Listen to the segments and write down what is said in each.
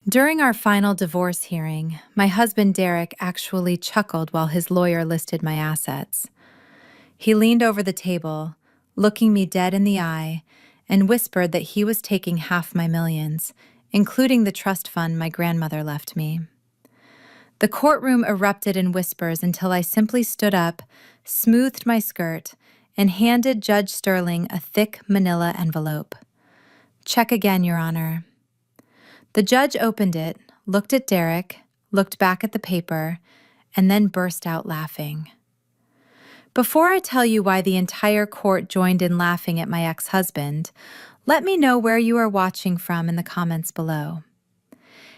During our final divorce hearing, my husband Derek actually chuckled while his lawyer listed my assets. He leaned over the table, looking me dead in the eye, and whispered that he was taking half my millions, including the trust fund my grandmother left me. The courtroom erupted in whispers until I simply stood up, smoothed my skirt, and handed Judge Sterling a thick manila envelope. "Check again, Your Honor." The judge opened it, looked at Derek, looked back at the paper, and then burst out laughing. Before I tell you why the entire court joined in laughing at my ex-husband, let me know where you are watching from in the comments below.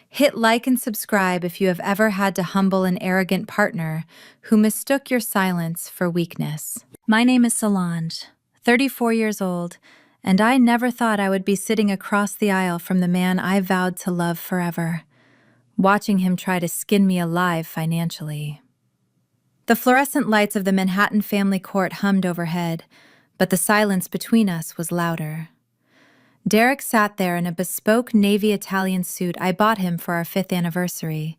Hit like and subscribe if you have ever had to humble an arrogant partner who mistook your silence for weakness. My name is Solange, 34 years old, and I never thought I would be sitting across the aisle from the man I vowed to love forever, watching him try to skin me alive financially. The fluorescent lights of the Manhattan family court hummed overhead, but the silence between us was louder. Derek sat there in a bespoke navy Italian suit I bought him for our 5th anniversary,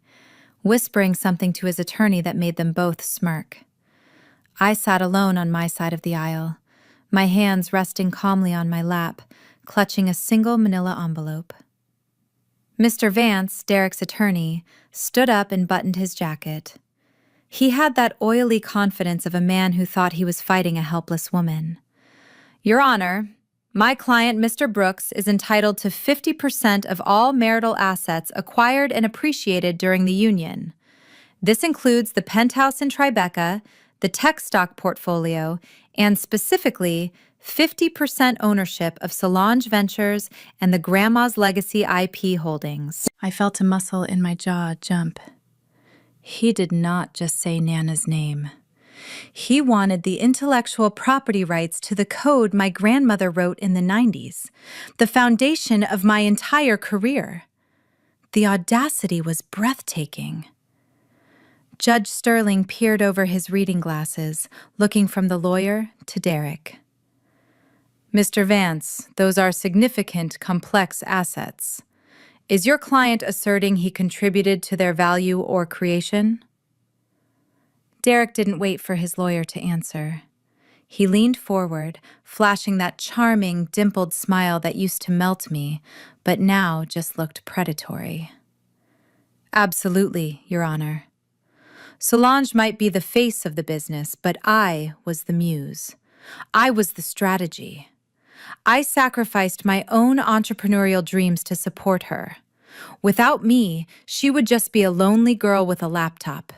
whispering something to his attorney that made them both smirk. I sat alone on my side of the aisle, my hands resting calmly on my lap, clutching a single manila envelope. Mr. Vance, Derek's attorney, stood up and buttoned his jacket. He had that oily confidence of a man who thought he was fighting a helpless woman. "Your Honor, my client, Mr. Brooks, is entitled to 50% of all marital assets acquired and appreciated during the union. This includes the penthouse in Tribeca, the tech stock portfolio, and specifically 50% ownership of Solange Ventures and the Grandma's Legacy IP holdings." I felt a muscle in my jaw jump. He did not just say Nana's name. He wanted the intellectual property rights to the code my grandmother wrote in the 90s, the foundation of my entire career. The audacity was breathtaking. Judge Sterling peered over his reading glasses, looking from the lawyer to Derek. "Mr. Vance, those are significant, complex assets. Is your client asserting he contributed to their value or creation?" Derek didn't wait for his lawyer to answer. He leaned forward, flashing that charming, dimpled smile that used to melt me, but now just looked predatory. "Absolutely, Your Honor. Solange might be the face of the business, but I was the muse. I was the strategy. I sacrificed my own entrepreneurial dreams to support her. Without me, she would just be a lonely girl with a laptop.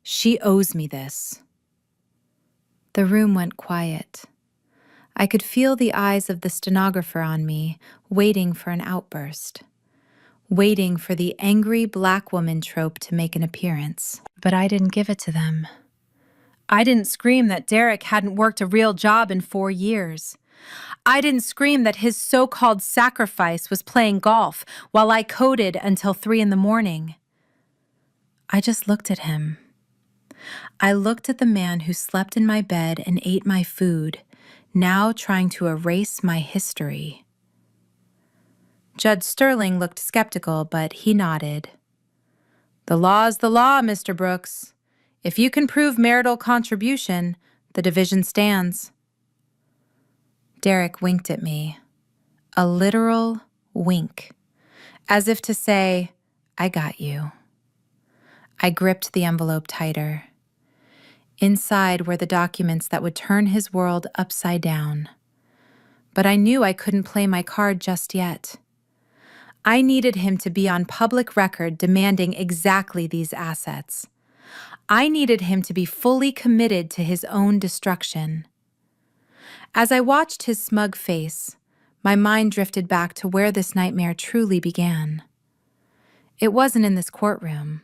She owes me this." The room went quiet. I could feel the eyes of the stenographer on me, waiting for an outburst, waiting for the angry black woman trope to make an appearance. But I didn't give it to them. I didn't scream that Derek hadn't worked a real job in 4 years. I didn't scream that his so-called sacrifice was playing golf while I coded until 3 in the morning. I just looked at him. I looked at the man who slept in my bed and ate my food, now trying to erase my history. Judge Sterling looked skeptical, but he nodded. "The law's the law, Mr. Brooks. If you can prove marital contribution, the division stands." Derek winked at me. A literal wink, as if to say, "I got you." I gripped the envelope tighter. Inside were the documents that would turn his world upside down. But I knew I couldn't play my card just yet. I needed him to be on public record demanding exactly these assets. I needed him to be fully committed to his own destruction. As I watched his smug face, my mind drifted back to where this nightmare truly began. It wasn't in this courtroom.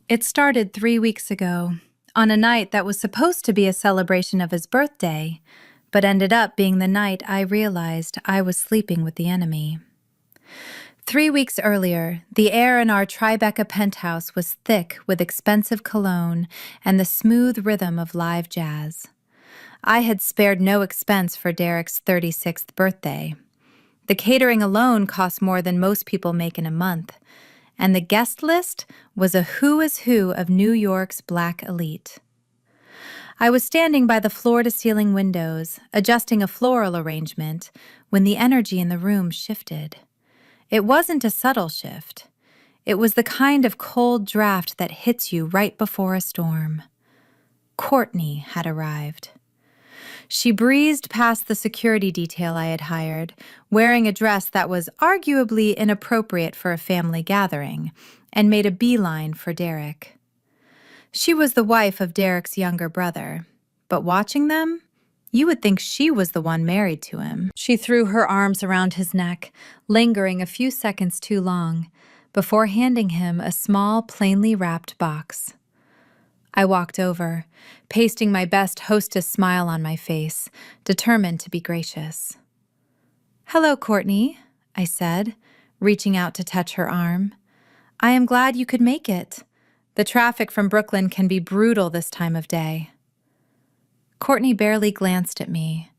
It started 3 weeks ago, on a night that was supposed to be a celebration of his birthday, but ended up being the night I realized I was sleeping with the enemy. 3 weeks earlier, the air in our Tribeca penthouse was thick with expensive cologne and the smooth rhythm of live jazz. I had spared no expense for Derek's 36th birthday. The catering alone cost more than most people make in a month, and the guest list was a who is who of New York's black elite. I was standing by the floor-to-ceiling windows, adjusting a floral arrangement, when the energy in the room shifted. It wasn't a subtle shift. It was the kind of cold draft that hits you right before a storm. Courtney had arrived. She breezed past the security detail I had hired, wearing a dress that was arguably inappropriate for a family gathering, and made a beeline for Derek. She was the wife of Derek's younger brother, but watching them, you would think she was the one married to him. She threw her arms around his neck, lingering a few seconds too long, before handing him a small, plainly wrapped box. I walked over, pasting my best hostess smile on my face, determined to be gracious. "Hello, Courtney," I said, reaching out to touch her arm. "I am glad you could make it. The traffic from Brooklyn can be brutal this time of day." Courtney barely glanced at me.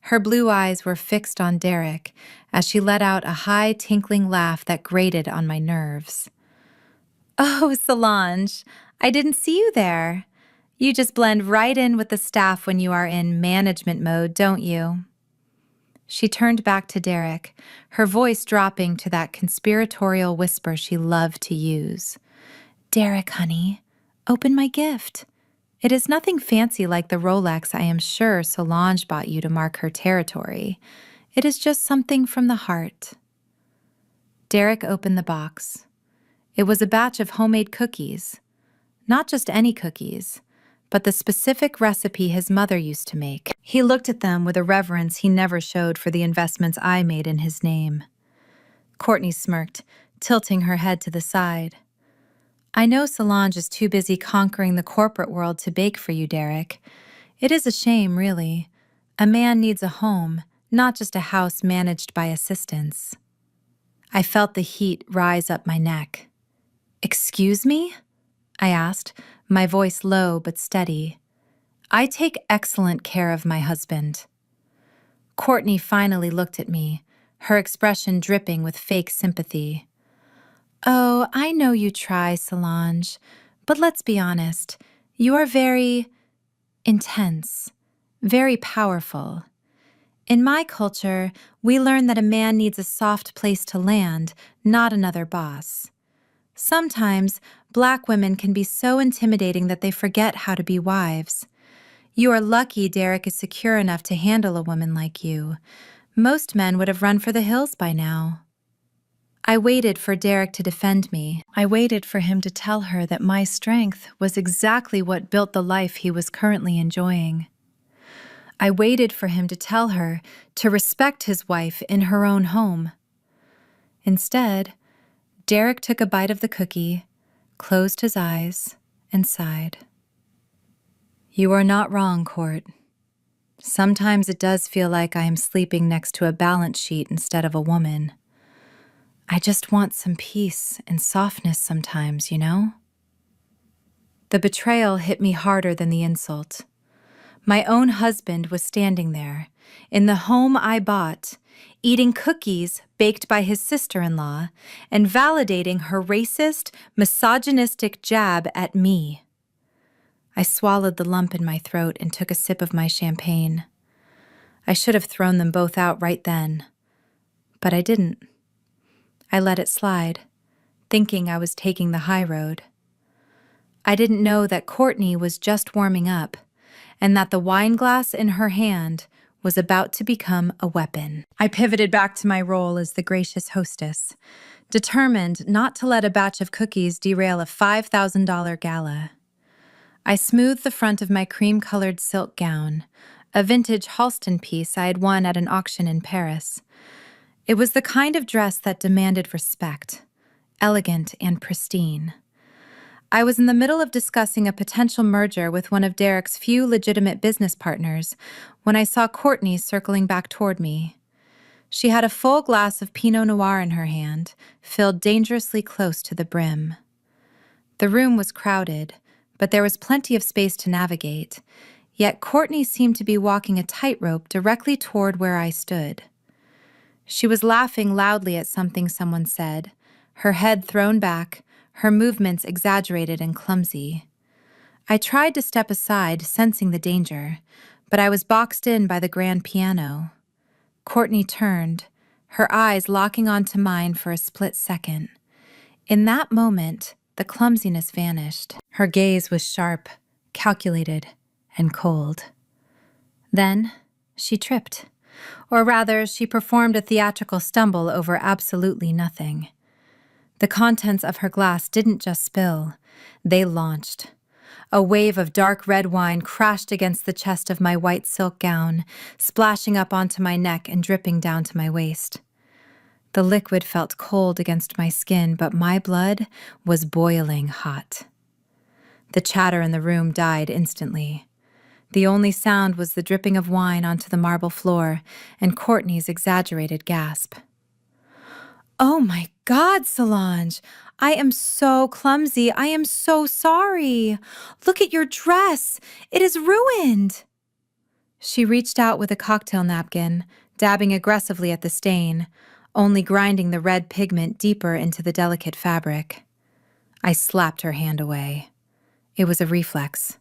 Her blue eyes were fixed on Derek as she let out a high, tinkling laugh that grated on my nerves. "Oh, Solange, I didn't see you there. You just blend right in with the staff when you are in management mode, don't you?" She turned back to Derek, her voice dropping to that conspiratorial whisper she loved to use. "Derek, honey, open my gift. It is nothing fancy like the Rolex I am sure Solange bought you to mark her territory. It is just something from the heart." Derek opened the box. It was a batch of homemade cookies. Not just any cookies, but the specific recipe his mother used to make. He looked at them with a reverence he never showed for the investments I made in his name. Courtney smirked, tilting her head to the side. "I know Solange is too busy conquering the corporate world to bake for you, Derek. It is a shame, really. A man needs a home, not just a house managed by assistants." I felt the heat rise up my neck. "Excuse me?" I asked, my voice low but steady. "I take excellent care of my husband." Courtney finally looked at me, her expression dripping with fake sympathy. "Oh, I know you try, Solange, but let's be honest. You are very intense, very powerful. In my culture, we learn that a man needs a soft place to land, not another boss. Sometimes, Black women can be so intimidating that they forget how to be wives. You are lucky Derek is secure enough to handle a woman like you. Most men would have run for the hills by now." I waited for Derek to defend me. I waited for him to tell her that my strength was exactly what built the life he was currently enjoying. I waited for him to tell her to respect his wife in her own home. Instead, Derek took a bite of the cookie, closed his eyes, and sighed. "You are not wrong, Court. Sometimes it does feel like I am sleeping next to a balance sheet instead of a woman. I just want some peace and softness sometimes, you know?" The betrayal hit me harder than the insult. My own husband was standing there, in the home I bought, eating cookies baked by his sister-in-law and validating her racist, misogynistic jab at me. I swallowed the lump in my throat and took a sip of my champagne. I should have thrown them both out right then, but I didn't. I let it slide, thinking I was taking the high road. I didn't know that Courtney was just warming up, and that the wine glass in her hand was about to become a weapon. I pivoted back to my role as the gracious hostess, determined not to let a batch of cookies derail a $5,000 gala. I smoothed the front of my cream-colored silk gown, a vintage Halston piece I had won at an auction in Paris. It was the kind of dress that demanded respect, elegant and pristine. I was in the middle of discussing a potential merger with one of Derek's few legitimate business partners when I saw Courtney circling back toward me. She had a full glass of Pinot Noir in her hand, filled dangerously close to the brim. The room was crowded, but there was plenty of space to navigate, yet Courtney seemed to be walking a tightrope directly toward where I stood. She was laughing loudly at something someone said, her head thrown back, her movements exaggerated and clumsy. I tried to step aside, sensing the danger, but I was boxed in by the grand piano. Courtney turned, her eyes locking onto mine for a split second. In that moment, the clumsiness vanished. Her gaze was sharp, calculated, and cold. Then, she tripped. Or rather, she performed a theatrical stumble over absolutely nothing. The contents of her glass didn't just spill, they launched. A wave of dark red wine crashed against the chest of my white silk gown, splashing up onto my neck and dripping down to my waist. The liquid felt cold against my skin, but my blood was boiling hot. The chatter in the room died instantly. The only sound was the dripping of wine onto the marble floor and Courtney's exaggerated gasp. "Oh my God, Solange! I am so clumsy. I am so sorry. Look at your dress. It is ruined." She reached out with a cocktail napkin, dabbing aggressively at the stain, only grinding the red pigment deeper into the delicate fabric. I slapped her hand away. It was a reflex.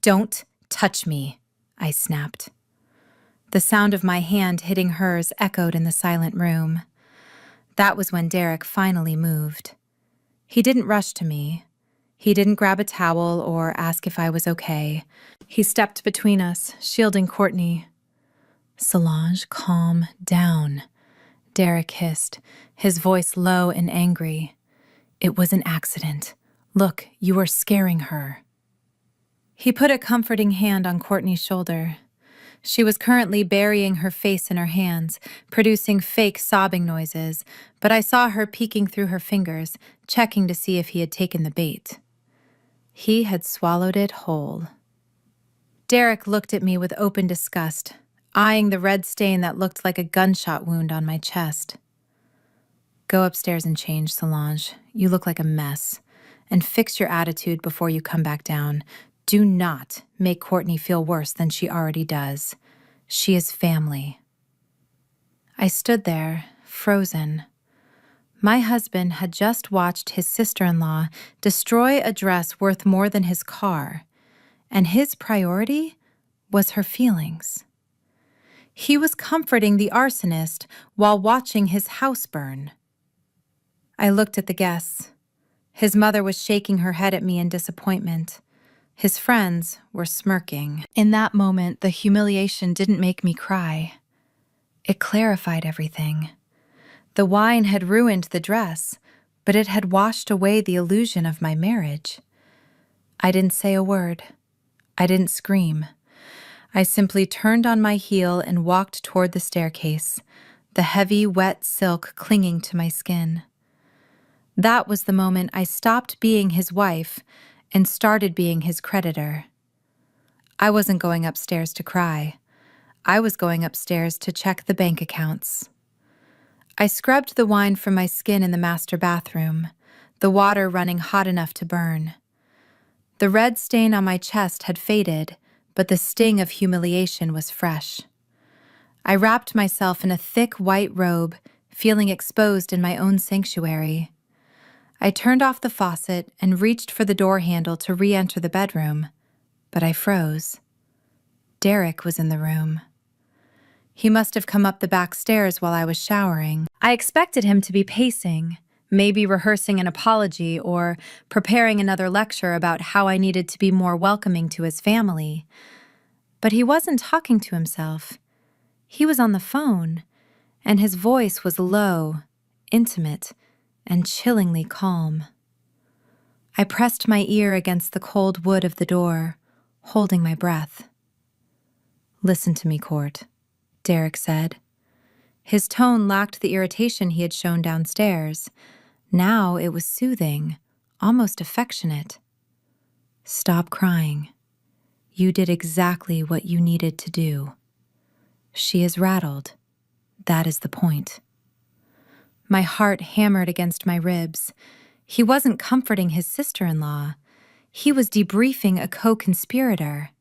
"Don't touch me," I snapped. The sound of my hand hitting hers echoed in the silent room. That was when Derek finally moved. He didn't rush to me. He didn't grab a towel or ask if I was okay. He stepped between us, shielding Courtney. "Solange, calm down," Derek hissed, his voice low and angry. "It was an accident. Look, you are scaring her." He put a comforting hand on Courtney's shoulder. She was currently burying her face in her hands, producing fake sobbing noises, but I saw her peeking through her fingers, checking to see if he had taken the bait. He had swallowed it whole. Derek looked at me with open disgust, eyeing the red stain that looked like a gunshot wound on my chest. "Go upstairs and change, Solange. You look like a mess. And fix your attitude before you come back down. Do not make Courtney feel worse than she already does. She is family." I stood there, frozen. My husband had just watched his sister-in-law destroy a dress worth more than his car, and his priority was her feelings. He was comforting the arsonist while watching his house burn. I looked at the guests. His mother was shaking her head at me in disappointment. His friends were smirking. In that moment, the humiliation didn't make me cry. It clarified everything. The wine had ruined the dress, but it had washed away the illusion of my marriage. I didn't say a word. I didn't scream. I simply turned on my heel and walked toward the staircase, the heavy, wet silk clinging to my skin. That was the moment I stopped being his wife and started being his creditor. I wasn't going upstairs to cry. I was going upstairs to check the bank accounts. I scrubbed the wine from my skin in the master bathroom, the water running hot enough to burn. The red stain on my chest had faded, but the sting of humiliation was fresh. I wrapped myself in a thick white robe, feeling exposed in my own sanctuary. I turned off the faucet and reached for the door handle to re-enter the bedroom, but I froze. Derek was in the room. He must have come up the back stairs while I was showering. I expected him to be pacing, maybe rehearsing an apology or preparing another lecture about how I needed to be more welcoming to his family. But he wasn't talking to himself. He was on the phone, and his voice was low, intimate, and chillingly calm. I pressed my ear against the cold wood of the door, holding my breath. "Listen to me, Court," Derek said. His tone lacked the irritation he had shown downstairs. Now it was soothing, almost affectionate. "Stop crying. You did exactly what you needed to do. She is rattled. That is the point." My heart hammered against my ribs. He wasn't comforting his sister-in-law. He was debriefing a co-conspirator.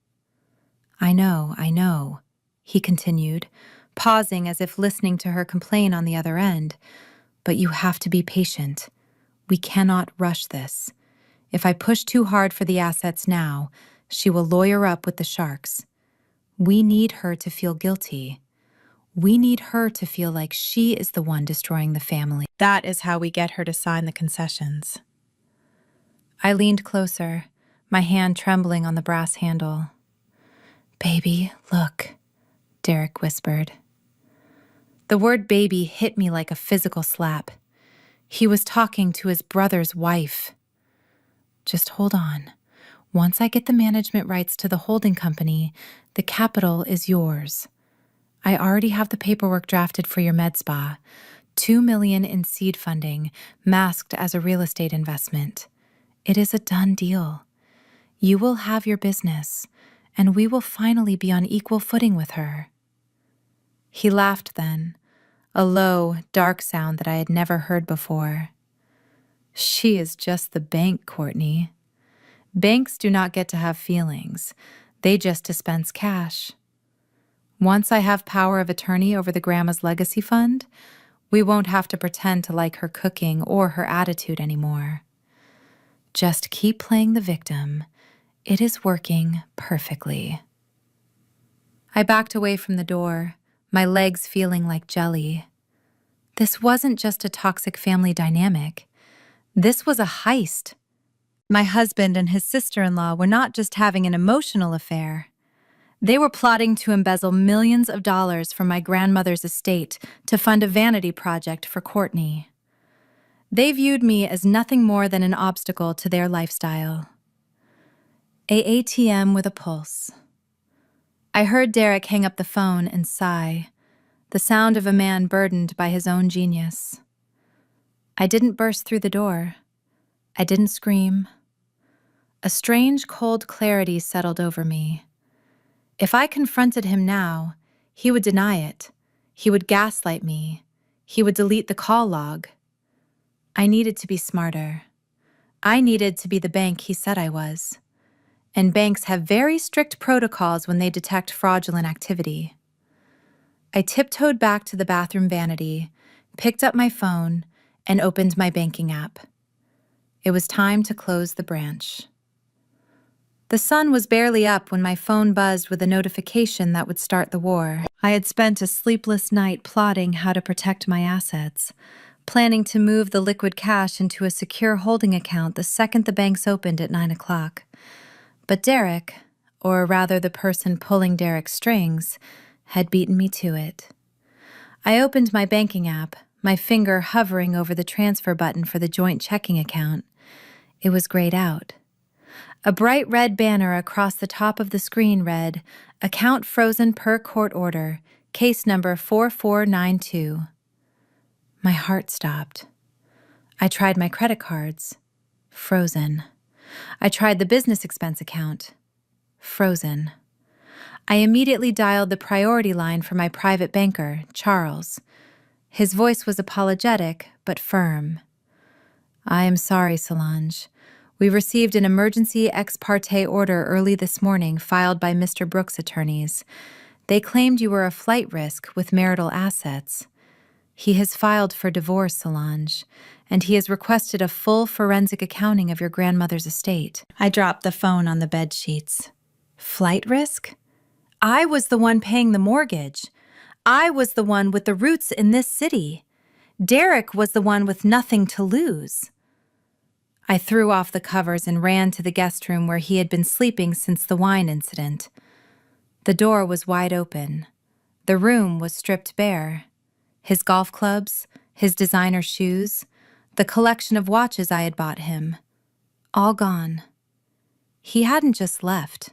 I know, he continued, pausing as if listening to her complain on the other end. But you have to be patient. We cannot rush this. If I push too hard for the assets now, she will lawyer up with the sharks. We need her to feel guilty. We need her to feel like she is the one destroying the family. That is how we get her to sign the concessions. I leaned closer, my hand trembling on the brass handle. "Baby, look," Derek whispered. The word baby hit me like a physical slap. He was talking to his brother's wife. "Just hold on. Once I get the management rights to the holding company, the capital is yours. I already have the paperwork drafted for your med spa. $2 million in seed funding, masked as a real estate investment. It is a done deal. You will have your business, and we will finally be on equal footing with her." He laughed then, a low, dark sound that I had never heard before. "She is just the bank, Courtney. Banks do not get to have feelings. They just dispense cash. Once I have power of attorney over the Grandma's legacy fund, we won't have to pretend to like her cooking or her attitude anymore. Just keep playing the victim. It is working perfectly." I backed away from the door, my legs feeling like jelly. This wasn't just a toxic family dynamic. This was a heist. My husband and his sister-in-law were not just having an emotional affair. They were plotting to embezzle millions of dollars from my grandmother's estate to fund a vanity project for Courtney. They viewed me as nothing more than an obstacle to their lifestyle. A ATM with a pulse. I heard Derek hang up the phone and sigh, the sound of a man burdened by his own genius. I didn't burst through the door. I didn't scream. A strange, cold clarity settled over me. If I confronted him now, he would deny it. He would gaslight me. He would delete the call log. I needed to be smarter. I needed to be the bank he said I was. And banks have very strict protocols when they detect fraudulent activity. I tiptoed back to the bathroom vanity, picked up my phone, and opened my banking app. It was time to close the branch. The sun was barely up when my phone buzzed with a notification that would start the war. I had spent a sleepless night plotting how to protect my assets, planning to move the liquid cash into a secure holding account the second the banks opened at 9 o'clock. But Derek, or rather the person pulling Derek's strings, had beaten me to it. I opened my banking app, my finger hovering over the transfer button for the joint checking account. It was grayed out. A bright red banner across the top of the screen read, "Account frozen per court order, case number 4492. My heart stopped. I tried my credit cards. Frozen. I tried the business expense account. Frozen. I immediately dialed the priority line for my private banker, Charles. His voice was apologetic, but firm. "I am sorry, Solange. We received an emergency ex parte order early this morning filed by Mr. Brooks' attorneys. They claimed you were a flight risk with marital assets. He has filed for divorce, Solange, and he has requested a full forensic accounting of your grandmother's estate." I dropped the phone on the bed sheets. Flight risk? I was the one paying the mortgage. I was the one with the roots in this city. Derek was the one with nothing to lose. I threw off the covers and ran to the guest room where he had been sleeping since the wine incident. The door was wide open. The room was stripped bare. His golf clubs, his designer shoes, the collection of watches I had bought him, all gone. He hadn't just left.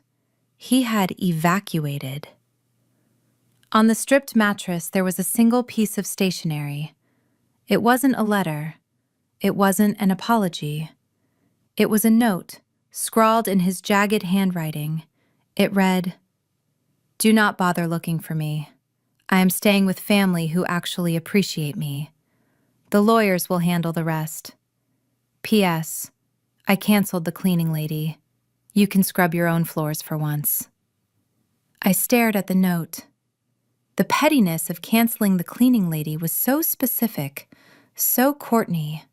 He had evacuated. On the stripped mattress, there was a single piece of stationery. It wasn't a letter. It wasn't an apology. It was a note, scrawled in his jagged handwriting. It read, "Do not bother looking for me. I am staying with family who actually appreciate me. The lawyers will handle the rest. P.S. I canceled the cleaning lady. You can scrub your own floors for once." I stared at the note. The pettiness of canceling the cleaning lady was so specific, So Courtney.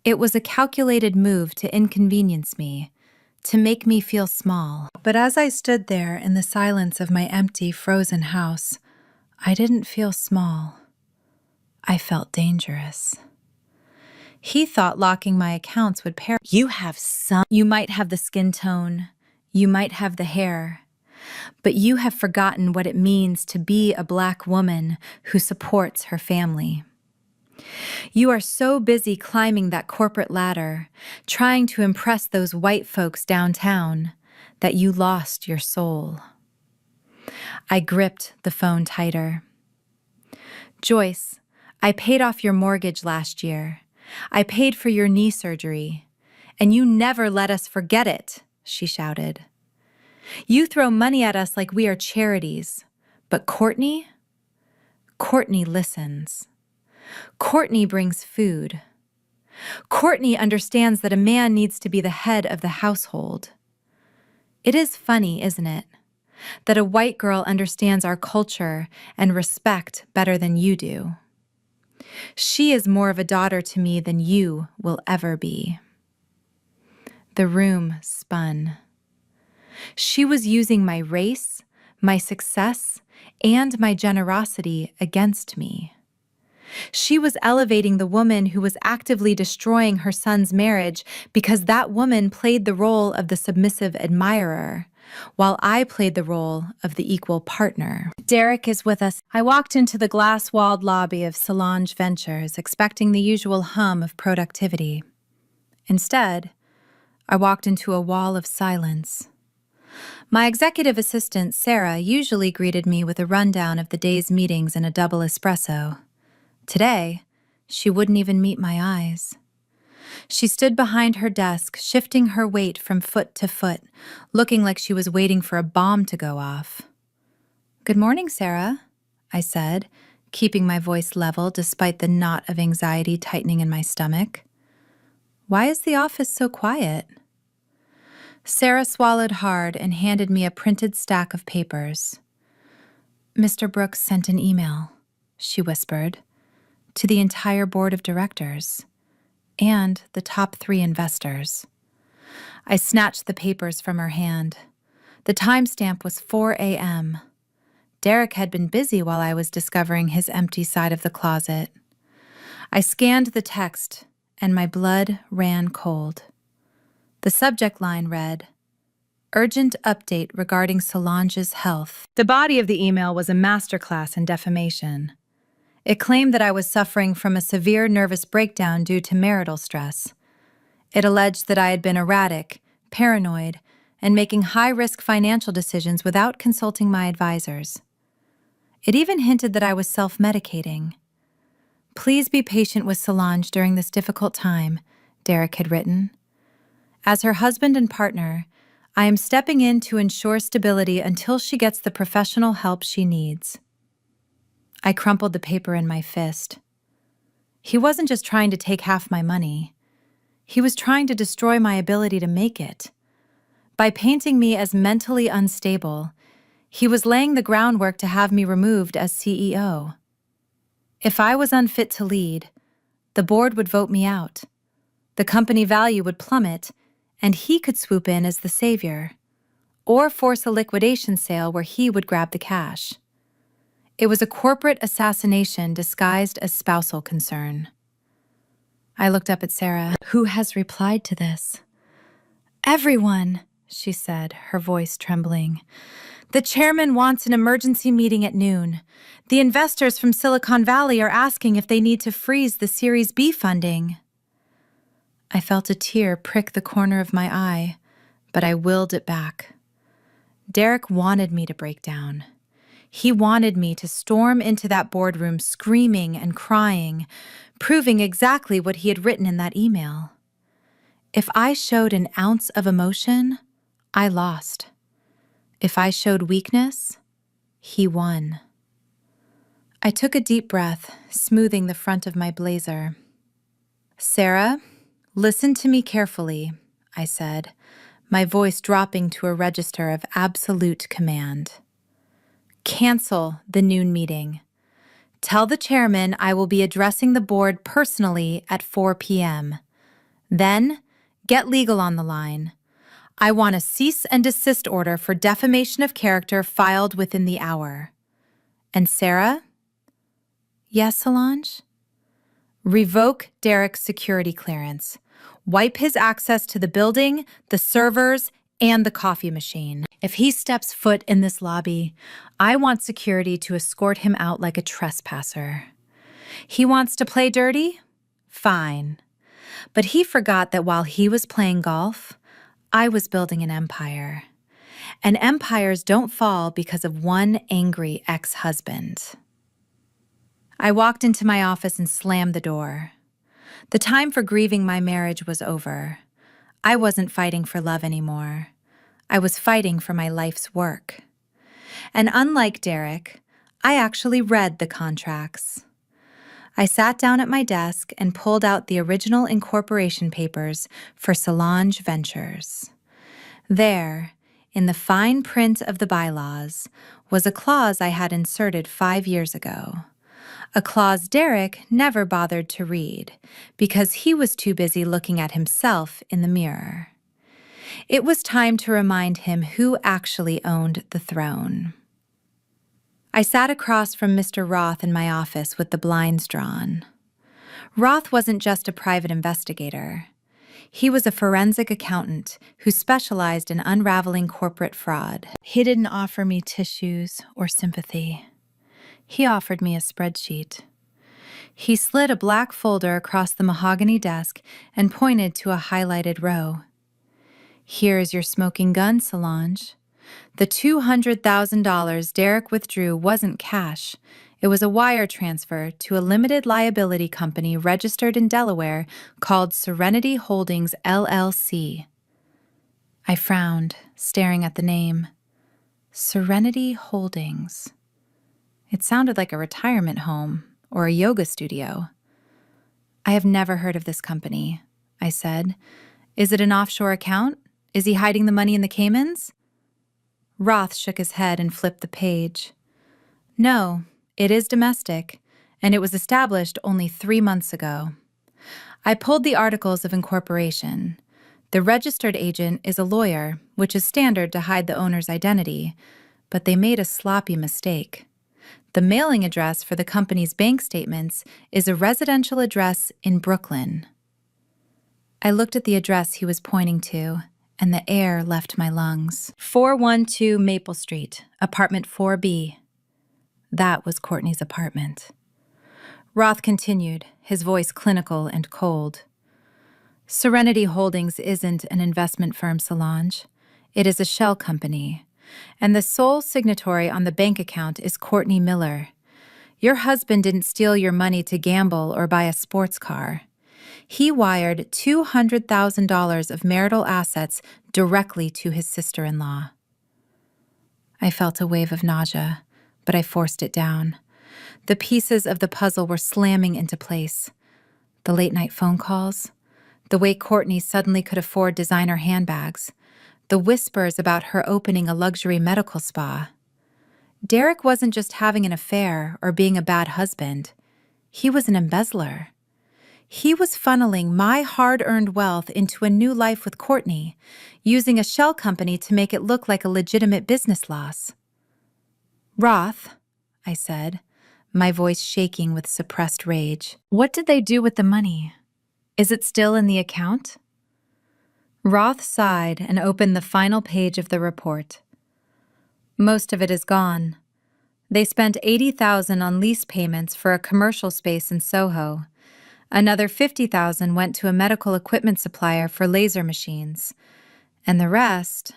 It was a calculated move to inconvenience me, to make me feel small. But as I stood there in the silence of my empty, frozen house, I didn't feel small. I felt dangerous. He thought locking my accounts would pair. You might have the skin tone, you might have the hair, but you have forgotten what it means to be a Black woman who supports her family. You are so busy climbing that corporate ladder, trying to impress those white folks downtown, that you lost your soul. I gripped the phone tighter. Joyce, I paid off your mortgage last year. I paid for your knee surgery. And you never let us forget it, she shouted. You throw money at us like we are charities. But Courtney listens. Courtney brings food. Courtney understands that a man needs to be the head of the household. It is funny, isn't it, that a white girl understands our culture and respect better than you do. She is more of a daughter to me than you will ever be. The room spun. She was using my race, my success, and my generosity against me. She was elevating the woman who was actively destroying her son's marriage because that woman played the role of the submissive admirer, while I played the role of the equal partner. Derek is with us. I walked into the glass-walled lobby of Solange Ventures, expecting the usual hum of productivity. Instead, I walked into a wall of silence. My executive assistant, Sarah, usually greeted me with a rundown of the day's meetings and a double espresso. Today, she wouldn't even meet my eyes. She stood behind her desk, shifting her weight from foot to foot, looking like she was waiting for a bomb to go off. "Good morning, Sarah," I said, keeping my voice level despite the knot of anxiety tightening in my stomach. "Why is the office so quiet?" Sarah swallowed hard and handed me a printed stack of papers. "Mr. Brooks sent an email," she whispered, "to the entire board of directors and the top 3 investors." I snatched the papers from her hand. The timestamp was 4 a.m. Derek had been busy while I was discovering his empty side of the closet. I scanned the text, and my blood ran cold. The subject line read, "Urgent update regarding Solange's health." The body of the email was a masterclass in defamation. It claimed that I was suffering from a severe nervous breakdown due to marital stress. It alleged that I had been erratic, paranoid, and making high-risk financial decisions without consulting my advisors. It even hinted that I was self-medicating. "Please be patient with Solange during this difficult time," Derek had written. "As her husband and partner, I am stepping in to ensure stability until she gets the professional help she needs." I crumpled the paper in my fist. He wasn't just trying to take half my money. He was trying to destroy my ability to make it. By painting me as mentally unstable, he was laying the groundwork to have me removed as CEO. If I was unfit to lead, the board would vote me out. The company value would plummet, and he could swoop in as the savior, or force a liquidation sale where he would grab the cash. It was a corporate assassination disguised as spousal concern. I looked up at Sarah. "Who has replied to this?" "Everyone," she said, her voice trembling. "The chairman wants an emergency meeting at noon. The investors from Silicon Valley are asking if they need to freeze the Series B funding." I felt a tear prick the corner of my eye, but I willed it back. Derek wanted me to break down. He wanted me to storm into that boardroom screaming and crying, proving exactly what he had written in that email. If I showed an ounce of emotion, I lost. If I showed weakness, he won. I took a deep breath, smoothing the front of my blazer. "Sarah, listen to me carefully," I said, my voice dropping to a register of absolute command. "Cancel the noon meeting. Tell the chairman I will be addressing the board personally at 4 p.m. Then, get legal on the line. I want a cease and desist order for defamation of character filed within the hour. And Sarah? Yes, Solange? Revoke Derek's security clearance. Wipe his access to the building, the servers, and the coffee machine. If he steps foot in this lobby, I want security to escort him out like a trespasser. He wants to play dirty? Fine. But he forgot that while he was playing golf, I was building an empire. And empires don't fall because of one angry ex-husband. I walked into my office and slammed the door. The time for grieving my marriage was over. I wasn't fighting for love anymore. I was fighting for my life's work. And unlike Derek, I actually read the contracts. I sat down at my desk and pulled out the original incorporation papers for Solange Ventures. There, in the fine print of the bylaws, was a clause I had inserted 5 years ago. A clause Derek never bothered to read because he was too busy looking at himself in the mirror. It was time to remind him who actually owned the throne. I sat across from Mr. Roth in my office with the blinds drawn. Roth wasn't just a private investigator. He was a forensic accountant who specialized in unraveling corporate fraud. He didn't offer me tissues or sympathy. He offered me a spreadsheet. He slid a black folder across the mahogany desk and pointed to a highlighted row. Here is your smoking gun, Solange. The $200,000 Derek withdrew wasn't cash. It was a wire transfer to a limited liability company registered in Delaware called Serenity Holdings, LLC. I frowned, staring at the name. Serenity Holdings. It sounded like a retirement home or a yoga studio. I have never heard of this company, I said. Is it an offshore account? Is he hiding the money in the Caymans? Roth shook his head and flipped the page. No, it is domestic, and it was established only 3 months ago. I pulled the articles of incorporation. The registered agent is a lawyer, which is standard to hide the owner's identity, but they made a sloppy mistake. The mailing address for the company's bank statements is a residential address in Brooklyn. I looked at the address he was pointing to, and the air left my lungs. 412 Maple Street, apartment 4B. That was Courtney's apartment. Roth continued, his voice clinical and cold. Serenity Holdings isn't an investment firm, Solange. It is a shell company. And the sole signatory on the bank account is Courtney Miller. Your husband didn't steal your money to gamble or buy a sports car. He wired $200,000 of marital assets directly to his sister-in-law. I felt a wave of nausea, but I forced it down. The pieces of the puzzle were slamming into place. The late-night phone calls, the way Courtney suddenly could afford designer handbags, the whispers about her opening a luxury medical spa. Derek wasn't just having an affair or being a bad husband. He was an embezzler. He was funneling my hard-earned wealth into a new life with Courtney, using a shell company to make it look like a legitimate business loss. Roth, I said, my voice shaking with suppressed rage. What did they do with the money? Is it still in the account? Roth sighed and opened the final page of the report. Most of it is gone. They spent $80,000 on lease payments for a commercial space in Soho. Another $50,000 went to a medical equipment supplier for laser machines. And the rest...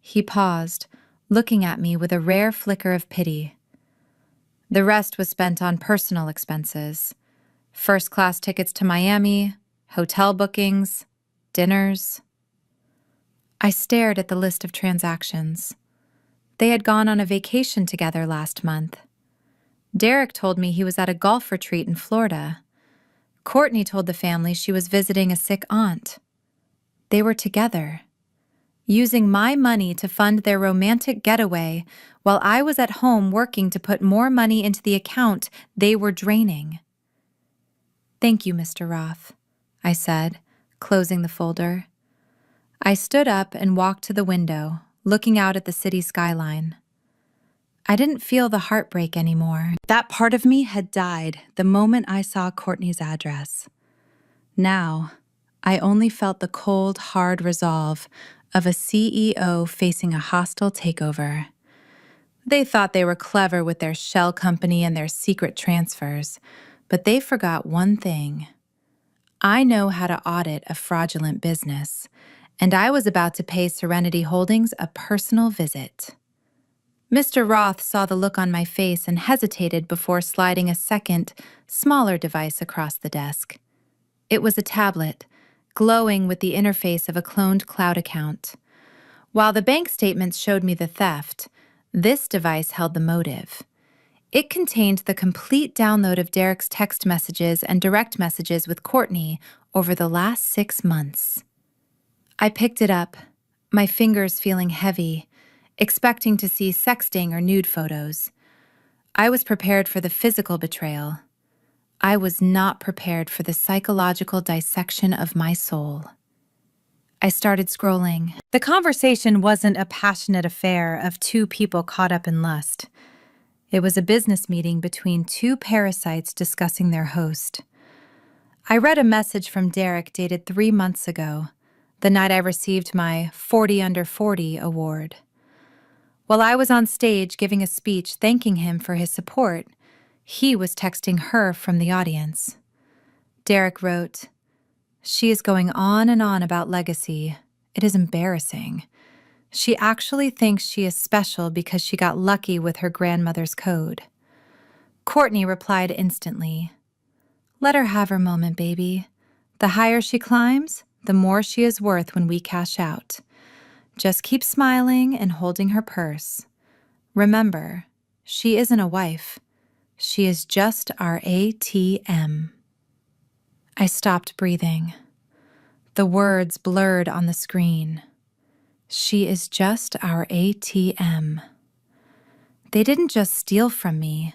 He paused, looking at me with a rare flicker of pity. The rest was spent on personal expenses. First-class tickets to Miami, hotel bookings, dinners. I stared at the list of transactions. They had gone on a vacation together last month. Derek told me he was at a golf retreat in Florida. Courtney told the family she was visiting a sick aunt. They were together. using my money to fund their romantic getaway while I was at home working to put more money into the account they were draining. "Thank you, Mr. Roth," I said, closing the folder. I stood up and walked to the window, looking out at the city skyline. I didn't feel the heartbreak anymore. That part of me had died the moment I saw Courtney's address. Now, I only felt the cold, hard resolve of a CEO facing a hostile takeover. They thought they were clever with their shell company and their secret transfers, but they forgot one thing. I know how to audit a fraudulent business, and I was about to pay Serenity Holdings a personal visit. Mr. Roth saw the look on my face and hesitated before sliding a second, smaller device across the desk. It was a tablet, glowing with the interface of a cloned cloud account. While the bank statements showed me the theft, this device held the motive. It contained the complete download of Derek's text messages and direct messages with Courtney over the last 6 months. I picked it up, my fingers feeling heavy, expecting to see sexting or nude photos. I was prepared for the physical betrayal. I was not prepared for the psychological dissection of my soul. I started scrolling. The conversation wasn't a passionate affair of two people caught up in lust. It was a business meeting between two parasites discussing their host. I read a message from Derek dated 3 months ago, the night I received my 40 Under 40 award. While I was on stage giving a speech thanking him for his support, he was texting her from the audience. Derek wrote, "She is going on and on about legacy. It is embarrassing. She actually thinks she is special because she got lucky with her grandmother's code." Courtney replied instantly, "Let her have her moment, baby. The higher she climbs, the more she is worth when we cash out. Just keep smiling and holding her purse. Remember, she isn't a wife. She is just our ATM." I stopped breathing. The words blurred on the screen. She is just our ATM. They didn't just steal from me.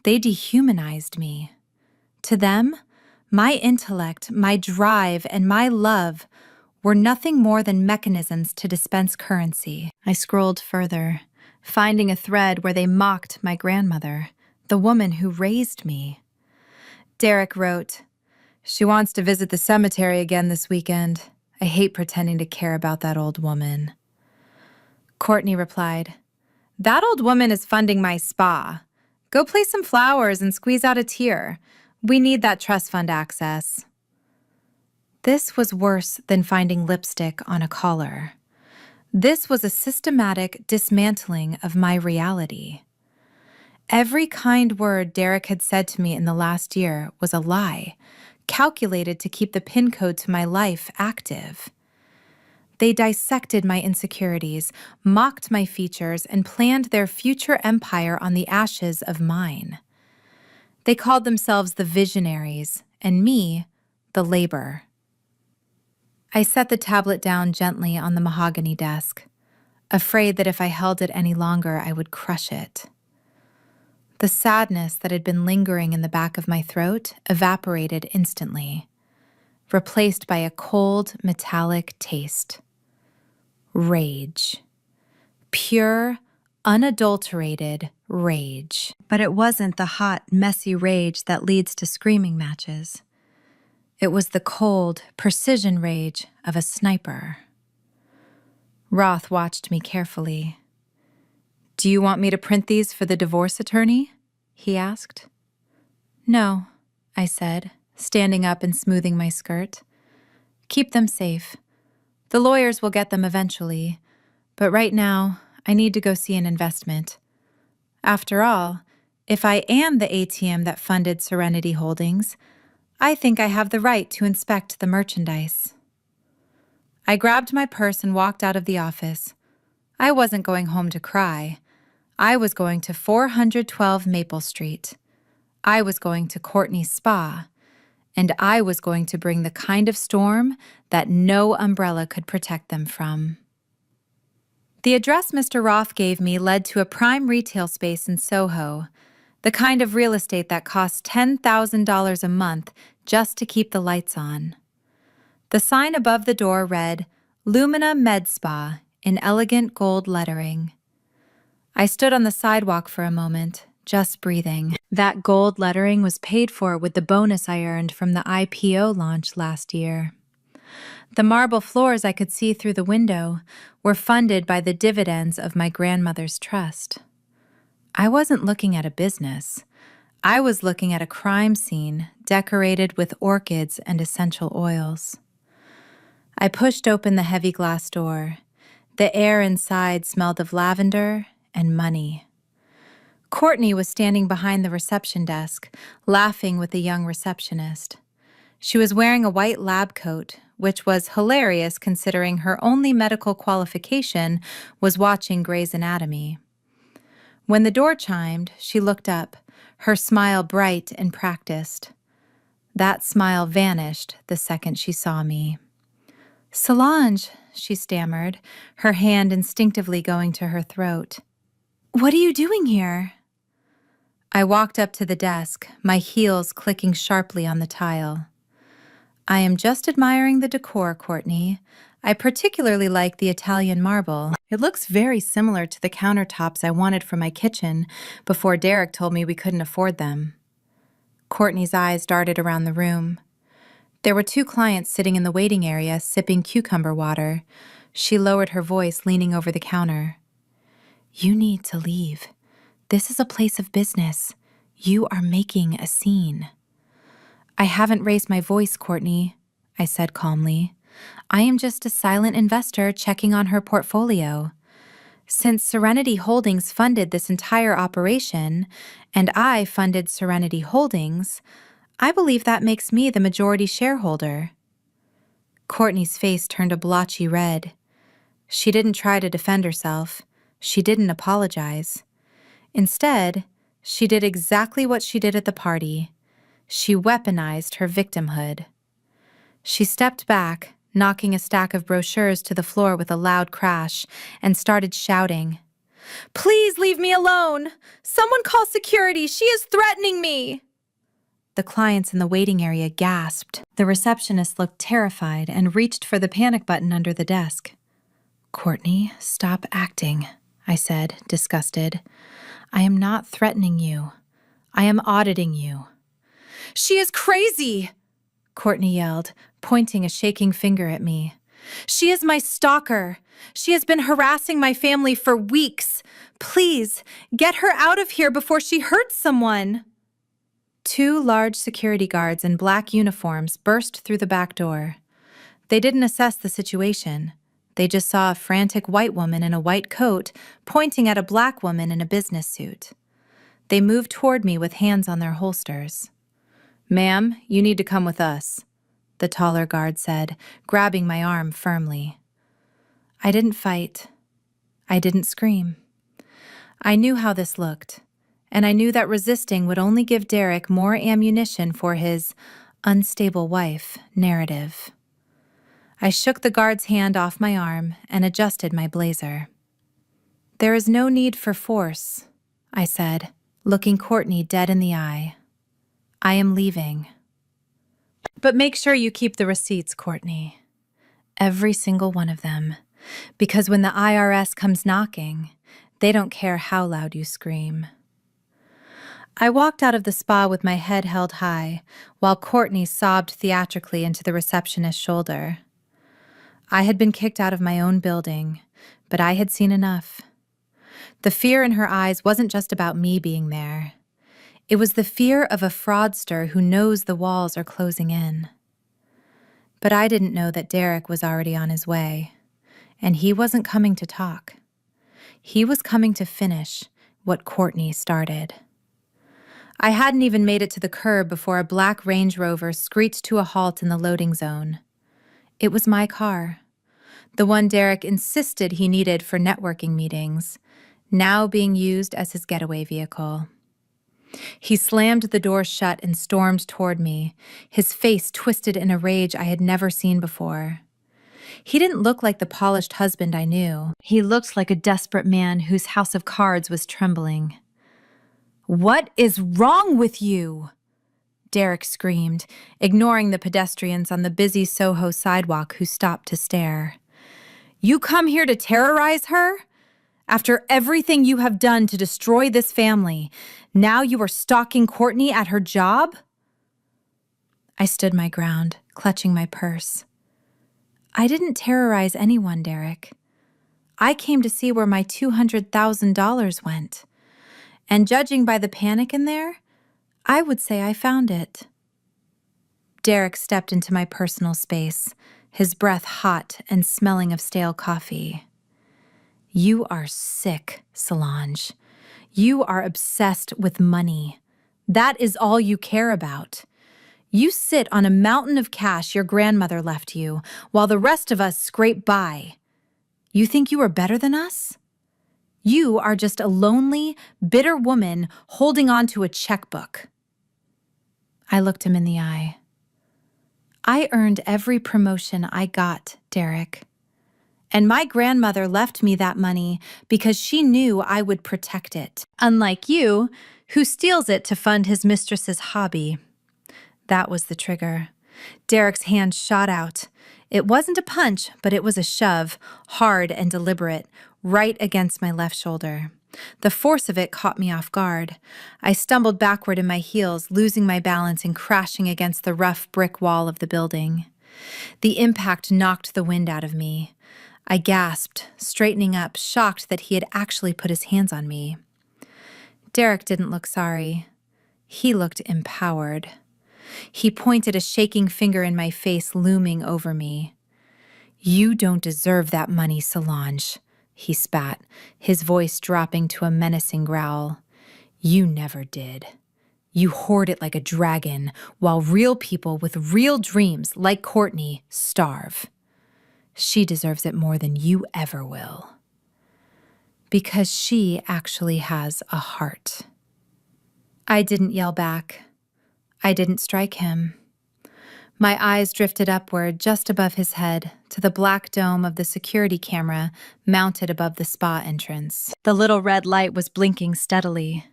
They dehumanized me. To them, my intellect, my drive, and my love were nothing more than mechanisms to dispense currency. I scrolled further, finding a thread where they mocked my grandmother, the woman who raised me. Derek wrote, "She wants to visit the cemetery again this weekend. I hate pretending to care about that old woman." Courtney replied, "That old woman is funding my spa. Go place some flowers and squeeze out a tear. We need that trust fund access." This was worse than finding lipstick on a collar. This was a systematic dismantling of my reality. Every kind word Derek had said to me in the last year was a lie, calculated to keep the pin code to my life active. They dissected my insecurities, mocked my features, and planned their future empire on the ashes of mine. They called themselves the visionaries, and me, the labor. I set the tablet down gently on the mahogany desk, afraid that if I held it any longer, I would crush it. The sadness that had been lingering in the back of my throat evaporated instantly, replaced by a cold, metallic taste. Rage. Pure, unadulterated rage. But it wasn't the hot, messy rage that leads to screaming matches. It was the cold, precision rage of a sniper. Roth watched me carefully. "Do you want me to print these for the divorce attorney?" he asked. "No," I said, standing up and smoothing my skirt. "Keep them safe. The lawyers will get them eventually, but right now, I need to go see an investment. After all, if I am the ATM that funded Serenity Holdings, I think I have the right to inspect the merchandise." I grabbed my purse and walked out of the office. I wasn't going home to cry. I was going to 412 Maple Street. I was going to Courtney's spa. And I was going to bring the kind of storm that no umbrella could protect them from. The address Mr. Roth gave me led to a prime retail space in Soho, the kind of real estate that costs $10,000 a month just to keep the lights on. The sign above the door read, Lumina Med Spa, in elegant gold lettering. I stood on the sidewalk for a moment, just breathing. That gold lettering was paid for with the bonus I earned from the IPO launch last year. The marble floors I could see through the window were funded by the dividends of my grandmother's trust. I wasn't looking at a business. I was looking at a crime scene decorated with orchids and essential oils. I pushed open the heavy glass door. The air inside smelled of lavender and money. Courtney was standing behind the reception desk, laughing with a young receptionist. She was wearing a white lab coat, which was hilarious considering her only medical qualification was watching Grey's Anatomy. When the door chimed, she looked up, her smile bright and practiced. That smile vanished the second she saw me. Solange, she stammered, her hand instinctively going to her throat. What are you doing here? I walked up to the desk, my heels clicking sharply on the tile. I am just admiring the decor, Courtney. I particularly like the Italian marble. It looks very similar to the countertops I wanted for my kitchen before Derek told me we couldn't afford them. Courtney's eyes darted around the room. There were 2 clients sitting in the waiting area sipping cucumber water. She lowered her voice, leaning over the counter. You need to leave. This is a place of business. You are making a scene. I haven't raised my voice, Courtney, I said calmly. I am just a silent investor checking on her portfolio. Since Serenity Holdings funded this entire operation, and I funded Serenity Holdings, I believe that makes me the majority shareholder. Courtney's face turned a blotchy red. She didn't try to defend herself. She didn't apologize. Instead, she did exactly what she did at the party. She weaponized her victimhood. She stepped back, knocking a stack of brochures to the floor with a loud crash, and started shouting, Please leave me alone! Someone call security! She is threatening me! The clients in the waiting area gasped. The receptionist looked terrified and reached for the panic button under the desk. Courtney, stop acting, I said, disgusted. I am not threatening you. I am auditing you. She is crazy, Courtney yelled, pointing a shaking finger at me. She is my stalker. She has been harassing my family for weeks. Please, get her out of here before she hurts someone. 2 large security guards in black uniforms burst through the back door. They didn't assess the situation. They just saw a frantic white woman in a white coat pointing at a black woman in a business suit. They moved toward me with hands on their holsters. Ma'am, you need to come with us, the taller guard said, grabbing my arm firmly. I didn't fight. I didn't scream. I knew how this looked, and I knew that resisting would only give Derek more ammunition for his unstable wife narrative. I shook the guard's hand off my arm and adjusted my blazer. There is no need for force, I said, looking Courtney dead in the eye. I am leaving. But make sure you keep the receipts, Courtney. Every single one of them. Because when the IRS comes knocking, they don't care how loud you scream. I walked out of the spa with my head held high, while Courtney sobbed theatrically into the receptionist's shoulder. I had been kicked out of my own building, but I had seen enough. The fear in her eyes wasn't just about me being there. It was the fear of a fraudster who knows the walls are closing in. But I didn't know that Derek was already on his way, and he wasn't coming to talk. He was coming to finish what Courtney started. I hadn't even made it to the curb before a black Range Rover screeched to a halt in the loading zone. It was my car, the one Derek insisted he needed for networking meetings, now being used as his getaway vehicle. He slammed the door shut and stormed toward me, his face twisted in a rage I had never seen before. He didn't look like the polished husband I knew. He looked like a desperate man whose house of cards was trembling. "What is wrong with you?" Derek screamed, ignoring the pedestrians on the busy Soho sidewalk who stopped to stare. "You come here to terrorize her? After everything you have done to destroy this family, now you are stalking Courtney at her job?" I stood my ground, clutching my purse. "I didn't terrorize anyone, Derek. I came to see where my $200,000 went. And judging by the panic in there, I would say I found it." Derek stepped into my personal space, his breath hot and smelling of stale coffee. "You are sick, Solange. You are obsessed with money. That is all you care about. You sit on a mountain of cash your grandmother left you, while the rest of us scrape by. You think you are better than us? You are just a lonely, bitter woman holding on to a checkbook." I looked him in the eye. "I earned every promotion I got, Derek. And my grandmother left me that money because she knew I would protect it, unlike you, who steals it to fund his mistress's hobby." That was the trigger. Derek's hand shot out. It wasn't a punch, but it was a shove, hard and deliberate, right against my left shoulder. The force of it caught me off guard. I stumbled backward in my heels, losing my balance and crashing against the rough brick wall of the building. The impact knocked the wind out of me. I gasped, straightening up, shocked that he had actually put his hands on me. Derek didn't look sorry. He looked empowered. He pointed a shaking finger in my face, looming over me. "You don't deserve that money, Solange," he spat, his voice dropping to a menacing growl. "You never did. You hoard it like a dragon, while real people with real dreams, like Courtney, starve. She deserves it more than you ever will. Because she actually has a heart." I didn't yell back. I didn't strike him. My eyes drifted upward just above his head to the black dome of the security camera mounted above the spa entrance. The little red light was blinking steadily.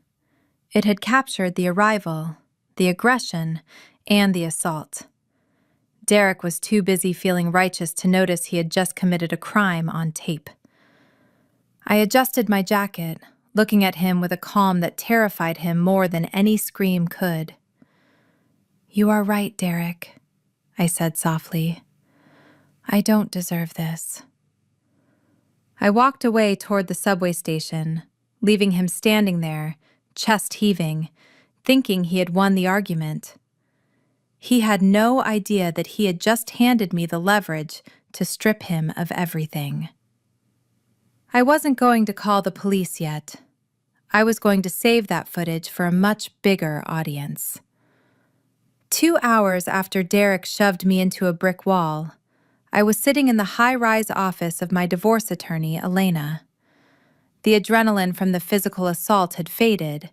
It had captured the arrival, the aggression, and the assault. Derek was too busy feeling righteous to notice he had just committed a crime on tape. I adjusted my jacket, looking at him with a calm that terrified him more than any scream could. "You are right, Derek," I said softly. "I don't deserve this." I walked away toward the subway station, leaving him standing there, chest heaving, thinking he had won the argument. He had no idea that he had just handed me the leverage to strip him of everything. I wasn't going to call the police yet. I was going to save that footage for a much bigger audience. 2 hours after Derek shoved me into a brick wall, I was sitting in the high-rise office of my divorce attorney, Elena. The adrenaline from the physical assault had faded,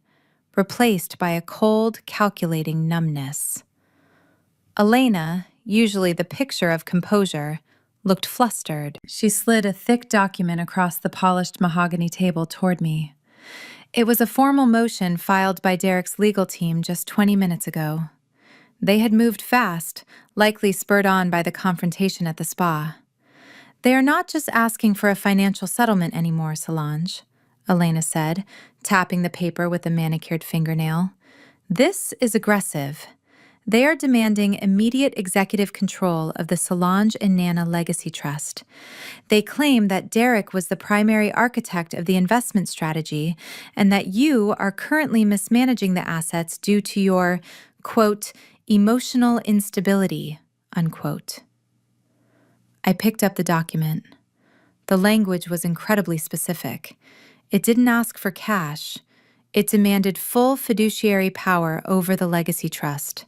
replaced by a cold, calculating numbness. Elena, usually the picture of composure, looked flustered. She slid a thick document across the polished mahogany table toward me. It was a formal motion filed by Derek's legal team just 20 minutes ago. They had moved fast, likely spurred on by the confrontation at the spa. "They are not just asking for a financial settlement anymore, Solange," Elena said, tapping the paper with a manicured fingernail. "This is aggressive. They are demanding immediate executive control of the Solange and Nana Legacy Trust. They claim that Derek was the primary architect of the investment strategy and that you are currently mismanaging the assets due to your, quote, emotional instability, unquote." I picked up the document. The language was incredibly specific. It didn't ask for cash. It demanded full fiduciary power over the Legacy Trust.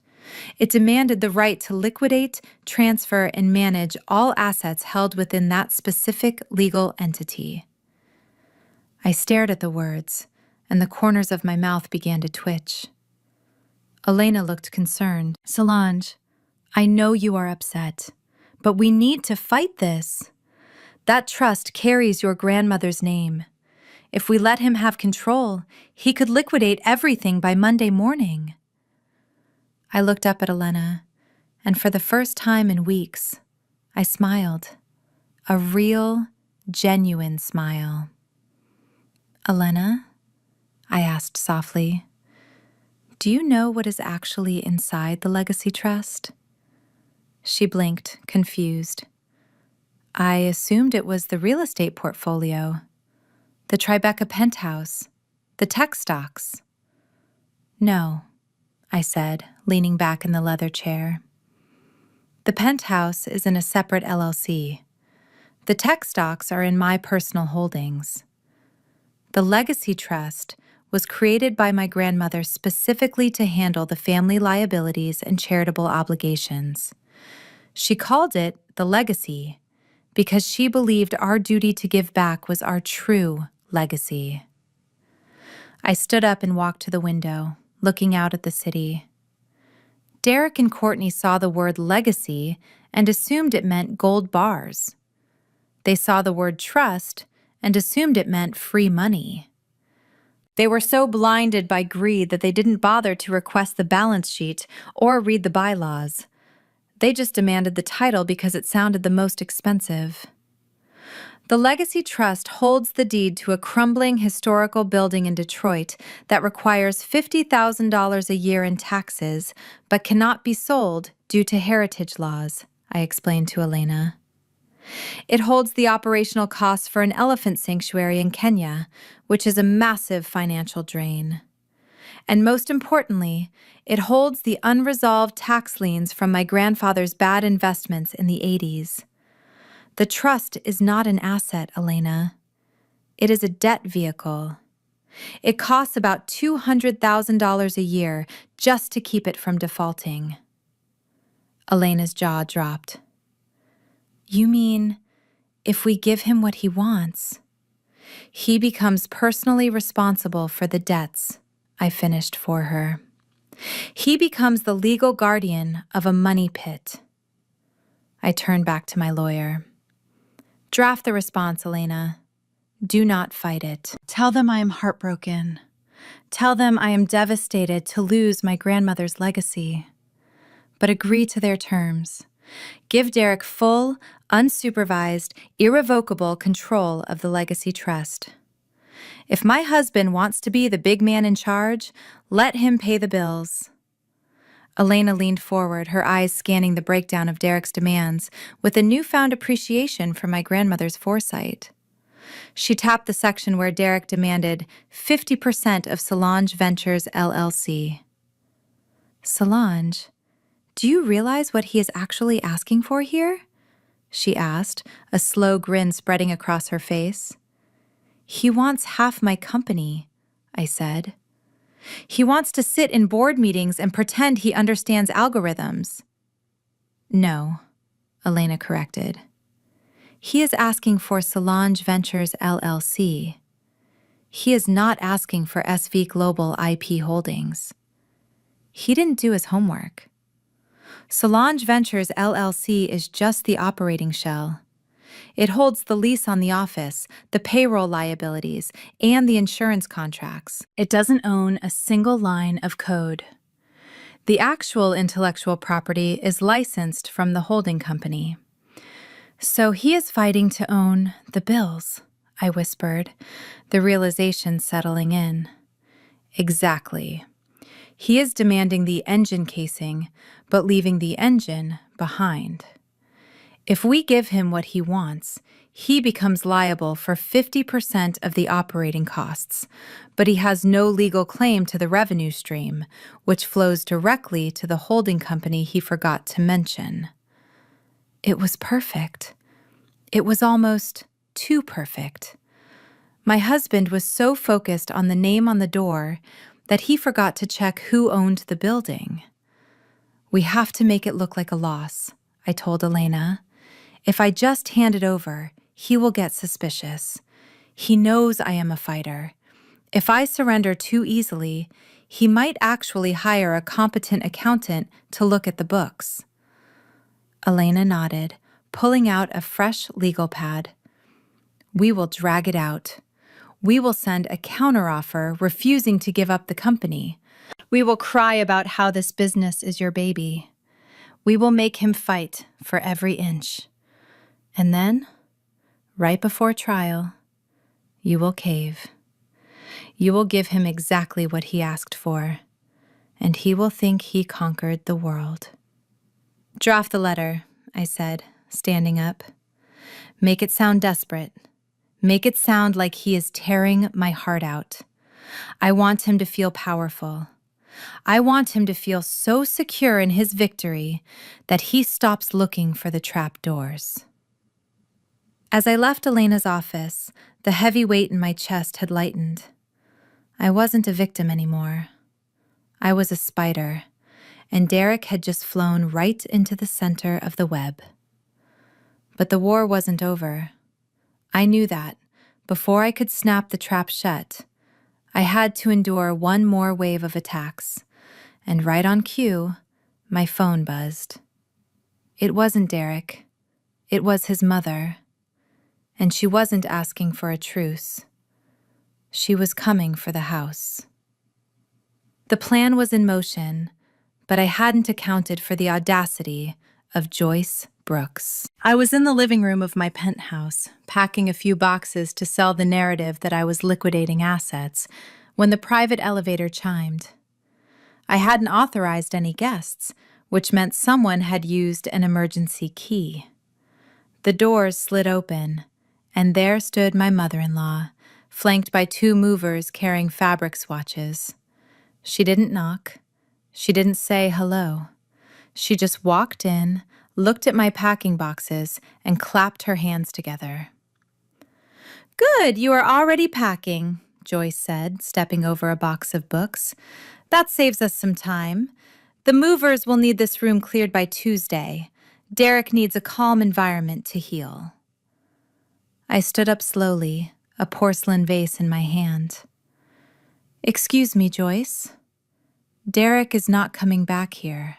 It demanded the right to liquidate, transfer, and manage all assets held within that specific legal entity. I stared at the words, and the corners of my mouth began to twitch. Elena looked concerned. "Solange, I know you are upset, But we need to fight this. That trust carries your grandmother's name. If we let him have control, he could liquidate everything by Monday morning. I looked up at Elena, and for the first time in weeks, I smiled. A real, genuine smile. Elena, I asked softly, do you know what is actually inside the legacy trust? She blinked, confused. I assumed it was the real estate portfolio, the Tribeca penthouse, the tech stocks. No, I said, leaning back in the leather chair. The penthouse is in a separate LLC. The tech stocks are in my personal holdings. The Legacy Trust was created by my grandmother specifically to handle the family liabilities and charitable obligations. She called it the Legacy because she believed our duty to give back was our true legacy. I stood up and walked to the window, looking out at the city. Derek and Courtney saw the word legacy and assumed it meant gold bars. They saw the word trust and assumed it meant free money. They were so blinded by greed that they didn't bother to request the balance sheet or read the bylaws. They just demanded the title because it sounded the most expensive. The Legacy Trust holds the deed to a crumbling historical building in Detroit that requires $50,000 a year in taxes, but cannot be sold due to heritage laws, I explained to Elena. It holds the operational costs for an elephant sanctuary in Kenya, which is a massive financial drain. And most importantly, it holds the unresolved tax liens from my grandfather's bad investments in the 80s. The trust is not an asset, Elena. It is a debt vehicle. It costs about $200,000 a year just to keep it from defaulting. Elena's jaw dropped. You mean, if we give him what he wants, he becomes personally responsible for the debts, I finished for her. He becomes the legal guardian of a money pit. I turned back to my lawyer. Draft the response, Elena. Do not fight it. Tell them I am heartbroken. Tell them I am devastated to lose my grandmother's legacy. But agree to their terms. Give Derek full, unsupervised, irrevocable control of the Legacy Trust. If my husband wants to be the big man in charge, let him pay the bills. Elena leaned forward, her eyes scanning the breakdown of Derek's demands with a newfound appreciation for my grandmother's foresight. She tapped the section where Derek demanded 50% of Solange Ventures LLC. Solange, do you realize what he is actually asking for here? She asked, a slow grin spreading across her face. He wants half my company, I said. He wants to sit in board meetings and pretend he understands algorithms. No, Elena corrected. He is asking for Solange Ventures LLC. He is not asking for SV Global IP Holdings. He didn't do his homework. Solange Ventures LLC is just the operating shell. It holds the lease on the office, the payroll liabilities, and the insurance contracts. It doesn't own a single line of code. The actual intellectual property is licensed from the holding company. So he is fighting to own the bills, I whispered, the realization settling in. Exactly. He is demanding the engine casing, but leaving the engine behind. If we give him what he wants, he becomes liable for 50% of the operating costs, but he has no legal claim to the revenue stream, which flows directly to the holding company he forgot to mention. It was perfect. It was almost too perfect. My husband was so focused on the name on the door that he forgot to check who owned the building. We have to make it look like a loss, I told Elena. If I just hand it over, he will get suspicious. He knows I am a fighter. If I surrender too easily, he might actually hire a competent accountant to look at the books. Elena nodded, pulling out a fresh legal pad. We will drag it out. We will send a counteroffer refusing to give up the company. We will cry about how this business is your baby. We will make him fight for every inch. And then, right before trial, you will cave. You will give him exactly what he asked for, and he will think he conquered the world. Draft the letter, I said, standing up. Make it sound desperate. Make it sound like he is tearing my heart out. I want him to feel powerful. I want him to feel so secure in his victory that he stops looking for the trap doors. As I left Elena's office, the heavy weight in my chest had lightened. I wasn't a victim anymore. I was a spider, and Derek had just flown right into the center of the web. But the war wasn't over. I knew that, before I could snap the trap shut, I had to endure one more wave of attacks, and right on cue, my phone buzzed. It wasn't Derek. It was his mother. And she wasn't asking for a truce. She was coming for the house. The plan was in motion, but I hadn't accounted for the audacity of Joyce Brooks. I was in the living room of my penthouse, packing a few boxes to sell the narrative that I was liquidating assets, when the private elevator chimed. I hadn't authorized any guests, which meant someone had used an emergency key. The doors slid open, and there stood my mother-in-law, flanked by two movers carrying fabric swatches. She didn't knock. She didn't say hello. She just walked in, looked at my packing boxes, and clapped her hands together. "Good, you are already packing," Joyce said, stepping over a box of books. "That saves us some time. The movers will need this room cleared by Tuesday. Derek needs a calm environment to heal." I stood up slowly, a porcelain vase in my hand. "Excuse me, Joyce. Derek is not coming back here.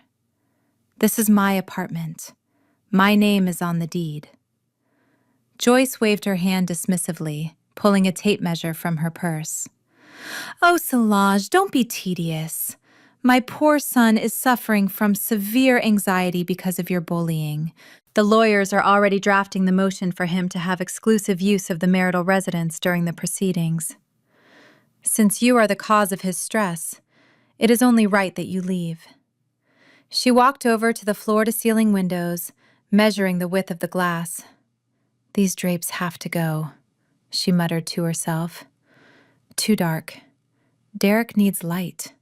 This is my apartment. My name is on the deed." Joyce waved her hand dismissively, pulling a tape measure from her purse. "Oh, Solange, don't be tedious. My poor son is suffering from severe anxiety because of your bullying. The lawyers are already drafting the motion for him to have exclusive use of the marital residence during the proceedings. Since you are the cause of his stress, it is only right that you leave." She walked over to the floor-to-ceiling windows, measuring the width of the glass. "These drapes have to go," she muttered to herself. "Too dark. Derek needs light.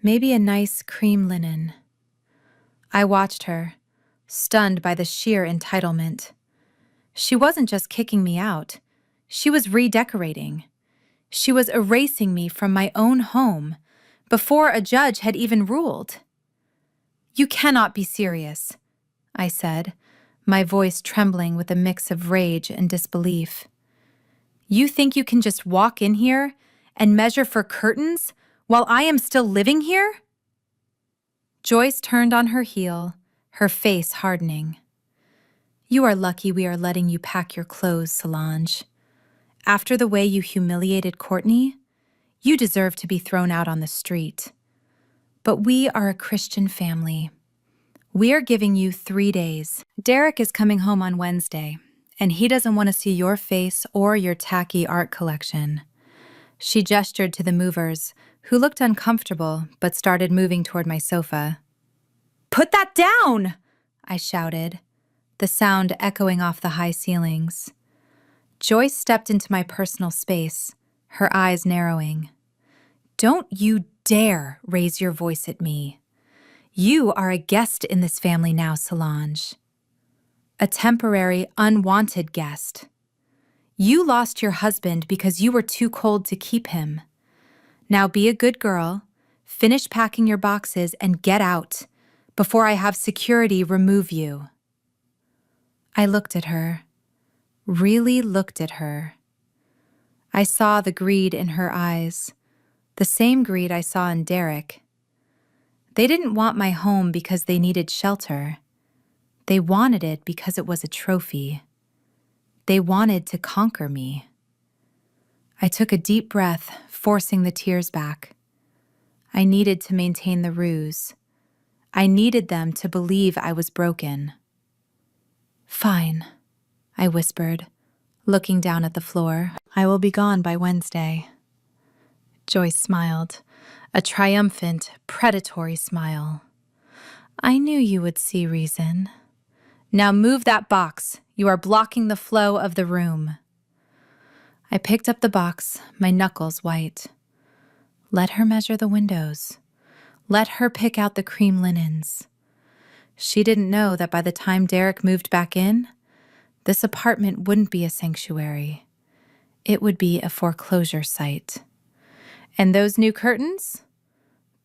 Maybe a nice cream linen." I watched her, stunned by the sheer entitlement. She wasn't just kicking me out. She was redecorating. She was erasing me from my own home before a judge had even ruled. "You cannot be serious," I said, my voice trembling with a mix of rage and disbelief. "You think you can just walk in here and measure for curtains while I am still living here?" Joyce turned on her heel, her face hardening. "You are lucky we are letting you pack your clothes, Solange. After the way you humiliated Courtney, you deserve to be thrown out on the street. But we are a Christian family. We are giving you 3 days. Derek is coming home on Wednesday, and he doesn't want to see your face or your tacky art collection." She gestured to the movers, who looked uncomfortable but started moving toward my sofa. "Put that down!" I shouted, the sound echoing off the high ceilings. Joyce stepped into my personal space, her eyes narrowing. "Don't you dare raise your voice at me. You are a guest in this family now, Solange. A temporary, unwanted guest. You lost your husband because you were too cold to keep him. Now be a good girl, finish packing your boxes, and get out before I have security remove you." I looked at her, really looked at her. I saw the greed in her eyes, the same greed I saw in Derek. They didn't want my home because they needed shelter. They wanted it because it was a trophy. They wanted to conquer me. I took a deep breath, forcing the tears back. I needed to maintain the ruse. I needed them to believe I was broken. "Fine," I whispered, looking down at the floor. "I will be gone by Wednesday." Joyce smiled, a triumphant, predatory smile. "I knew you would see reason. Now move that box. You are blocking the flow of the room." I picked up the box, my knuckles white. Let her measure the windows. Let her pick out the cream linens. She didn't know that by the time Derek moved back in, this apartment wouldn't be a sanctuary. It would be a foreclosure site. And those new curtains?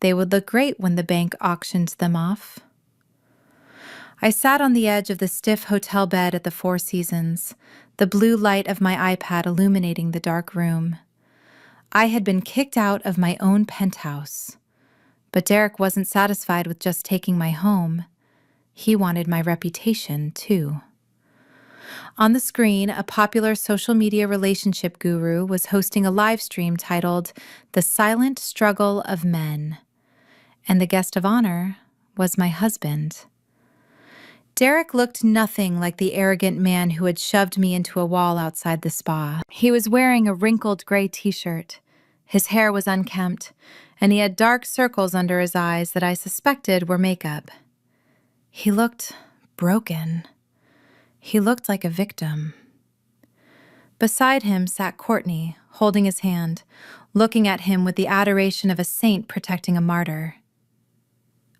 They would look great when the bank auctioned them off. I sat on the edge of the stiff hotel bed at the Four Seasons, the blue light of my iPad illuminating the dark room. I had been kicked out of my own penthouse. But Derek wasn't satisfied with just taking my home. He wanted my reputation, too. On the screen, a popular social media relationship guru was hosting a live stream titled "The Silent Struggle of Men," and the guest of honor was my husband. Derek looked nothing like the arrogant man who had shoved me into a wall outside the spa. He was wearing a wrinkled gray t-shirt. His hair was unkempt, and he had dark circles under his eyes that I suspected were makeup. He looked broken. He looked like a victim. Beside him sat Courtney, holding his hand, looking at him with the adoration of a saint protecting a martyr.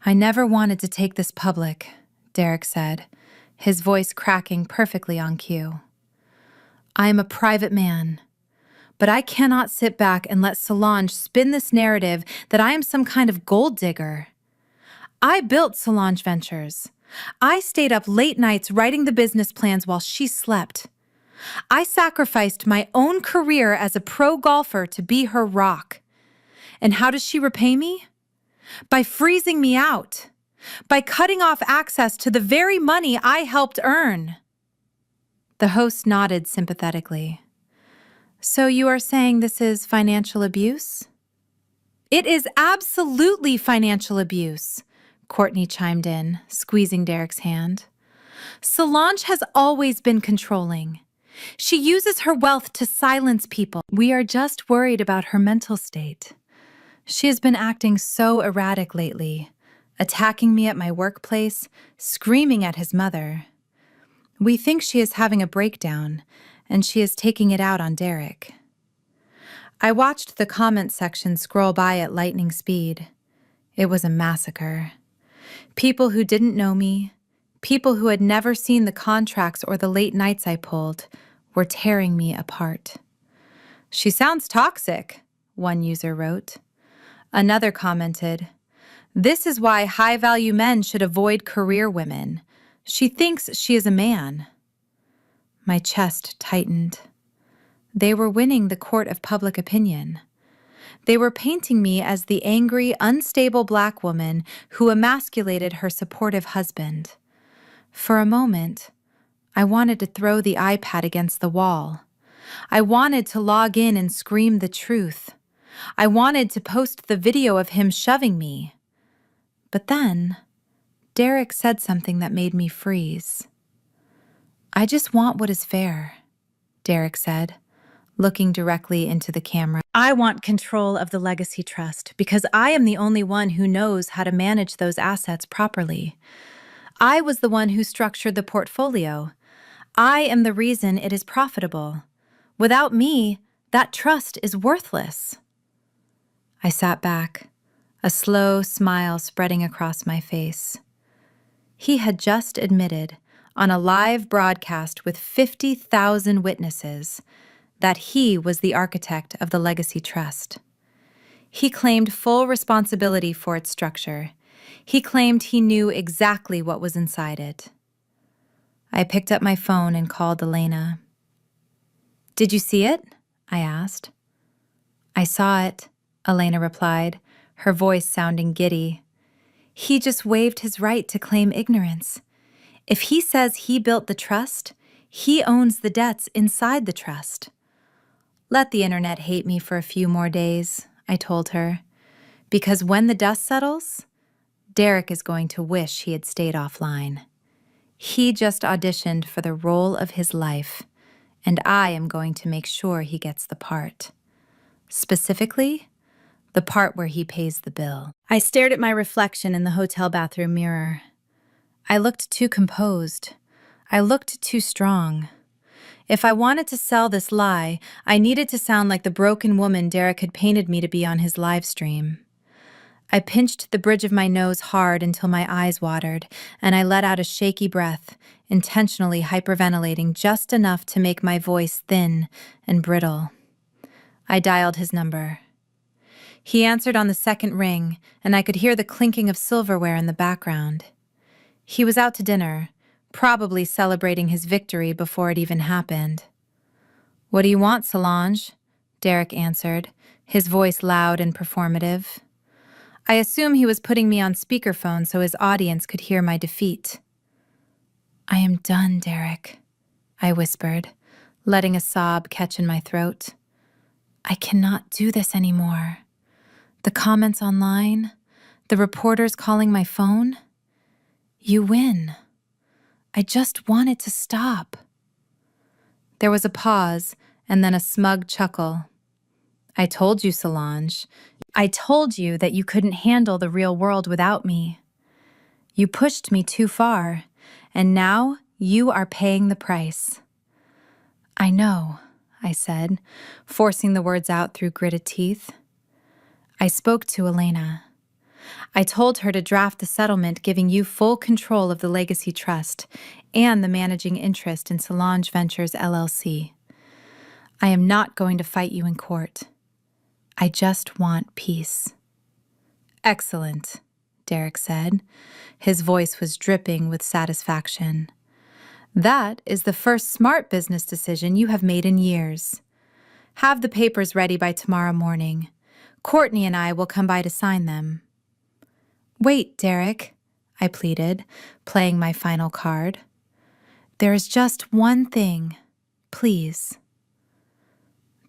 "I never wanted to take this public," Derek said, his voice cracking perfectly on cue. "I am a private man, but I cannot sit back and let Solange spin this narrative that I am some kind of gold digger. I built Solange Ventures. I stayed up late nights writing the business plans while she slept. I sacrificed my own career as a pro golfer to be her rock. And how does she repay me? By freezing me out. By cutting off access to the very money I helped earn." The host nodded sympathetically. "So you are saying this is financial abuse?" "It is absolutely financial abuse," Courtney chimed in, squeezing Derek's hand. "Solange has always been controlling. She uses her wealth to silence people. We are just worried about her mental state. She has been acting so erratic lately, attacking me at my workplace, screaming at his mother. We think she is having a breakdown, and she is taking it out on Derek." I watched the comment section scroll by at lightning speed. It was a massacre. People who didn't know me, people who had never seen the contracts or the late nights I pulled, were tearing me apart. "She sounds toxic," one user wrote. Another commented, "This is why high-value men should avoid career women. She thinks she is a man." My chest tightened. They were winning the court of public opinion. They were painting me as the angry, unstable Black woman who emasculated her supportive husband. For a moment, I wanted to throw the iPad against the wall. I wanted to log in and scream the truth. I wanted to post the video of him shoving me. But then, Derek said something that made me freeze. "I just want what is fair," Derek said, looking directly into the camera. "I want control of the legacy trust because I am the only one who knows how to manage those assets properly. I was the one who structured the portfolio. I am the reason it is profitable. Without me, that trust is worthless." I sat back, a slow smile spreading across my face. He had just admitted, on a live broadcast with 50,000 witnesses, that he was the architect of the Legacy Trust. He claimed full responsibility for its structure. He claimed he knew exactly what was inside it. I picked up my phone and called Elena. "Did you see it?" I asked. "I saw it," Elena replied, her voice sounding giddy. "He just waived his right to claim ignorance. If he says he built the trust, he owns the debts inside the trust. Let the internet hate me for a few more days, I told her, because when the dust settles, Derek is going to wish he had stayed offline. He just auditioned for the role of his life, and I am going to make sure he gets the part. Specifically, the part where he pays the bill. I stared at my reflection in the hotel bathroom mirror. I looked too composed. I looked too strong. If I wanted to sell this lie, I needed to sound like the broken woman Derek had painted me to be on his live stream. I pinched the bridge of my nose hard until my eyes watered, and I let out a shaky breath, intentionally hyperventilating just enough to make my voice thin and brittle. I dialed his number. He answered on the second ring, and I could hear the clinking of silverware in the background. He was out to dinner, probably celebrating his victory before it even happened. "What do you want, Solange?" Derek answered, his voice loud and performative. I assume he was putting me on speakerphone so his audience could hear my defeat. "I am done, Derek," I whispered, letting a sob catch in my throat. "I cannot do this anymore. The comments online, the reporters calling my phone. You win. I just want it to stop." There was a pause and then a smug chuckle. "I told you, Solange. I told you that you couldn't handle the real world without me. You pushed me too far, and now you are paying the price." "I know," I said, forcing the words out through gritted teeth. "I spoke to Elena. I told her to draft the settlement giving you full control of the Legacy Trust and the managing interest in Solange Ventures LLC. I am not going to fight you in court. I just want peace." "Excellent," Derek said. His voice was dripping with satisfaction. "That is the first smart business decision you have made in years. Have the papers ready by tomorrow morning. Courtney and I will come by to sign them." "Wait, Derek," I pleaded, playing my final card. "There is just one thing, please."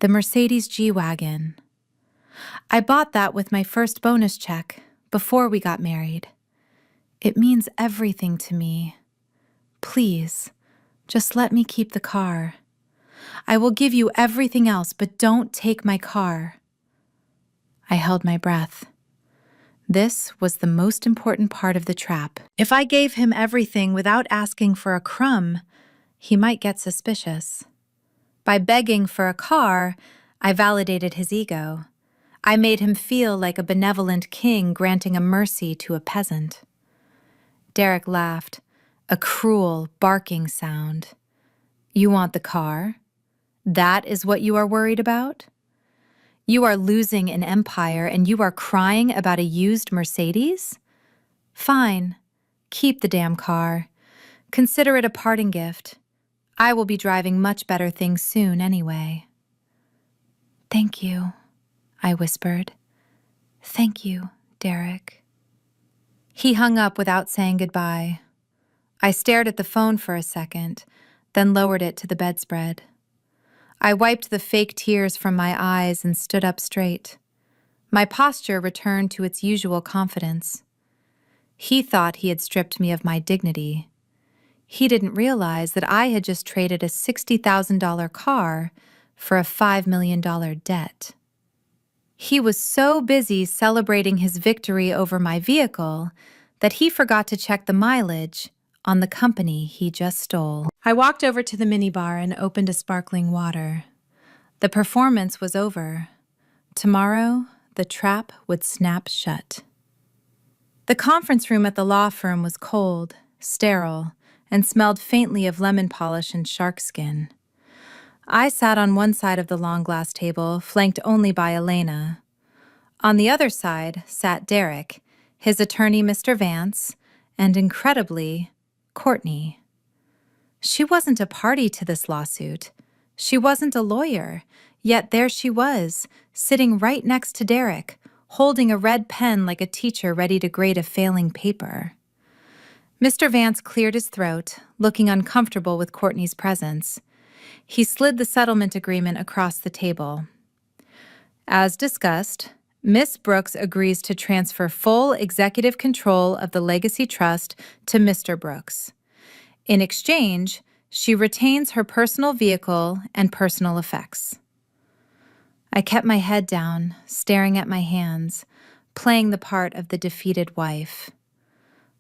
"The Mercedes G-Wagon. I bought that with my first bonus check before we got married. It means everything to me. Please, just let me keep the car. I will give you everything else, but don't take my car." I held my breath. This was the most important part of the trap. If I gave him everything without asking for a crumb, he might get suspicious. By begging for a car, I validated his ego. I made him feel like a benevolent king granting a mercy to a peasant. Derek laughed, a cruel, barking sound. "You want the car? That is what you are worried about? You are losing an empire and you are crying about a used Mercedes? Fine, keep the damn car. Consider it a parting gift. I will be driving much better things soon anyway." "Thank you," I whispered. "Thank you, Derek." He hung up without saying goodbye. I stared at the phone for a second, then lowered it to the bedspread. I wiped the fake tears from my eyes and stood up straight. My posture returned to its usual confidence. He thought he had stripped me of my dignity. He didn't realize that I had just traded a $60,000 car for a $5 million debt. He was so busy celebrating his victory over my vehicle that he forgot to check the mileage on the company he just stole. I walked over to the minibar and opened a sparkling water. The performance was over. Tomorrow, the trap would snap shut. The conference room at the law firm was cold, sterile, and smelled faintly of lemon polish and shark skin. I sat on one side of the long glass table, flanked only by Elena. On the other side sat Derek, his attorney Mr. Vance, and incredibly, Courtney. She wasn't a party to this lawsuit. She wasn't a lawyer, yet there she was, sitting right next to Derek, holding a red pen like a teacher ready to grade a failing paper. Mr. Vance cleared his throat, looking uncomfortable with Courtney's presence. He slid the settlement agreement across the table. As discussed, Miss Brooks agrees to transfer full executive control of the Legacy Trust to Mr. Brooks. In exchange, she retains her personal vehicle and personal effects. I kept my head down, staring at my hands, playing the part of the defeated wife.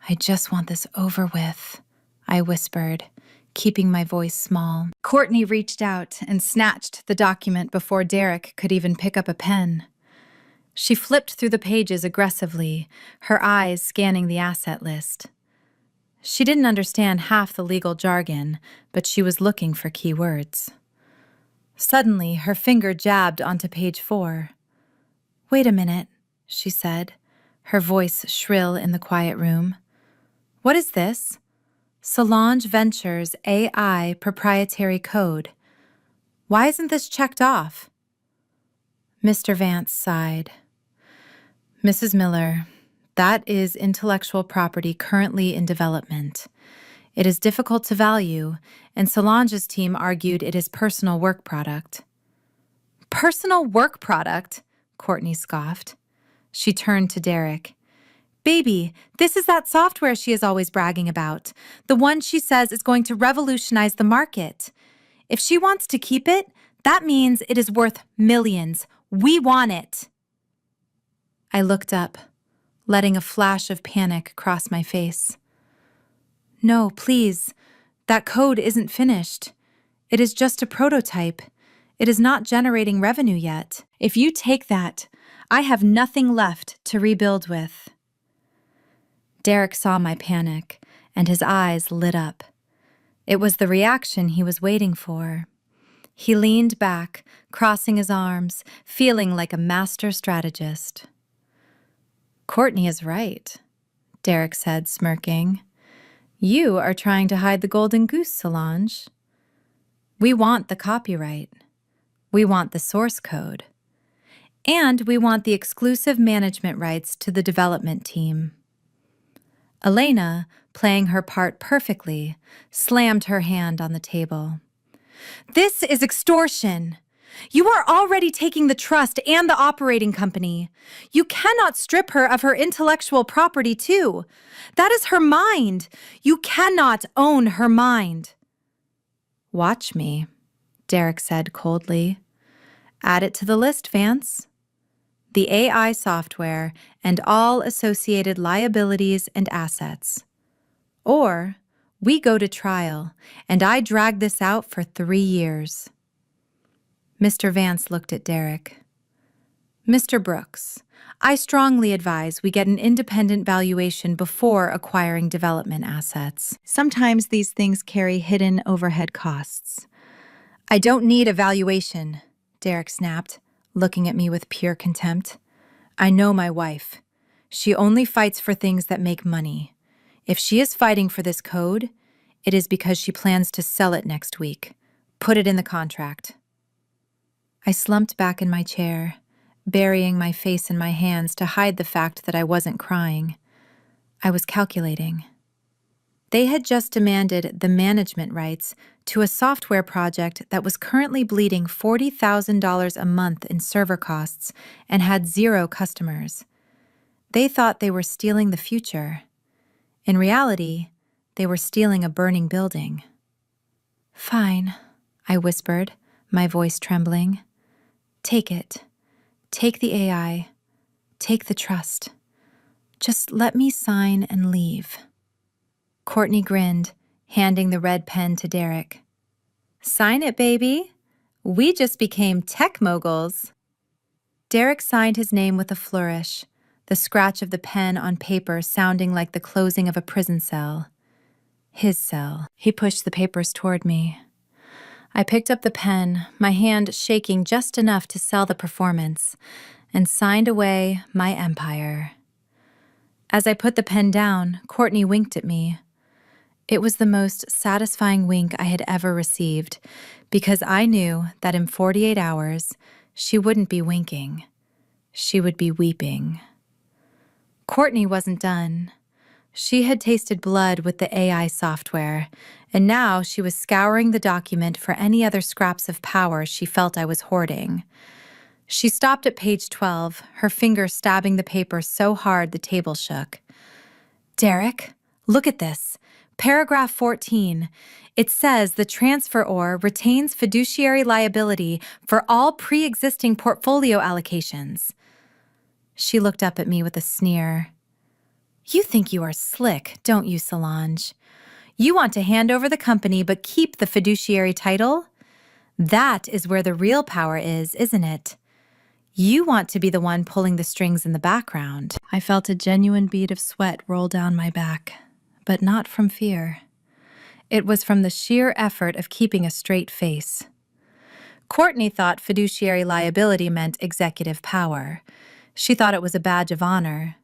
I just want this over with, I whispered, keeping my voice small. Courtney reached out and snatched the document before Derek could even pick up a pen. She flipped through the pages aggressively, her eyes scanning the asset list. She didn't understand half the legal jargon, but she was looking for key words. Suddenly, her finger jabbed onto page 4. "Wait a minute," she said, her voice shrill in the quiet room. "What is this? Solange Ventures AI proprietary code. Why isn't this checked off?" Mr. Vance sighed. "Mrs. Miller, that is intellectual property currently in development. It is difficult to value, and Solange's team argued it is personal work product." "Personal work product?" Courtney scoffed. She turned to Derek. "Baby, this is that software she is always bragging about, the one she says is going to revolutionize the market. If she wants to keep it, that means it is worth millions. We want it." I looked up, letting a flash of panic cross my face. "No, please. That code isn't finished. It is just a prototype. It is not generating revenue yet. If you take that, I have nothing left to rebuild with." Derek saw my panic, and his eyes lit up. It was the reaction he was waiting for. He leaned back, crossing his arms, feeling like a master strategist. "Courtney is right," Derek said, smirking. "You are trying to hide the golden goose, Solange. We want the copyright. We want the source code. And we want the exclusive management rights to the development team." Elena, playing her part perfectly, slammed her hand on the table. "This is extortion. You are already taking the trust and the operating company. You cannot strip her of her intellectual property, too. That is her mind. You cannot own her mind." "Watch me," Derek said coldly. "Add it to the list, Vance. The AI software and all associated liabilities and assets. Or we go to trial, and I drag this out for 3 years." Mr. Vance looked at Derek. "Mr. Brooks, I strongly advise we get an independent valuation before acquiring development assets. Sometimes these things carry hidden overhead costs." "I don't need a valuation," Derek snapped, looking at me with pure contempt. "I know my wife. She only fights for things that make money. If she is fighting for this code, it is because she plans to sell it next week. Put it in the contract." I slumped back in my chair, burying my face in my hands to hide the fact that I wasn't crying. I was calculating. They had just demanded the management rights to a software project that was currently bleeding $40,000 a month in server costs and had 0 customers. They thought they were stealing the future. In reality, they were stealing a burning building. "Fine," I whispered, my voice trembling. "Take it. Take the AI. Take the trust. Just let me sign and leave." Courtney grinned, handing the red pen to Derek. "Sign it, baby. We just became tech moguls." Derek signed his name with a flourish, the scratch of the pen on paper sounding like the closing of a prison cell. His cell. He pushed the papers toward me. I picked up the pen, my hand shaking just enough to sell the performance, and signed away my empire. As I put the pen down, Courtney winked at me. It was the most satisfying wink I had ever received, because I knew that in 48 hours, she wouldn't be winking. She would be weeping. Courtney wasn't done. She had tasted blood with the AI software, and now she was scouring the document for any other scraps of power she felt I was hoarding. She stopped at page 12, her finger stabbing the paper so hard the table shook. Derek, look at this. Paragraph 14. It says the transferor retains fiduciary liability for all pre-existing portfolio allocations. She looked up at me with a sneer. You think you are slick, don't you, Solange? You want to hand over the company but keep the fiduciary title? That is where the real power is, isn't it? You want to be the one pulling the strings in the background. I felt a genuine bead of sweat roll down my back, but not from fear. It was from the sheer effort of keeping a straight face. Courtney thought fiduciary liability meant executive power. She thought it was a badge of honor.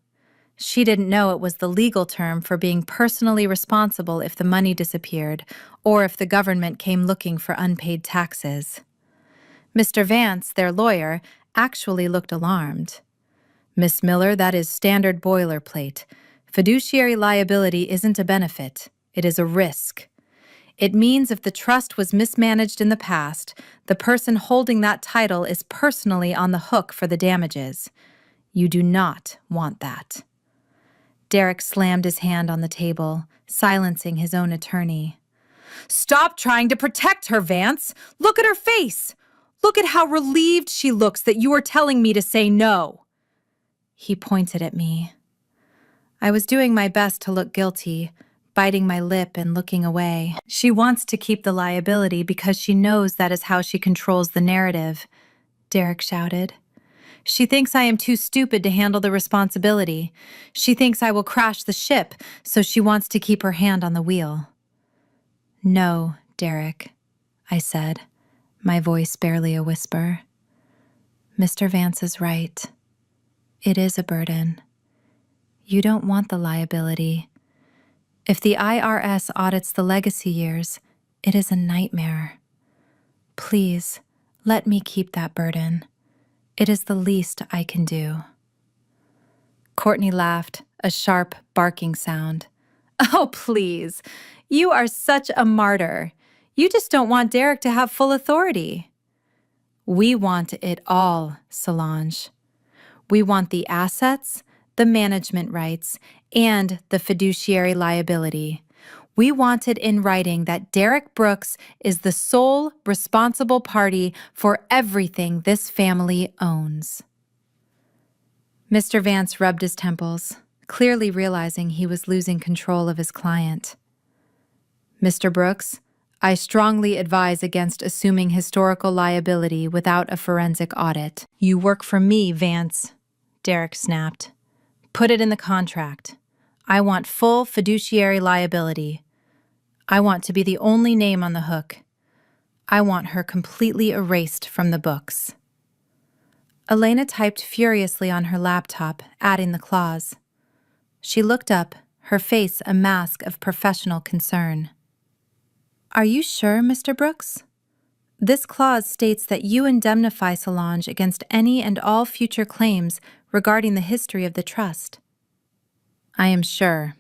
She didn't know it was the legal term for being personally responsible if the money disappeared or if the government came looking for unpaid taxes. Mr. Vance, their lawyer, actually looked alarmed. Miss Miller, that is standard boilerplate. Fiduciary liability isn't a benefit. It is a risk. It means if the trust was mismanaged in the past, the person holding that title is personally on the hook for the damages. You do not want that. Derek slammed his hand on the table, silencing his own attorney. Stop trying to protect her, Vance! Look at her face! Look at how relieved she looks that you are telling me to say no. He pointed at me. I was doing my best to look guilty, biting my lip and looking away. She wants to keep the liability because she knows that is how she controls the narrative, Derek shouted. She thinks I am too stupid to handle the responsibility. She thinks I will crash the ship, so she wants to keep her hand on the wheel. No, Derek, I said, my voice barely a whisper. Mr. Vance is right. It is a burden. You don't want the liability. If the IRS audits the legacy years, it is a nightmare. Please, let me keep that burden. It is the least I can do. Courtney laughed, a sharp, barking sound. Oh, please. You are such a martyr. You just don't want Derek to have full authority. We want it all, Solange. We want the assets, the management rights, and the fiduciary liability. We want it in writing that Derek Brooks is the sole responsible party for everything this family owns. Mr. Vance rubbed his temples, clearly realizing he was losing control of his client. Mr. Brooks, I strongly advise against assuming historical liability without a forensic audit. You work for me, Vance, Derek snapped. Put it in the contract. I want full fiduciary liability. I want to be the only name on the hook. I want her completely erased from the books. Elena typed furiously on her laptop, adding the clause. She looked up, her face a mask of professional concern. Are you sure, Mr. Brooks? This clause states that you indemnify Solange against any and all future claims regarding the history of the trust. I am sure,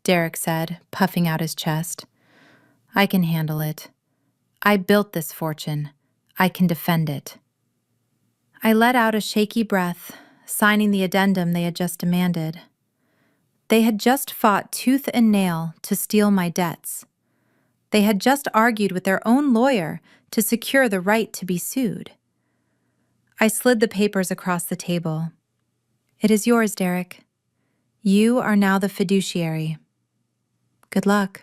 Derek said, puffing out his chest. I can handle it. I built this fortune. I can defend it. I let out a shaky breath, signing the addendum they had just demanded. They had just fought tooth and nail to steal my debts. They had just argued with their own lawyer to secure the right to be sued. I slid the papers across the table. It is yours, Derek. You are now the fiduciary. Good luck.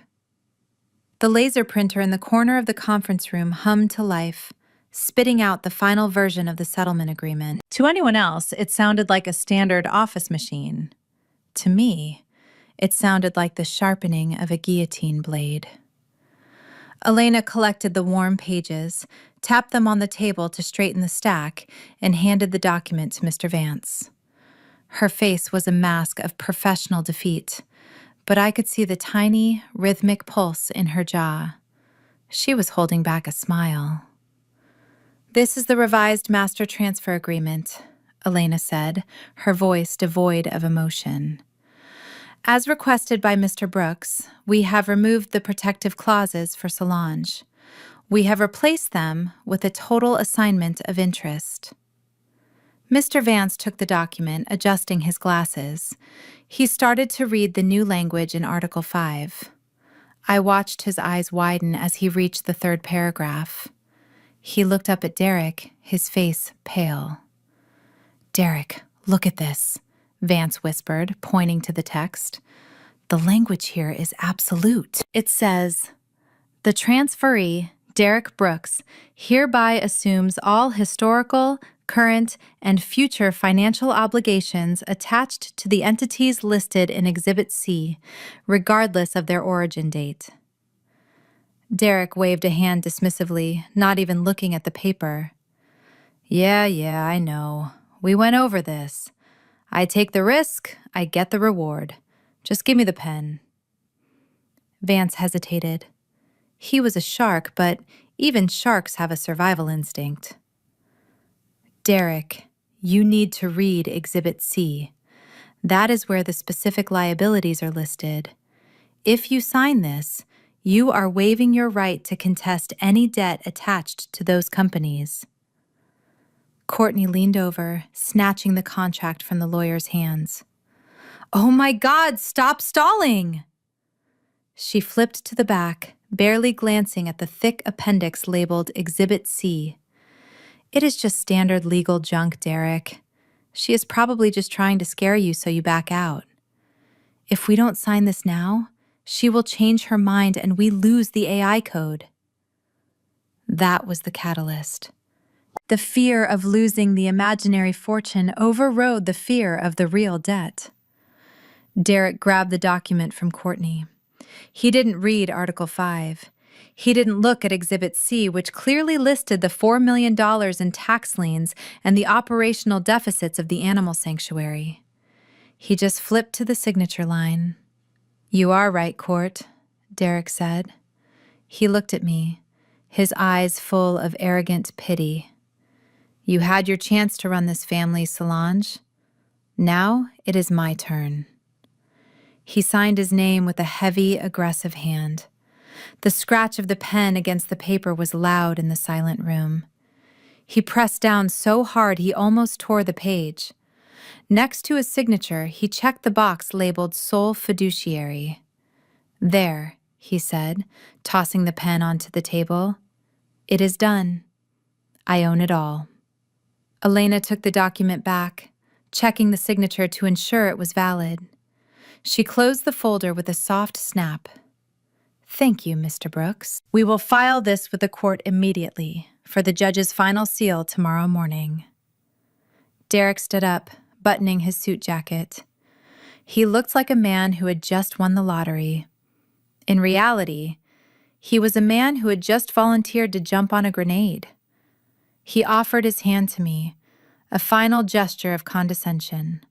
The laser printer in the corner of the conference room hummed to life, spitting out the final version of the settlement agreement. To anyone else, it sounded like a standard office machine. To me, it sounded like the sharpening of a guillotine blade. Elena collected the warm pages, tapped them on the table to straighten the stack, and handed the document to Mr. Vance. Her face was a mask of professional defeat, but I could see the tiny, rhythmic pulse in her jaw. She was holding back a smile. This is the revised master transfer agreement, Elena said, her voice devoid of emotion. As requested by Mr. Brooks, we have removed the protective clauses for Solange. We have replaced them with a total assignment of interest. Mr. Vance took the document, adjusting his glasses. He started to read the new language in Article 5. I watched his eyes widen as he reached the third paragraph. He looked up at Derek, his face pale. "Derek, look at this," Vance whispered, pointing to the text. "The language here is absolute. It says, 'The transferee, Derek Brooks, hereby assumes all historical, current, and future financial obligations attached to the entities listed in Exhibit C, regardless of their origin date.'" Derek waved a hand dismissively, not even looking at the paper. Yeah, I know. We went over this. I take the risk, I get the reward. Just give me the pen." Vance hesitated. He was a shark, but even sharks have a survival instinct. "Derek, you need to read Exhibit C. That is where the specific liabilities are listed. If you sign this, you are waiving your right to contest any debt attached to those companies." Courtney leaned over, snatching the contract from the lawyer's hands. "Oh my God, stop stalling!" She flipped to the back, barely glancing at the thick appendix labeled Exhibit C. "It is just standard legal junk, Derek. She is probably just trying to scare you so you back out. If we don't sign this now, she will change her mind and we lose the AI code." That was the catalyst. The fear of losing the imaginary fortune overrode the fear of the real debt. Derek grabbed the document from Courtney. He didn't read Article 5. He didn't look at Exhibit C, which clearly listed the $4 million in tax liens and the operational deficits of the animal sanctuary. He just flipped to the signature line. "You are right, Court," Derek said. He looked at me, his eyes full of arrogant pity. "You had your chance to run this family, Solange. Now it is my turn." He signed his name with a heavy, aggressive hand. The scratch of the pen against the paper was loud in the silent room. He pressed down so hard he almost tore the page. Next to his signature, he checked the box labeled Sole Fiduciary. "There," he said, tossing the pen onto the table. "It is done. I own it all." Elena took the document back, checking the signature to ensure it was valid. She closed the folder with a soft snap. "Thank you, Mr. Brooks. We will file this with the court immediately for the judge's final seal tomorrow morning." Derek stood up, buttoning his suit jacket. He looked like a man who had just won the lottery. In reality, he was a man who had just volunteered to jump on a grenade. He offered his hand to me, a final gesture of condescension.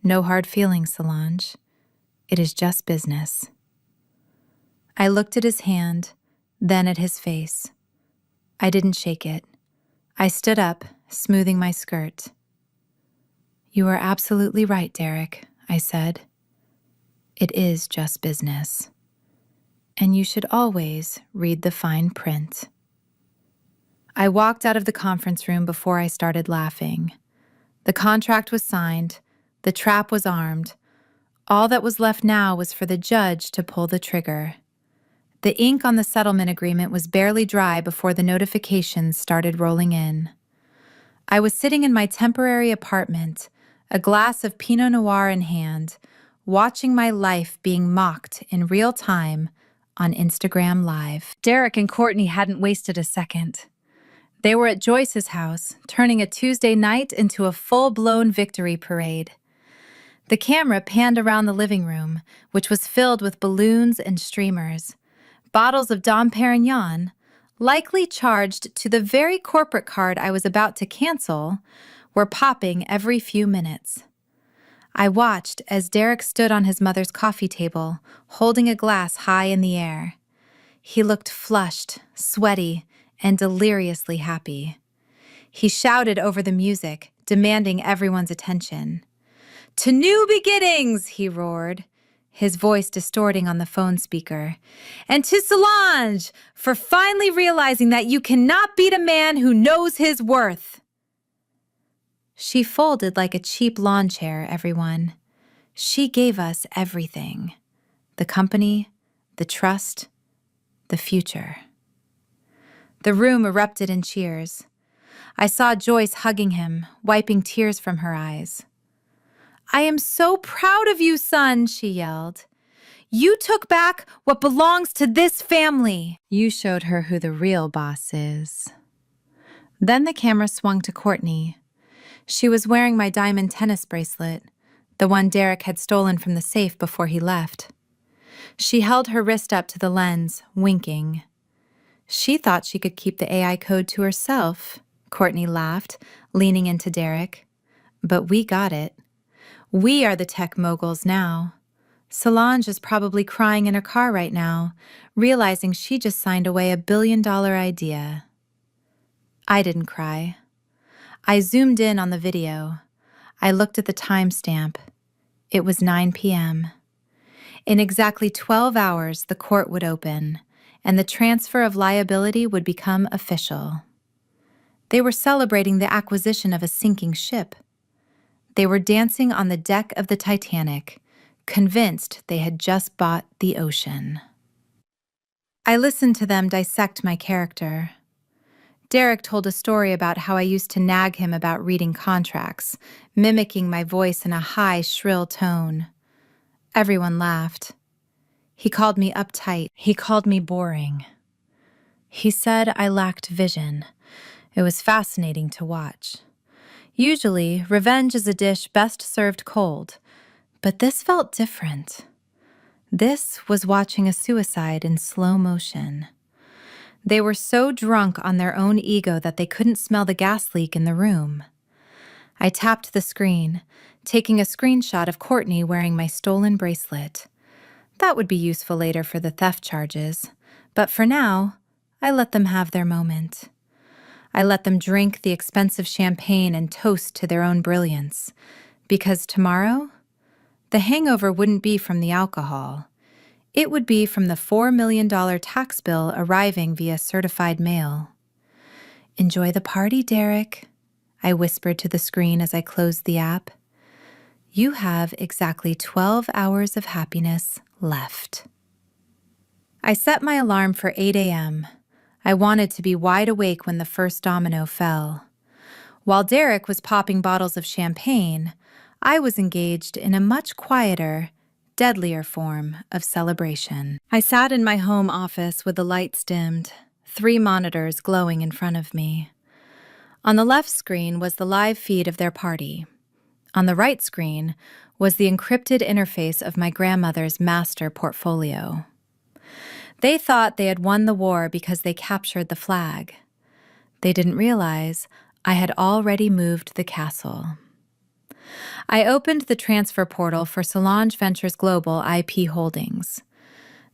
"No hard feelings, Solange. It is just business." I looked at his hand, then at his face. I didn't shake it. I stood up, smoothing my skirt. "You are absolutely right, Derek," I said. "It is just business. And you should always read the fine print." I walked out of the conference room before I started laughing. The contract was signed. The trap was armed. All that was left now was for the judge to pull the trigger. The ink on the settlement agreement was barely dry before the notifications started rolling in. I was sitting in my temporary apartment, a glass of Pinot Noir in hand, watching my life being mocked in real time on Instagram Live. Derek and Courtney hadn't wasted a second. They were at Joyce's house, turning a Tuesday night into a full-blown victory parade. The camera panned around the living room, which was filled with balloons and streamers. Bottles of Dom Perignon, likely charged to the very corporate card I was about to cancel, were popping every few minutes. I watched as Derek stood on his mother's coffee table, holding a glass high in the air. He looked flushed, sweaty, and deliriously happy. He shouted over the music, demanding everyone's attention. "To new beginnings," he roared. his voice distorting on the phone speaker. "And to Solange, for finally realizing that you cannot beat a man who knows his worth." She folded like a cheap lawn chair, everyone. She gave us everything. The company, the trust, the future. The room erupted in cheers. I saw Joyce hugging him, wiping tears from her eyes. "I am so proud of you, son," she yelled. "You took back what belongs to this family." You showed her who the real boss is. Then the camera swung to Courtney. She was wearing my diamond tennis bracelet, the one Derek had stolen from the safe before he left. She held her wrist up to the lens, winking. She thought she could keep the AI code to herself, Courtney laughed, leaning into Derek. But we got it. We are the tech moguls now. Solange is probably crying in her car right now, realizing she just signed away $1 billion idea. I didn't cry. I zoomed in on the video. I looked at the timestamp. It was 9 p.m. In exactly 12 hours, the court would open, and the transfer of liability would become official. They were celebrating the acquisition of a sinking ship. They were dancing on the deck of the Titanic, convinced they had just bought the ocean. I listened to them dissect my character. Derek told a story about how I used to nag him about reading contracts, mimicking my voice in a high, shrill tone. Everyone laughed. He called me uptight. He called me boring. He said I lacked vision. It was fascinating to watch. Usually, revenge is a dish best served cold, but this felt different. This was watching a suicide in slow motion. They were so drunk on their own ego that they couldn't smell the gas leak in the room. I tapped the screen, taking a screenshot of Courtney wearing my stolen bracelet. That would be useful later for the theft charges, but for now, I let them have their moment. I let them drink the expensive champagne and toast to their own brilliance, because tomorrow, the hangover wouldn't be from the alcohol. It would be from the $4 million tax bill arriving via certified mail. "Enjoy the party, Derek," I whispered to the screen as I closed the app. "You have exactly 12 hours of happiness left." I set my alarm for 8 a.m. I wanted to be wide awake when the first domino fell. While Derek was popping bottles of champagne, I was engaged in a much quieter, deadlier form of celebration. I sat in my home office with the lights dimmed, 3 monitors glowing in front of me. On the left screen was the live feed of their party. On the right screen was the encrypted interface of my grandmother's master portfolio. They thought they had won the war because they captured the flag. They didn't realize I had already moved the castle. I opened the transfer portal for Solange Ventures Global IP Holdings.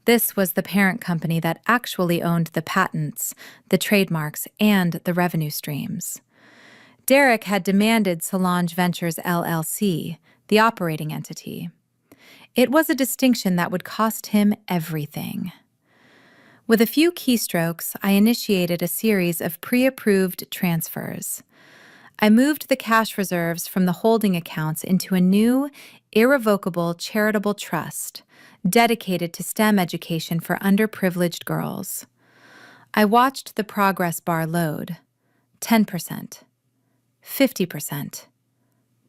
This was the parent company that actually owned the patents, the trademarks, and the revenue streams. Derek had demanded Solange Ventures LLC, the operating entity. It was a distinction that would cost him everything. With a few keystrokes, I initiated a series of pre-approved transfers. I moved the cash reserves from the holding accounts into a new, irrevocable charitable trust dedicated to STEM education for underprivileged girls. I watched the progress bar load. 10%. 50%.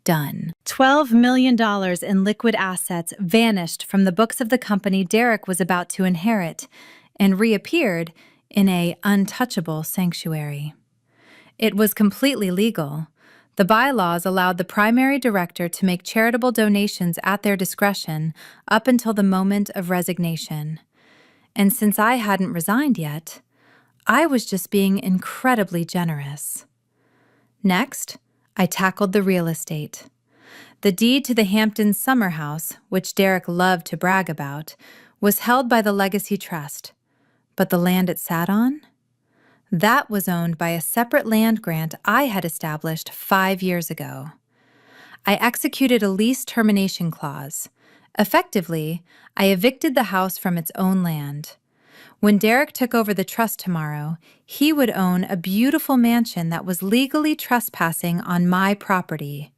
Done. $12 million in liquid assets vanished from the books of the company Derek was about to inherit and reappeared in a untouchable sanctuary. It was completely legal. The bylaws allowed the primary director to make charitable donations at their discretion up until the moment of resignation. And since I hadn't resigned yet, I was just being incredibly generous. Next, I tackled the real estate. The deed to the Hamptons summer house, which Derek loved to brag about, was held by the Legacy Trust. But the land it sat on? That was owned by a separate land grant I had established 5 years ago. I executed a lease termination clause, Effectively, I evicted the house from its own land. When Derek took over the trust tomorrow, he would own a beautiful mansion that was legally trespassing on my property.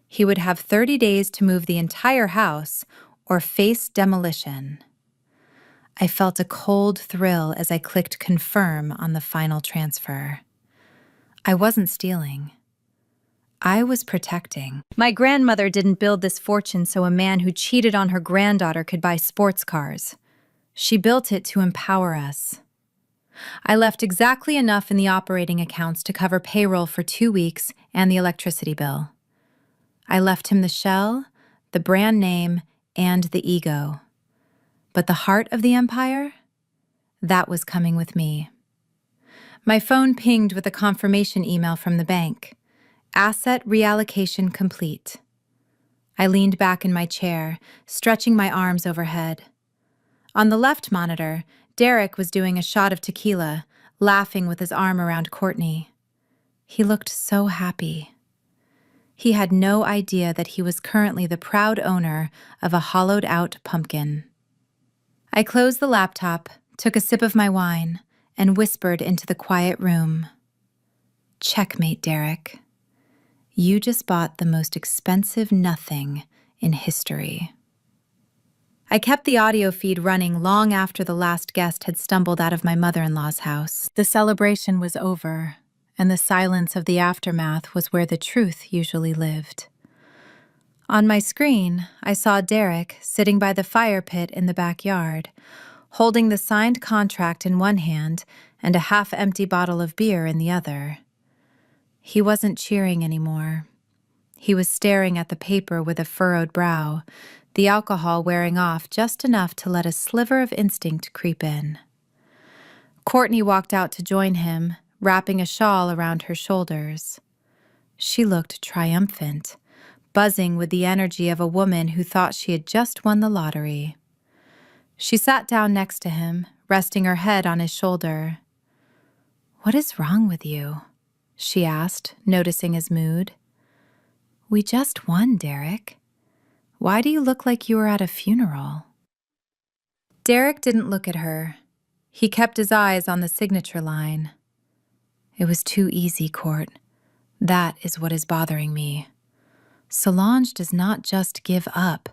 He would have 30 days to move the entire house or face demolition. I felt a cold thrill as I clicked confirm on the final transfer. I wasn't stealing. I was protecting. My grandmother didn't build this fortune so a man who cheated on her granddaughter could buy sports cars. She built it to empower us. I left exactly enough in the operating accounts to cover payroll for 2 weeks and the electricity bill. I left him the shell, the brand name, and the ego. But the heart of the empire? That was coming with me. My phone pinged with a confirmation email from the bank. Asset reallocation complete. I leaned back in my chair, stretching my arms overhead. On the left monitor, Derek was doing a shot of tequila, laughing with his arm around Courtney. He looked so happy. He had no idea that he was currently the proud owner of a hollowed-out pumpkin. I closed the laptop, took a sip of my wine, and whispered into the quiet room. Checkmate, Derek. You just bought the most expensive nothing in history. I kept the audio feed running long after the last guest had stumbled out of my mother-in-law's house. The celebration was over, and the silence of the aftermath was where the truth usually lived. On my screen, I saw Derek sitting by the fire pit in the backyard, holding the signed contract in one hand and a half-empty bottle of beer in the other. He wasn't cheering anymore. He was staring at the paper with a furrowed brow, the alcohol wearing off just enough to let a sliver of instinct creep in. Courtney walked out to join him, wrapping a shawl around her shoulders. She looked triumphant, buzzing with the energy of a woman who thought she had just won the lottery. She sat down next to him, resting her head on his shoulder. "What is wrong with you?" she asked, noticing his mood. "We just won, Derek. Why do you look like you were at a funeral?" Derek didn't look at her. He kept his eyes on the signature line. "It was too easy, Court. That is what is bothering me. Solange does not just give up.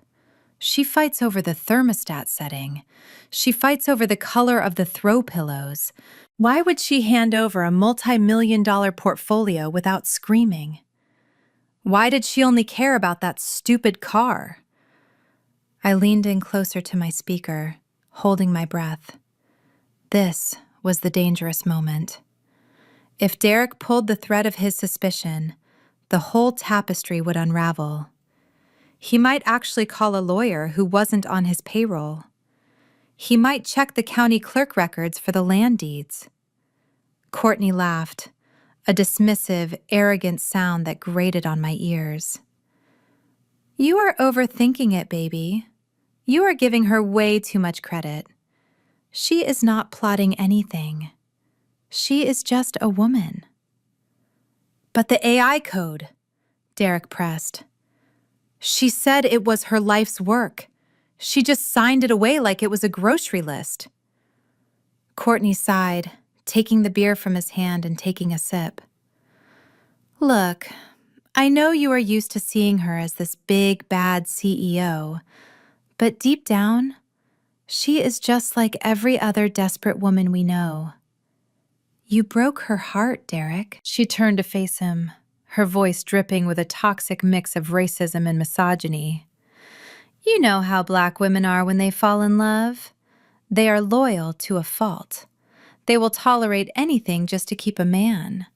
She fights over the thermostat setting. She fights over the color of the throw pillows. Why would she hand over a multi-million-dollar portfolio without screaming? Why did she only care about that stupid car?" I leaned in closer to my speaker, holding my breath. This was the dangerous moment. If Derek pulled the thread of his suspicion, the whole tapestry would unravel. He might actually call a lawyer who wasn't on his payroll. He might check the county clerk records for the land deeds. Courtney laughed, a dismissive, arrogant sound that grated on my ears. "You are overthinking it, baby. You are giving her way too much credit. She is not plotting anything. She is just a woman." "But the AI code," Derek pressed. "She said it was her life's work. She just signed it away like it was a grocery list." Courtney sighed, taking the beer from his hand and taking a sip. "Look, I know you are used to seeing her as this big, bad CEO, but deep down, she is just like every other desperate woman we know. You broke her heart, Derek." She turned to face him, her voice dripping with a toxic mix of racism and misogyny. "You know how Black women are when they fall in love. They are loyal to a fault. They will tolerate anything just to keep a man.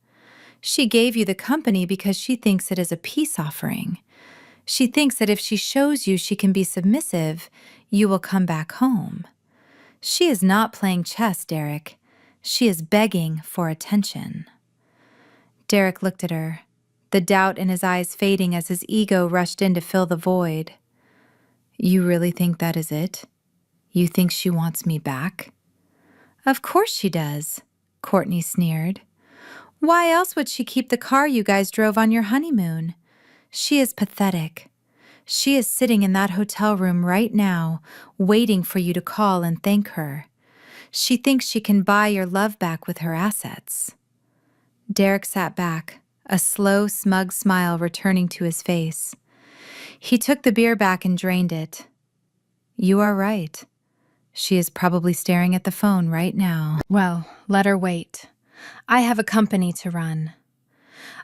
She gave you the company because she thinks it is a peace offering. She thinks that if she shows you she can be submissive, you will come back home. She is not playing chess, Derek. She is begging for attention." Derek looked at her, the doubt in his eyes fading as his ego rushed in to fill the void. "You really think that is it? You think she wants me back?" "Of course she does," Courtney sneered. "Why else would she keep the car you guys drove on your honeymoon? She is pathetic. She is sitting in that hotel room right now, waiting for you to call and thank her. She thinks she can buy your love back with her assets. Derek sat back, a slow, smug smile returning to his face. He took the beer back and drained it. You are right. She is probably staring at the phone right now. Well, let her wait. I have a company to run.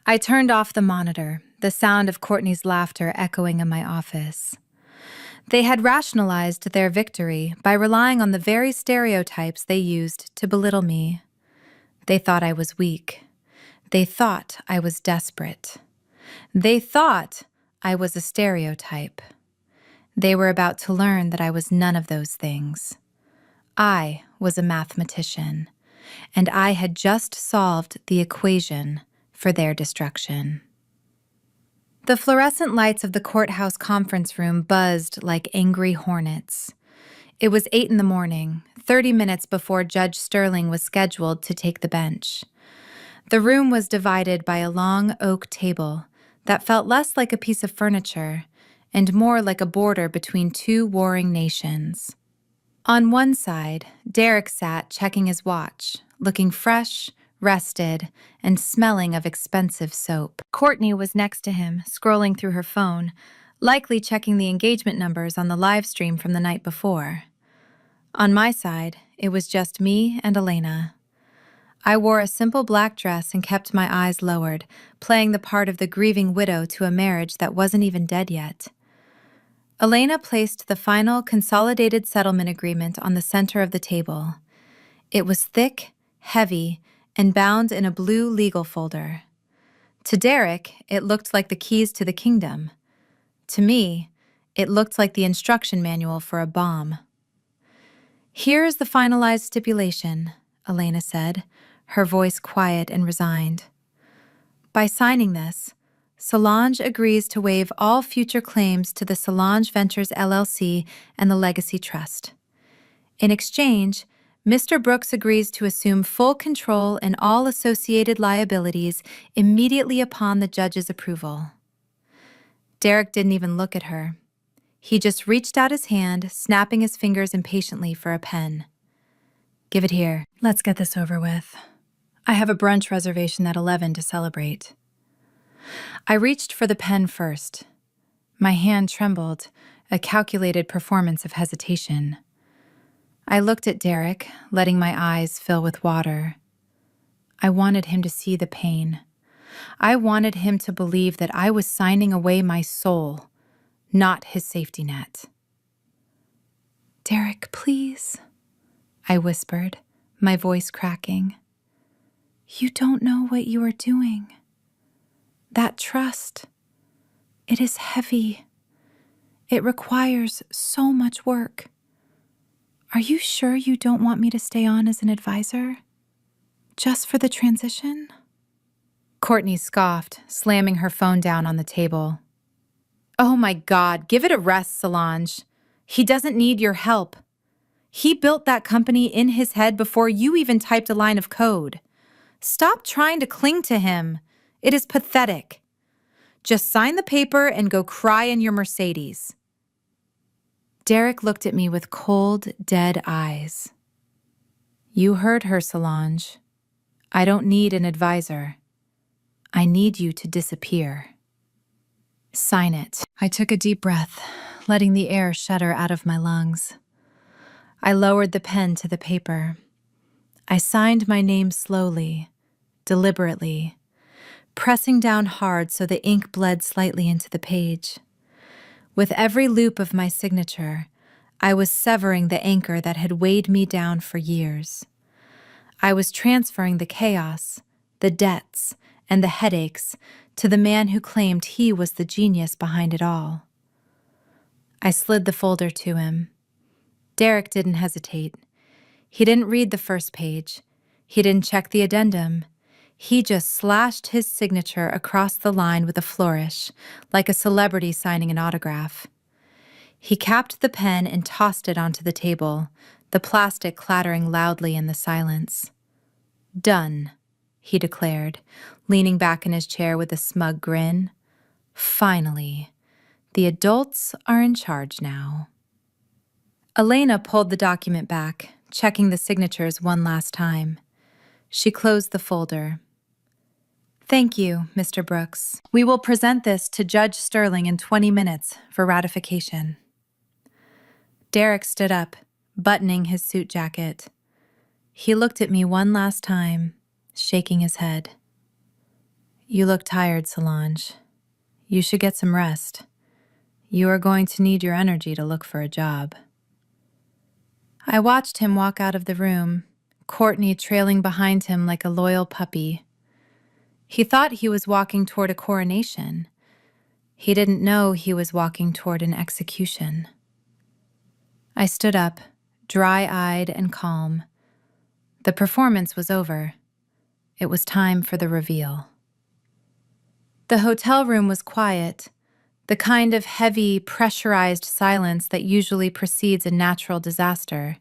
I turned off the monitor, the sound of Courtney's laughter echoing in my office. They had rationalized their victory by relying on the very stereotypes they used to belittle me. They thought I was weak. They thought I was desperate. They thought I was a stereotype. They were about to learn that I was none of those things. I was a mathematician, and I had just solved the equation for their destruction. The fluorescent lights of the courthouse conference room buzzed like angry hornets. It was 8 a.m, 30 minutes before Judge Sterling was scheduled to take the bench. The room was divided by a long oak table that felt less like a piece of furniture and more like a border between two warring nations. On one side, Derek sat checking his watch, looking fresh, rested, and smelling of expensive soap. Courtney was next to him, scrolling through her phone, likely checking the engagement numbers on the live stream from the night before. On my side, it was just me and Elena. I wore a simple black dress and kept my eyes lowered, playing the part of the grieving widow to a marriage that wasn't even dead yet. Elena placed the final consolidated settlement agreement on the center of the table. It was thick, heavy, and bound in a blue legal folder. To Derek, it looked like the keys to the kingdom. To me, it looked like the instruction manual for a bomb. Here is the finalized stipulation, Elena said, her voice quiet and resigned. By signing this, Solange agrees to waive all future claims to the Solange Ventures LLC and the Legacy Trust. In exchange, Mr. Brooks agrees to assume full control and all associated liabilities immediately upon the judge's approval. Derek didn't even look at her. He just reached out his hand, snapping his fingers impatiently for a pen. Give it here. Let's get this over with. I have a brunch reservation at 11 to celebrate. I reached for the pen first. My hand trembled, a calculated performance of hesitation. I looked at Derek, letting my eyes fill with water. I wanted him to see the pain. I wanted him to believe that I was signing away my soul, not his safety net. Derek, please, I whispered, my voice cracking. You don't know what you are doing. That trust, it is heavy. It requires so much work. Are you sure you don't want me to stay on as an advisor? Just for the transition? Courtney scoffed, slamming her phone down on the table. Oh my God, give it a rest, Solange. He doesn't need your help. He built that company in his head before you even typed a line of code. Stop trying to cling to him. It is pathetic. Just sign the paper and go cry in your Mercedes. Derek looked at me with cold, dead eyes. You heard her, Solange. I don't need an advisor. I need you to disappear. Sign it. I took a deep breath, letting the air shudder out of my lungs. I lowered the pen to the paper. I signed my name slowly, deliberately, pressing down hard so the ink bled slightly into the page. With every loop of my signature, I was severing the anchor that had weighed me down for years. I was transferring the chaos, the debts, and the headaches to the man who claimed he was the genius behind it all. I slid the folder to him. Derek didn't hesitate. He didn't read the first page. He didn't check the addendum. He just slashed his signature across the line with a flourish, like a celebrity signing an autograph. He capped the pen and tossed it onto the table, the plastic clattering loudly in the silence. Done, he declared, leaning back in his chair with a smug grin. Finally, The adults are in charge now. Elena pulled the document back, checking the signatures one last time. She closed the folder. Thank you, Mr. Brooks. We will present this to Judge Sterling in 20 minutes for ratification. Derek stood up, buttoning his suit jacket. He looked at me one last time, shaking his head. You look tired, Solange. You should get some rest. You are going to need your energy to look for a job. I watched him walk out of the room, Courtney trailing behind him like a loyal puppy. He thought he was walking toward a coronation. He didn't know he was walking toward an execution. I stood up, dry-eyed and calm. The performance was over. It was time for the reveal. The hotel room was quiet, the kind of heavy, pressurized silence that usually precedes a natural disaster.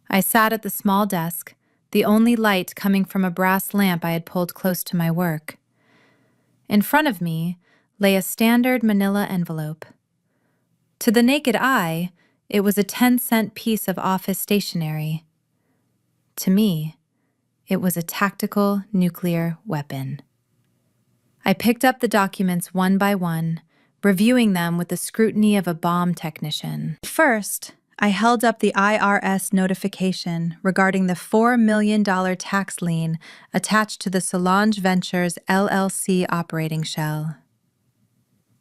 I sat at the small desk, the only light coming from a brass lamp I had pulled close to my work. In front of me lay a standard manila envelope. To the naked eye, it was a 10-cent piece of office stationery. To me, it was a tactical nuclear weapon. I picked up the documents one by one, reviewing them with the scrutiny of a bomb technician. First, I held up the IRS notification regarding the $4 million tax lien attached to the Solange Ventures LLC operating shell.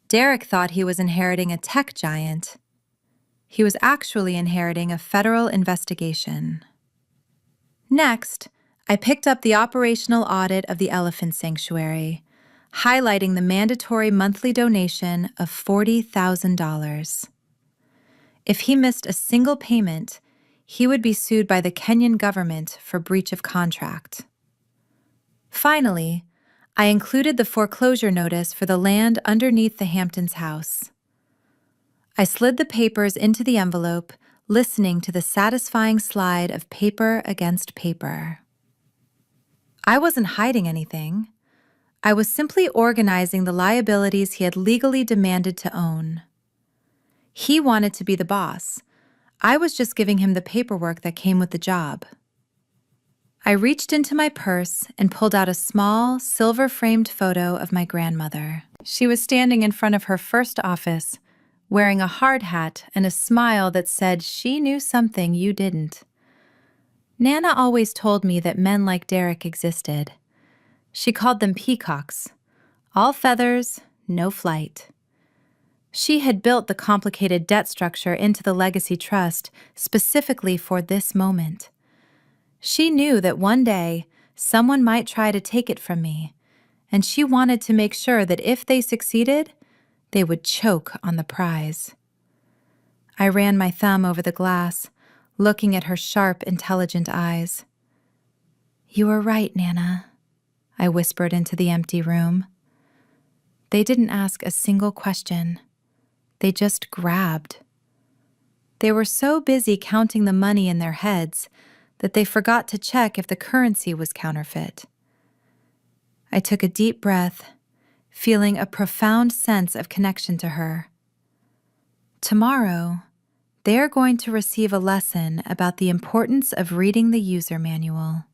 Derek thought he was inheriting a tech giant. He was actually inheriting a federal investigation. Next, I picked up the operational audit of the elephant sanctuary, highlighting the mandatory monthly donation of $40,000. If he missed a single payment, he would be sued by the Kenyan government for breach of contract. Finally, I included the foreclosure notice for the land underneath the Hamptons' house. I slid the papers into the envelope, listening to the satisfying slide of paper against paper. I wasn't hiding anything. I was simply organizing the liabilities he had legally demanded to own. He wanted to be the boss. I was just giving him the paperwork that came with the job. I reached into my purse and pulled out a small, silver-framed photo of my grandmother. She was standing in front of her first office, wearing a hard hat and a smile that said she knew something you didn't. Nana always told me that men like Derek existed. She called them peacocks. All feathers, no flight. She had built the complicated debt structure into the legacy trust specifically for this moment. She knew that one day someone might try to take it from me, and she wanted to make sure that if they succeeded, they would choke on the prize. I ran my thumb over the glass, looking at her sharp, intelligent eyes. "You were right, Nana," I whispered into the empty room. They didn't ask a single question. They just grabbed. They were so busy counting the money in their heads that they forgot to check if the currency was counterfeit. I took a deep breath, feeling a profound sense of connection to her. Tomorrow, they're going to receive a lesson about the importance of reading the user manual,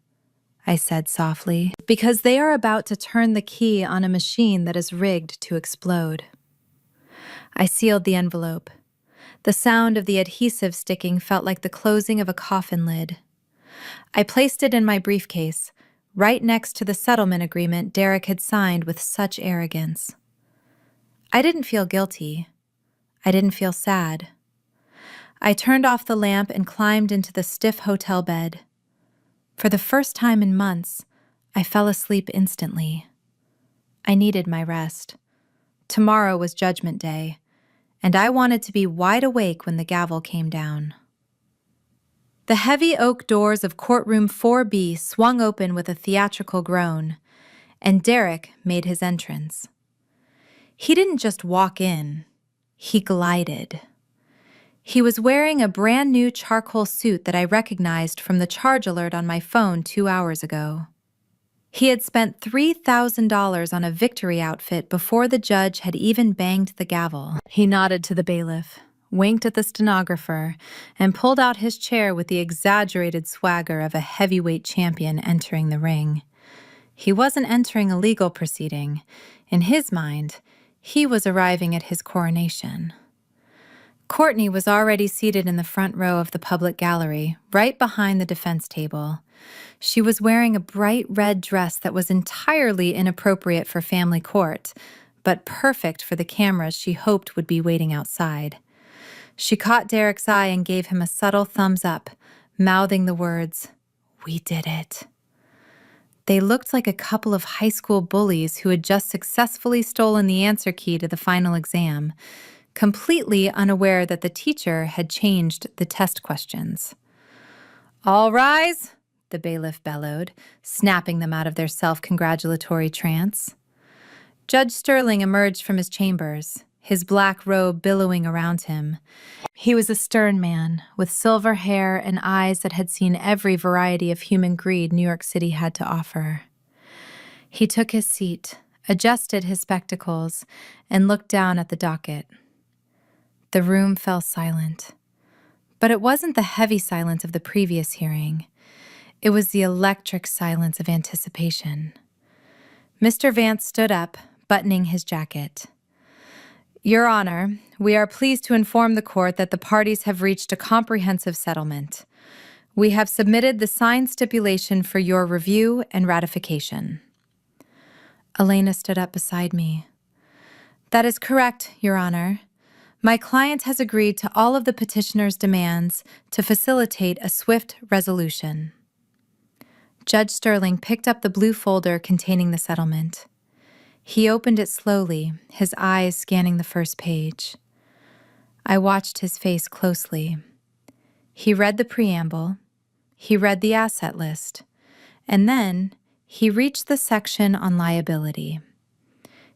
I said softly, because they are about to turn the key on a machine that is rigged to explode. I sealed the envelope. The sound of the adhesive sticking felt like the closing of a coffin lid. I placed it in my briefcase, right next to the settlement agreement Derek had signed with such arrogance. I didn't feel guilty. I didn't feel sad. I turned off the lamp and climbed into the stiff hotel bed. For the first time in months, I fell asleep instantly. I needed my rest. Tomorrow was Judgment Day, and I wanted to be wide awake when the gavel came down. The heavy oak doors of courtroom 4B swung open with a theatrical groan, and Derek made his entrance. He didn't just walk in, he glided. He was wearing a brand new charcoal suit that I recognized from the charge alert on my phone 2 hours ago. He had spent $3,000 on a victory outfit before the judge had even banged the gavel. He nodded to the bailiff, winked at the stenographer, and pulled out his chair with the exaggerated swagger of a heavyweight champion entering the ring. He wasn't entering a legal proceeding. In his mind, he was arriving at his coronation. Courtney was already seated in the front row of the public gallery, right behind the defense table. She was wearing a bright red dress that was entirely inappropriate for family court, but perfect for the cameras she hoped would be waiting outside. She caught Derek's eye and gave him a subtle thumbs up, mouthing the words, "We did it." They looked like a couple of high school bullies who had just successfully stolen the answer key to the final exam, completely unaware that the teacher had changed the test questions. "All rise," the bailiff bellowed, snapping them out of their self-congratulatory trance. Judge Sterling emerged from his chambers, his black robe billowing around him. He was a stern man, with silver hair and eyes that had seen every variety of human greed New York City had to offer. He took his seat, adjusted his spectacles, and looked down at the docket. The room fell silent. But it wasn't the heavy silence of the previous hearing. It was the electric silence of anticipation. Mr. Vance stood up, buttoning his jacket. "Your Honor, we are pleased to inform the court that the parties have reached a comprehensive settlement. We have submitted the signed stipulation for your review and ratification." Elena stood up beside me. "That is correct, Your Honor. My client has agreed to all of the petitioner's demands to facilitate a swift resolution." Judge Sterling picked up the blue folder containing the settlement. He opened it slowly, his eyes scanning the first page. I watched his face closely. He read the preamble, he read the asset list, and then he reached the section on liability.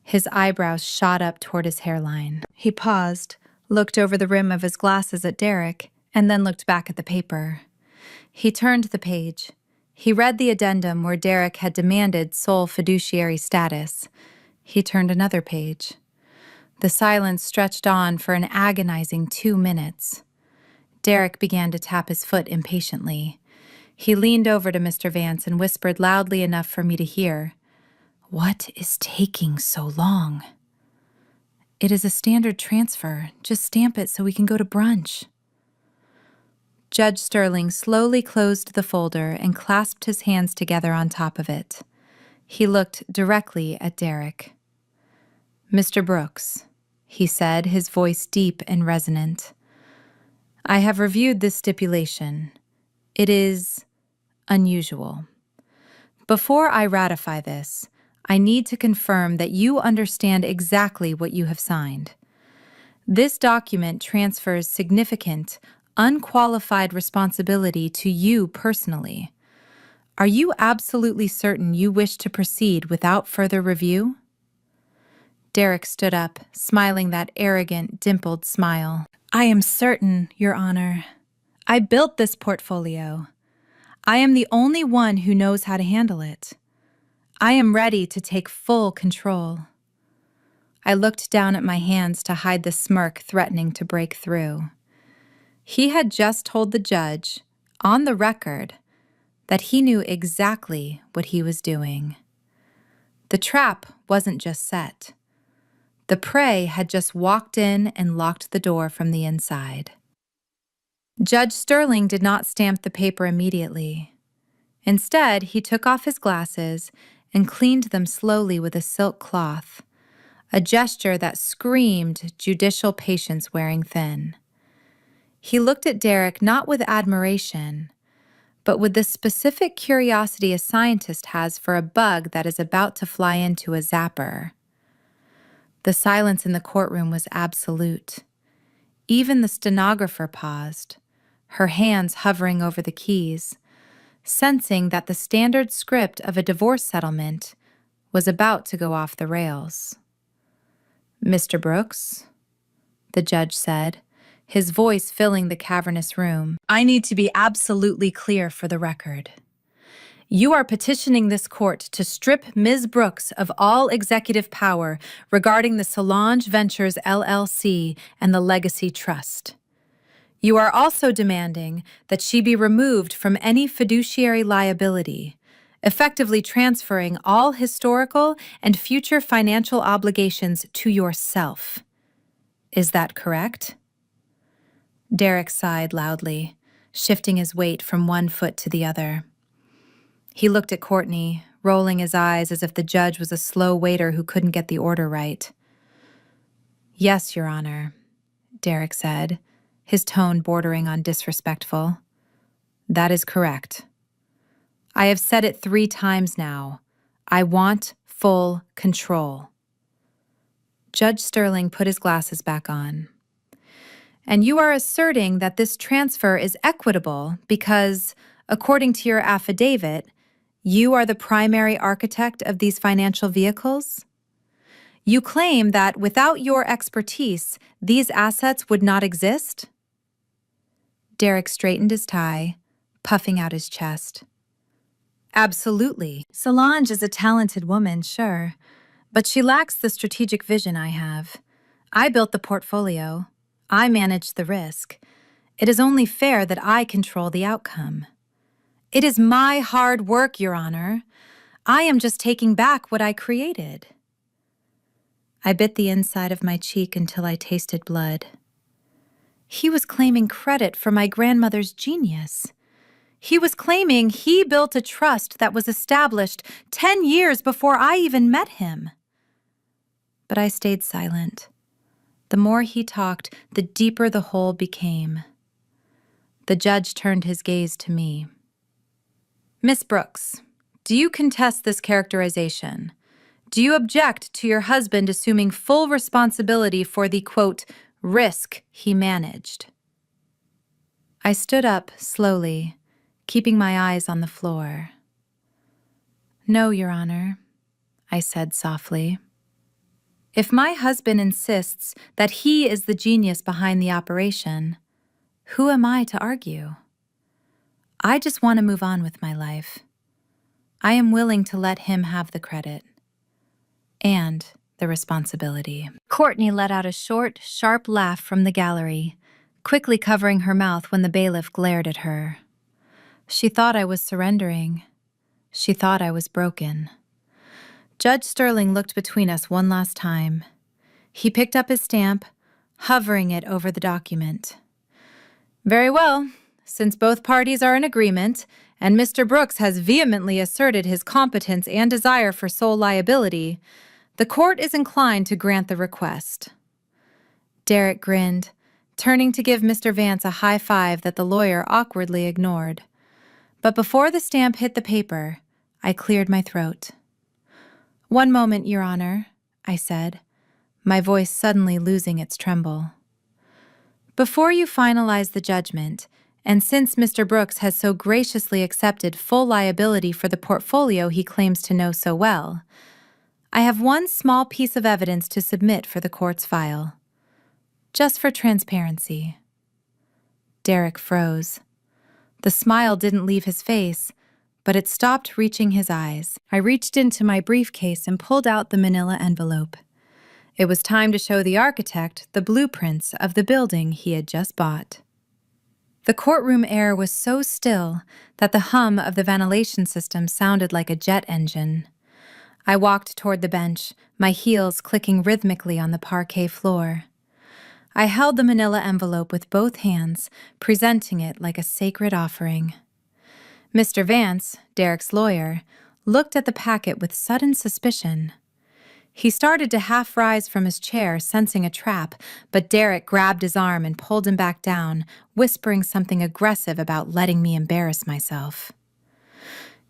His eyebrows shot up toward his hairline. He paused, looked over the rim of his glasses at Derek, and then looked back at the paper. He turned the page. He read the addendum where Derek had demanded sole fiduciary status. He turned another page. The silence stretched on for an agonizing 2 minutes. Derek began to tap his foot impatiently. He leaned over to Mr. Vance and whispered loudly enough for me to hear, "What is taking so long?" "It is a standard transfer. Just stamp it so we can go to brunch." Judge Sterling slowly closed the folder and clasped his hands together on top of it. He looked directly at Derek. "Mr. Brooks," he said, his voice deep and resonant, "I have reviewed this stipulation. It is unusual. Before I ratify this, I need to confirm that you understand exactly what you have signed. This document transfers significant, unqualified responsibility to you personally. Are you absolutely certain you wish to proceed without further review?" Derek stood up, smiling that arrogant, dimpled smile. "I am certain, Your Honor. I built this portfolio. I am the only one who knows how to handle it. I am ready to take full control." I looked down at my hands to hide the smirk threatening to break through. He had just told the judge, on the record, that he knew exactly what he was doing. The trap wasn't just set. The prey had just walked in and locked the door from the inside. Judge Sterling did not stamp the paper immediately. Instead, he took off his glasses and cleaned them slowly with a silk cloth, a gesture that screamed judicial patience wearing thin. He looked at Derek not with admiration, but with the specific curiosity a scientist has for a bug that is about to fly into a zapper. The silence in the courtroom was absolute. Even the stenographer paused, her hands hovering over the keys, sensing that the standard script of a divorce settlement was about to go off the rails. "Mr. Brooks," the judge said, his voice filling the cavernous room, "I need to be absolutely clear for the record. You are petitioning this court to strip Ms. Brooks of all executive power regarding the Solange Ventures LLC and the Legacy Trust. You are also demanding that she be removed from any fiduciary liability, effectively transferring all historical and future financial obligations to yourself. Is that correct? Derek sighed loudly, shifting his weight from one foot to the other. He looked at Courtney, rolling his eyes as if the judge was a slow waiter who couldn't get the order right. Yes, Your Honor, Derek said, his tone bordering on disrespectful. That is correct. I have said it 3 times now. I want full control. Judge Sterling put his glasses back on. And you are asserting that this transfer is equitable because, according to your affidavit, you are the primary architect of these financial vehicles? You claim that without your expertise, these assets would not exist? Derek straightened his tie, puffing out his chest. Absolutely. Solange is a talented woman, sure, but she lacks the strategic vision I have. I built the portfolio. I managed the risk. It is only fair that I control the outcome. It is my hard work, Your Honor. I am just taking back what I created. I bit the inside of my cheek until I tasted blood. He was claiming credit for my grandmother's genius. He was claiming he built a trust that was established 10 years before I even met him. But I stayed silent. The more he talked, the deeper the hole became. The judge turned his gaze to me. Miss Brooks, do you contest this characterization? Do you object to your husband assuming full responsibility for the, quote, risk he managed? I stood up slowly, keeping my eyes on the floor. No, Your Honor, I said softly. If my husband insists that he is the genius behind the operation, who am I to argue? I just want to move on with my life. I am willing to let him have the credit and the responsibility. Courtney let out a short, sharp laugh from the gallery, quickly covering her mouth when the bailiff glared at her. She thought I was surrendering. She thought I was broken. Judge Sterling looked between us one last time. He picked up his stamp, hovering it over the document. Very well. Since both parties are in agreement, and Mr. Brooks has vehemently asserted his competence and desire for sole liability, the court is inclined to grant the request. Derek grinned, turning to give Mr. Vance a high five that the lawyer awkwardly ignored. But before the stamp hit the paper, I cleared my throat. One moment, Your Honor, I said, my voice suddenly losing its tremble. Before you finalize the judgment, and since Mr. Brooks has so graciously accepted full liability for the portfolio he claims to know so well, I have one small piece of evidence to submit for the court's file. Just for transparency. Derek froze. The smile didn't leave his face, but it stopped reaching his eyes. I reached into my briefcase and pulled out the manila envelope. It was time to show the architect the blueprints of the building he had just bought. The courtroom air was so still that the hum of the ventilation system sounded like a jet engine. I walked toward the bench, my heels clicking rhythmically on the parquet floor. I held the manila envelope with both hands, presenting it like a sacred offering. Mr. Vance, Derek's lawyer, looked at the packet with sudden suspicion. He started to half rise from his chair, sensing a trap, but Derek grabbed his arm and pulled him back down, whispering something aggressive about letting me embarrass myself.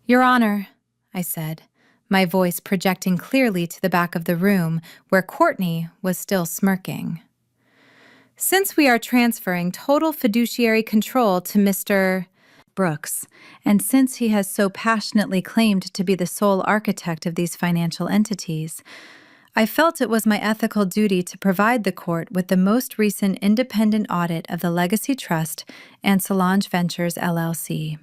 Your Honor, I said, my voice projecting clearly to the back of the room where Courtney was still smirking. Since we are transferring total fiduciary control to Mr. Brooks, and since he has so passionately claimed to be the sole architect of these financial entities, I felt it was my ethical duty to provide the court with the most recent independent audit of the Legacy Trust and Solange Ventures LLC.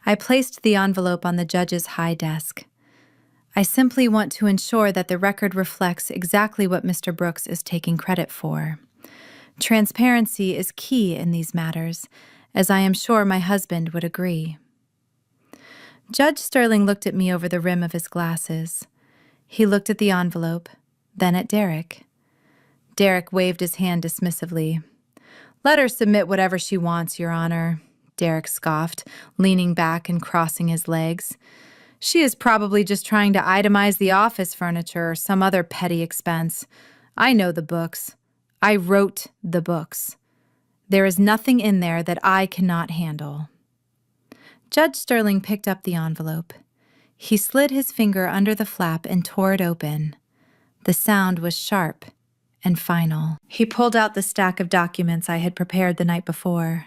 I placed the envelope on the judge's high desk. I simply want to ensure that the record reflects exactly what Mr. Brooks is taking credit for. Transparency is key in these matters, as I am sure my husband would agree. Judge Sterling looked at me over the rim of his glasses. He looked at the envelope, then at Derek. Derek waved his hand dismissively. "Let her submit whatever she wants, Your Honor," Derek scoffed, leaning back and crossing his legs. "She is probably just trying to itemize the office furniture or some other petty expense. I know the books. I wrote the books. There is nothing in there that I cannot handle." Judge Sterling picked up the envelope. He slid his finger under the flap and tore it open. The sound was sharp and final. He pulled out the stack of documents I had prepared the night before.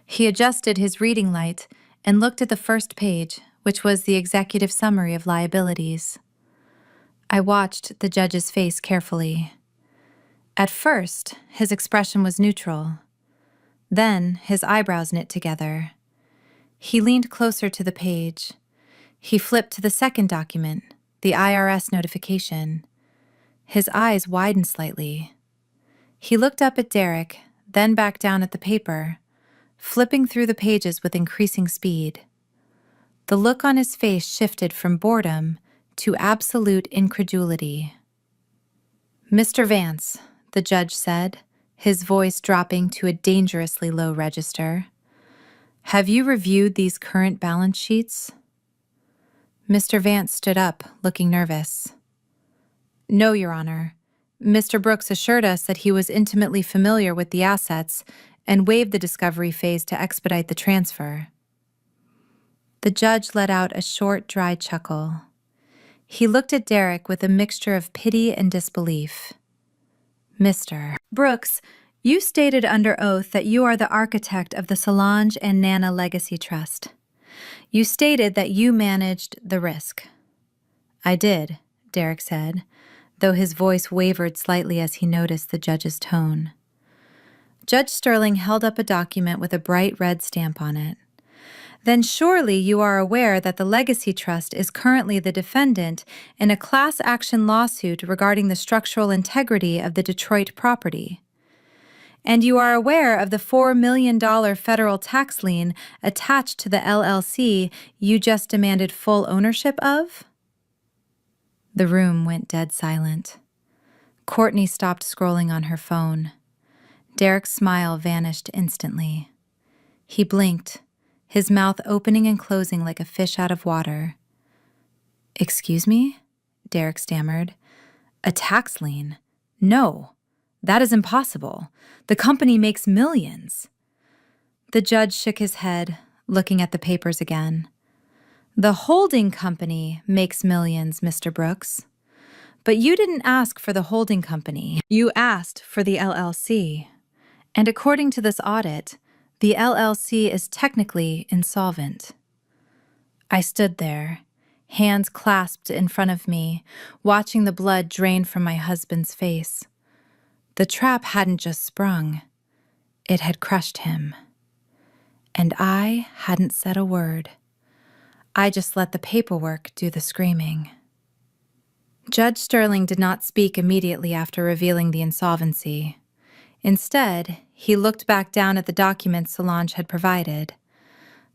He adjusted his reading light and looked at the first page, which was the executive summary of liabilities. I watched the judge's face carefully. At first, his expression was neutral. Then, his eyebrows knit together. He leaned closer to the page. He flipped to the second document, the IRS notification. His eyes widened slightly. He looked up at Derek, then back down at the paper, flipping through the pages with increasing speed. The look on his face shifted from boredom to absolute incredulity. "Mr. Vance," the judge said, his voice dropping to a dangerously low register, "have you reviewed these current balance sheets?" Mr. Vance stood up, looking nervous. "No, Your Honor. Mr. Brooks assured us that he was intimately familiar with the assets and waived the discovery phase to expedite the transfer." The judge let out a short, dry chuckle. He looked at Derek with a mixture of pity and disbelief. "Mr. Brooks, you stated under oath that you are the architect of the Solange and Nana Legacy Trust. You stated that you managed the risk." "I did," Derek said, though his voice wavered slightly as he noticed the judge's tone. Judge Sterling held up a document with a bright red stamp on it. "Then surely you are aware that the Legacy Trust is currently the defendant in a class action lawsuit regarding the structural integrity of the Detroit property. And you are aware of the $4 million federal tax lien attached to the LLC you just demanded full ownership of?" The room went dead silent. Courtney stopped scrolling on her phone. Derek's smile vanished instantly. He blinked, his mouth opening and closing like a fish out of water. "Excuse me?" Derek stammered. "A tax lien? No, that is impossible. The company makes millions." The judge shook his head, looking at the papers again. "The holding company makes millions, Mr. Brooks. But you didn't ask for the holding company. You asked for the LLC. And according to this audit, the LLC is technically insolvent." I stood there, hands clasped in front of me, watching the blood drain from my husband's face. The trap hadn't just sprung. It had crushed him. And I hadn't said a word. I just let the paperwork do the screaming. Judge Sterling did not speak immediately after revealing the insolvency. Instead, he looked back down at the documents Solange had provided.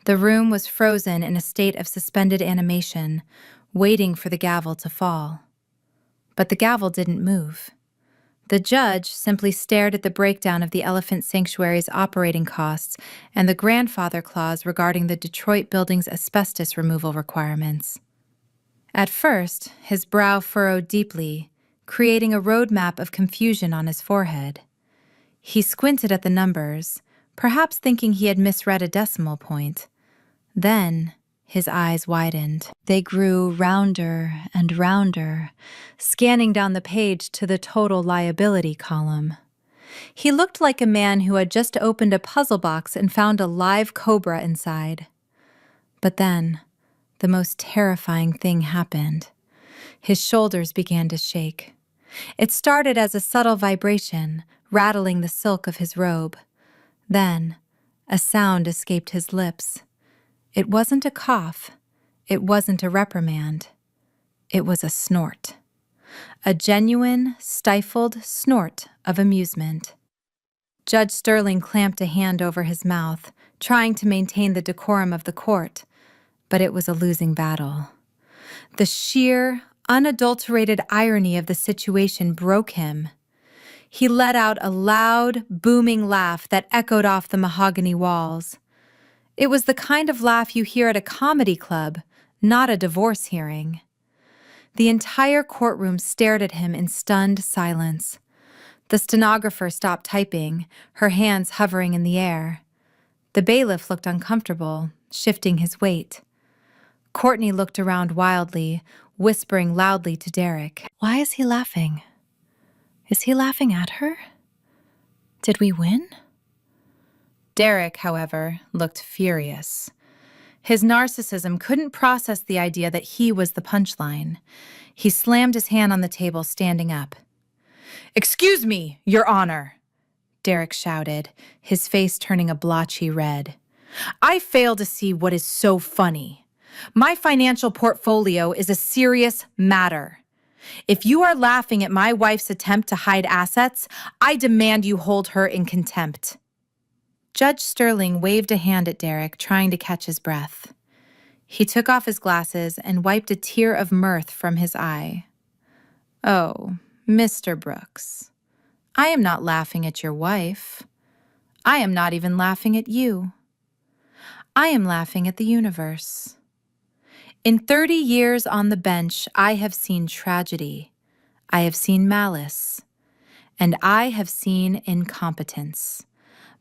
The room was frozen in a state of suspended animation, waiting for the gavel to fall. But the gavel didn't move. The judge simply stared at the breakdown of the Elephant Sanctuary's operating costs and the grandfather clause regarding the Detroit building's asbestos removal requirements. At first, his brow furrowed deeply, creating a roadmap of confusion on his forehead. He squinted at the numbers, perhaps thinking he had misread a decimal point. Then, his eyes widened. They grew rounder and rounder, scanning down the page to the total liability column. He looked like a man who had just opened a puzzle box and found a live cobra inside. But then, the most terrifying thing happened. His shoulders began to shake. It started as a subtle vibration, rattling the silk of his robe. Then, a sound escaped his lips. It wasn't a cough. It wasn't a reprimand. It was a snort. A genuine, stifled snort of amusement. Judge Sterling clamped a hand over his mouth, trying to maintain the decorum of the court, but it was a losing battle. The sheer, unadulterated irony of the situation broke him. He let out a loud, booming laugh that echoed off the mahogany walls. It was the kind of laugh you hear at a comedy club, not a divorce hearing. The entire courtroom stared at him in stunned silence. The stenographer stopped typing, her hands hovering in the air. The bailiff looked uncomfortable, shifting his weight. Courtney looked around wildly, whispering loudly to Derek. Why is he laughing? Is he laughing at her? Did we win? Derek, however, looked furious. His narcissism couldn't process the idea that he was the punchline. He slammed his hand on the table, standing up. "Excuse me, Your Honor," Derek shouted, his face turning a blotchy red. "I fail to see what is so funny. My financial portfolio is a serious matter. If you are laughing at my wife's attempt to hide assets, I demand you hold her in contempt." Judge Sterling waved a hand at Derek, trying to catch his breath. He took off his glasses and wiped a tear of mirth from his eye. "Oh, Mr. Brooks, I am not laughing at your wife. I am not even laughing at you. I am laughing at the universe. In 30 years on the bench, I have seen tragedy. I have seen malice. And I have seen incompetence.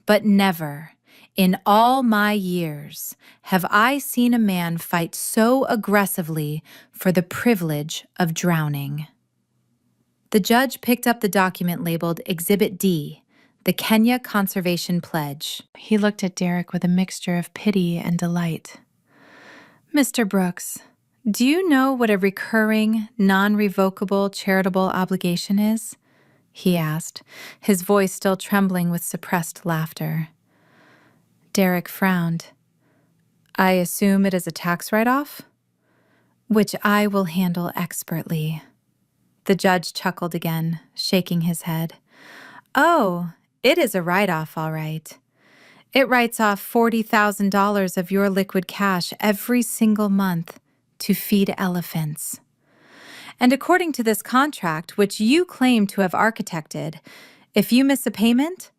But never, in all my years, have I seen a man fight so aggressively for the privilege of drowning." The judge picked up the document labeled Exhibit D, the Kenya Conservation Pledge. He looked at Derek with a mixture of pity and delight. "Mr. Brooks, do you know what a recurring, non-revocable charitable obligation is?" he asked, his voice still trembling with suppressed laughter. Derek frowned. "I assume it is a tax write-off?" "Which I will handle expertly." The judge chuckled again, shaking his head. "Oh, it is a write-off, all right. It writes off $40,000 of your liquid cash every single month to feed elephants. And according to this contract, which you claim to have architected, if you miss a payment,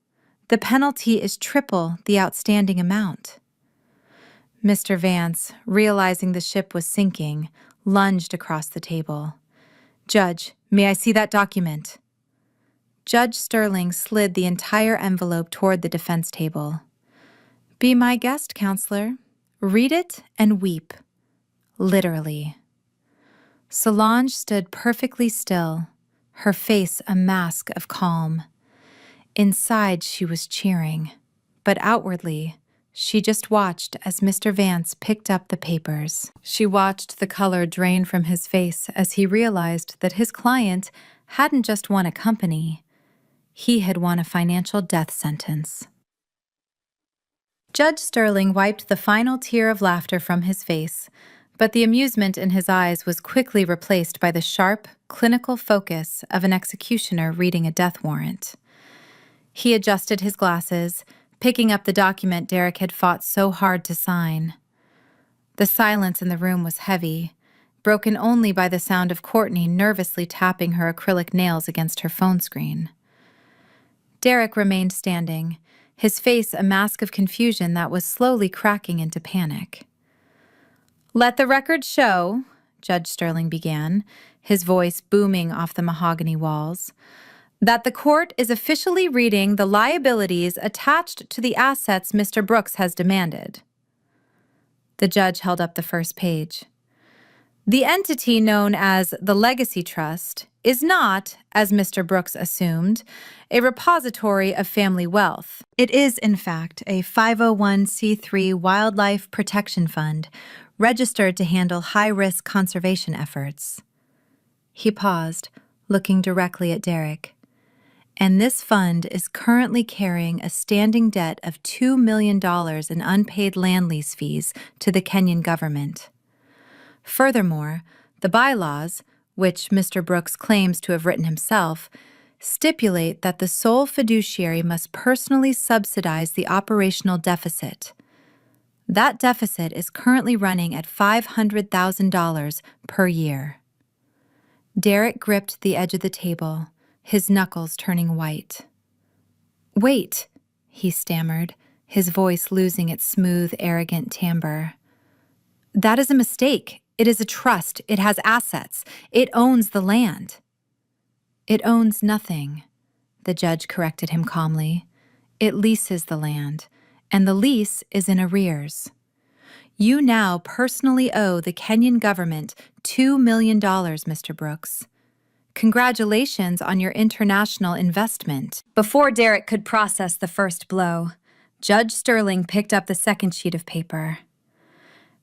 the penalty is triple the outstanding amount." Mr. Vance, realizing the ship was sinking, lunged across the table. "Judge, may I see that document?" Judge Sterling slid the entire envelope toward the defense table. "Be my guest, counselor. Read it and weep. Literally." Solange stood perfectly still, her face a mask of calm. Inside, she was cheering, but outwardly, she just watched as Mr. Vance picked up the papers. She watched the color drain from his face as he realized that his client hadn't just won a company, he had won a financial death sentence. Judge Sterling wiped the final tear of laughter from his face, but the amusement in his eyes was quickly replaced by the sharp, clinical focus of an executioner reading a death warrant. He adjusted his glasses, picking up the document Derek had fought so hard to sign. The silence in the room was heavy, broken only by the sound of Courtney nervously tapping her acrylic nails against her phone screen. Derek remained standing, his face a mask of confusion that was slowly cracking into panic. "Let the record show," Judge Sterling began, his voice booming off the mahogany walls, "that the court is officially reading the liabilities attached to the assets Mr. Brooks has demanded." The judge held up the first page. "The entity known as the Legacy Trust is not, as Mr. Brooks assumed, a repository of family wealth. It is, in fact, a 501c3 wildlife protection fund registered to handle high-risk conservation efforts." He paused, looking directly at Derek. And this fund is currently carrying a standing debt of $2 million in unpaid land lease fees to the Kenyan government. Furthermore, the bylaws, which Mr. Brooks claims to have written himself, stipulate that the sole fiduciary must personally subsidize the operational deficit. That deficit is currently running at $500,000 per year. Derek gripped the edge of the table, his knuckles turning white. "Wait," he stammered, his voice losing its smooth, arrogant timbre. "That is a mistake. It is a trust. It has assets. It owns the land." "It owns nothing," the judge corrected him calmly. "It leases the land, and the lease is in arrears. You now personally owe the Kenyan government $2 million, Mr. Brooks. Congratulations on your international investment." Before Derek could process the first blow, Judge Sterling picked up the second sheet of paper.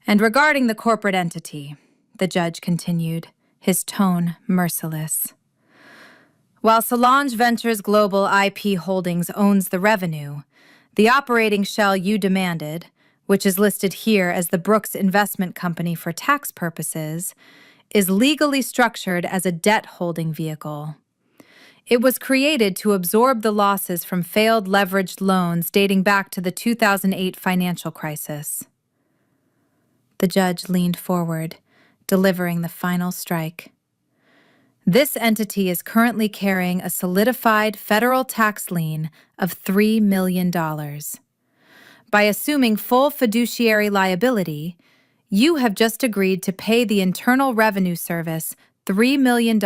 "And regarding the corporate entity," the judge continued, his tone merciless. "While Solange Ventures Global IP Holdings owns the revenue, the operating shell you demanded, which is listed here as the Brooks Investment Company for tax purposes, is legally structured as a debt-holding vehicle. It was created to absorb the losses from failed leveraged loans dating back to the 2008 financial crisis." The judge leaned forward, delivering the final strike. "This entity is currently carrying a solidified federal tax lien of $3 million. By assuming full fiduciary liability, you have just agreed to pay the Internal Revenue Service $3 million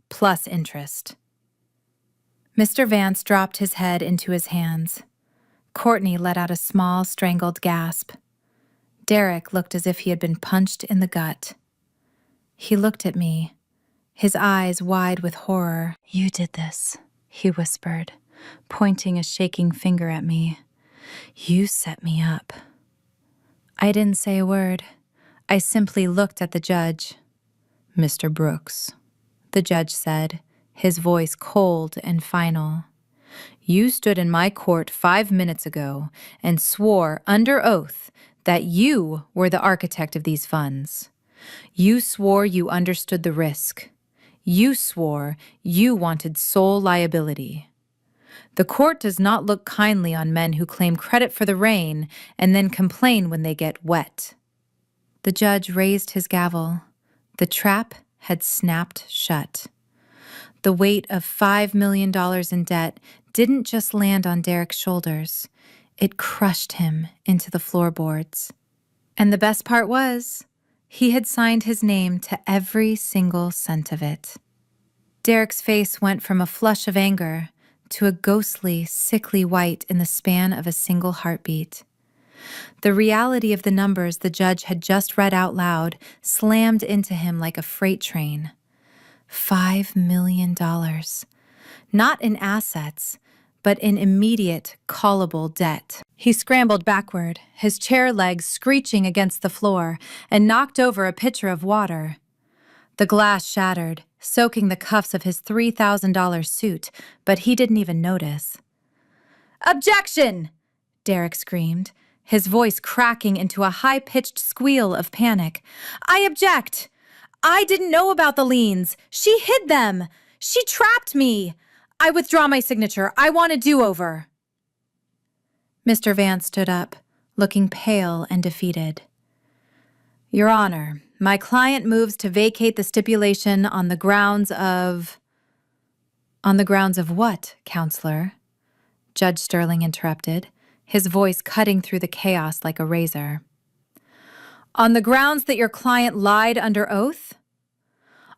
plus interest." Mr. Vance dropped his head into his hands. Courtney let out a small, strangled gasp. Derek looked as if he had been punched in the gut. He looked at me, his eyes wide with horror. "You did this," he whispered, pointing a shaking finger at me. "You set me up." I didn't say a word. I simply looked at the judge. "Mr. Brooks," the judge said, his voice cold and final. "You stood in my court 5 minutes ago and swore under oath that you were the architect of these funds. You swore you understood the risk. You swore you wanted sole liability. The court does not look kindly on men who claim credit for the rain and then complain when they get wet." The judge raised his gavel. The trap had snapped shut. The weight of $5 million in debt didn't just land on Derek's shoulders. It crushed him into the floorboards. And the best part was, he had signed his name to every single cent of it. Derek's face went from a flush of anger to a ghostly, sickly white in the span of a single heartbeat. The reality of the numbers the judge had just read out loud slammed into him like a freight train. $5 million. Not in assets, but in immediate, callable debt. He scrambled backward, his chair legs screeching against the floor, and knocked over a pitcher of water. The glass shattered, soaking the cuffs of his $3,000 suit, but he didn't even notice. "Objection!" Derek screamed, his voice cracking into a high-pitched squeal of panic. "I object! I didn't know about the liens! She hid them! She trapped me! I withdraw my signature. I want a do-over." Mr. Vance stood up, looking pale and defeated. "Your Honor, my client moves to vacate the stipulation on the grounds of—" "On the grounds of what, Counselor?" Judge Sterling interrupted, his voice cutting through the chaos like a razor. "On the grounds that your client lied under oath?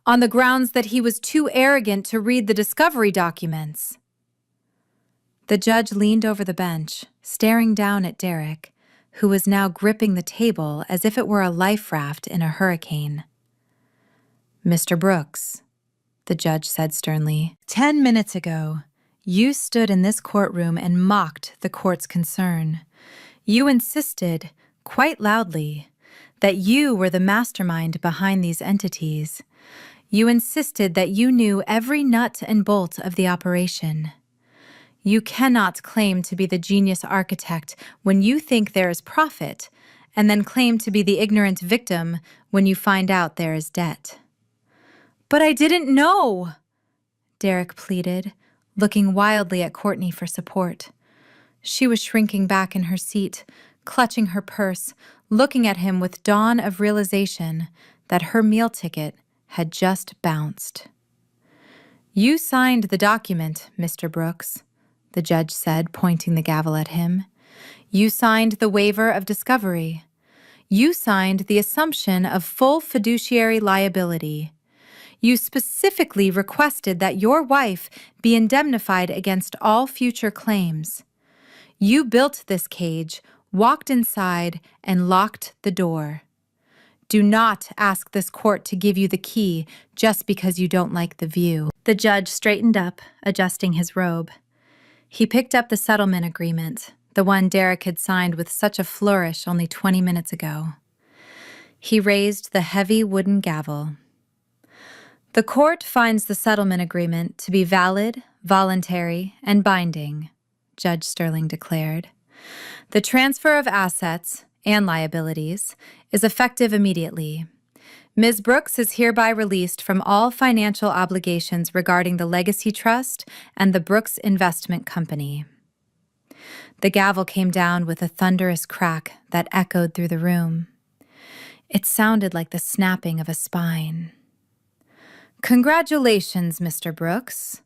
On the grounds that he was too arrogant to read the discovery documents?" The judge leaned over the bench, staring down at Derek, who was now gripping the table as if it were a life raft in a hurricane. "Mr. Brooks," the judge said sternly, 10 minutes ago, you stood in this courtroom and mocked the court's concern. You insisted, quite loudly, that you were the mastermind behind these entities. You insisted that you knew every nut and bolt of the operation. You cannot claim to be the genius architect when you think there is profit, and then claim to be the ignorant victim when you find out there is debt. But I didn't know, Derek pleaded, looking wildly at Courtney for support. She was shrinking back in her seat, clutching her purse, looking at him with dawn of realization that her meal ticket had just bounced. You signed the document, Mr. Brooks, the judge said, pointing the gavel at him. You signed the waiver of discovery. You signed the assumption of full fiduciary liability. You specifically requested that your wife be indemnified against all future claims. You built this cage, walked inside, and locked the door. Do not ask this court to give you the key just because you don't like the view. The judge straightened up, adjusting his robe. He picked up the settlement agreement, the one Derek had signed with such a flourish only 20 minutes ago. He raised the heavy wooden gavel. The court finds the settlement agreement to be valid, voluntary, and binding, Judge Sterling declared. The transfer of assets and liabilities is effective immediately. Ms. Brooks is hereby released from all financial obligations regarding the Legacy Trust and the Brooks Investment Company. The gavel came down with a thunderous crack that echoed through the room. It sounded like the snapping of a spine. Congratulations, Mr. Brooks,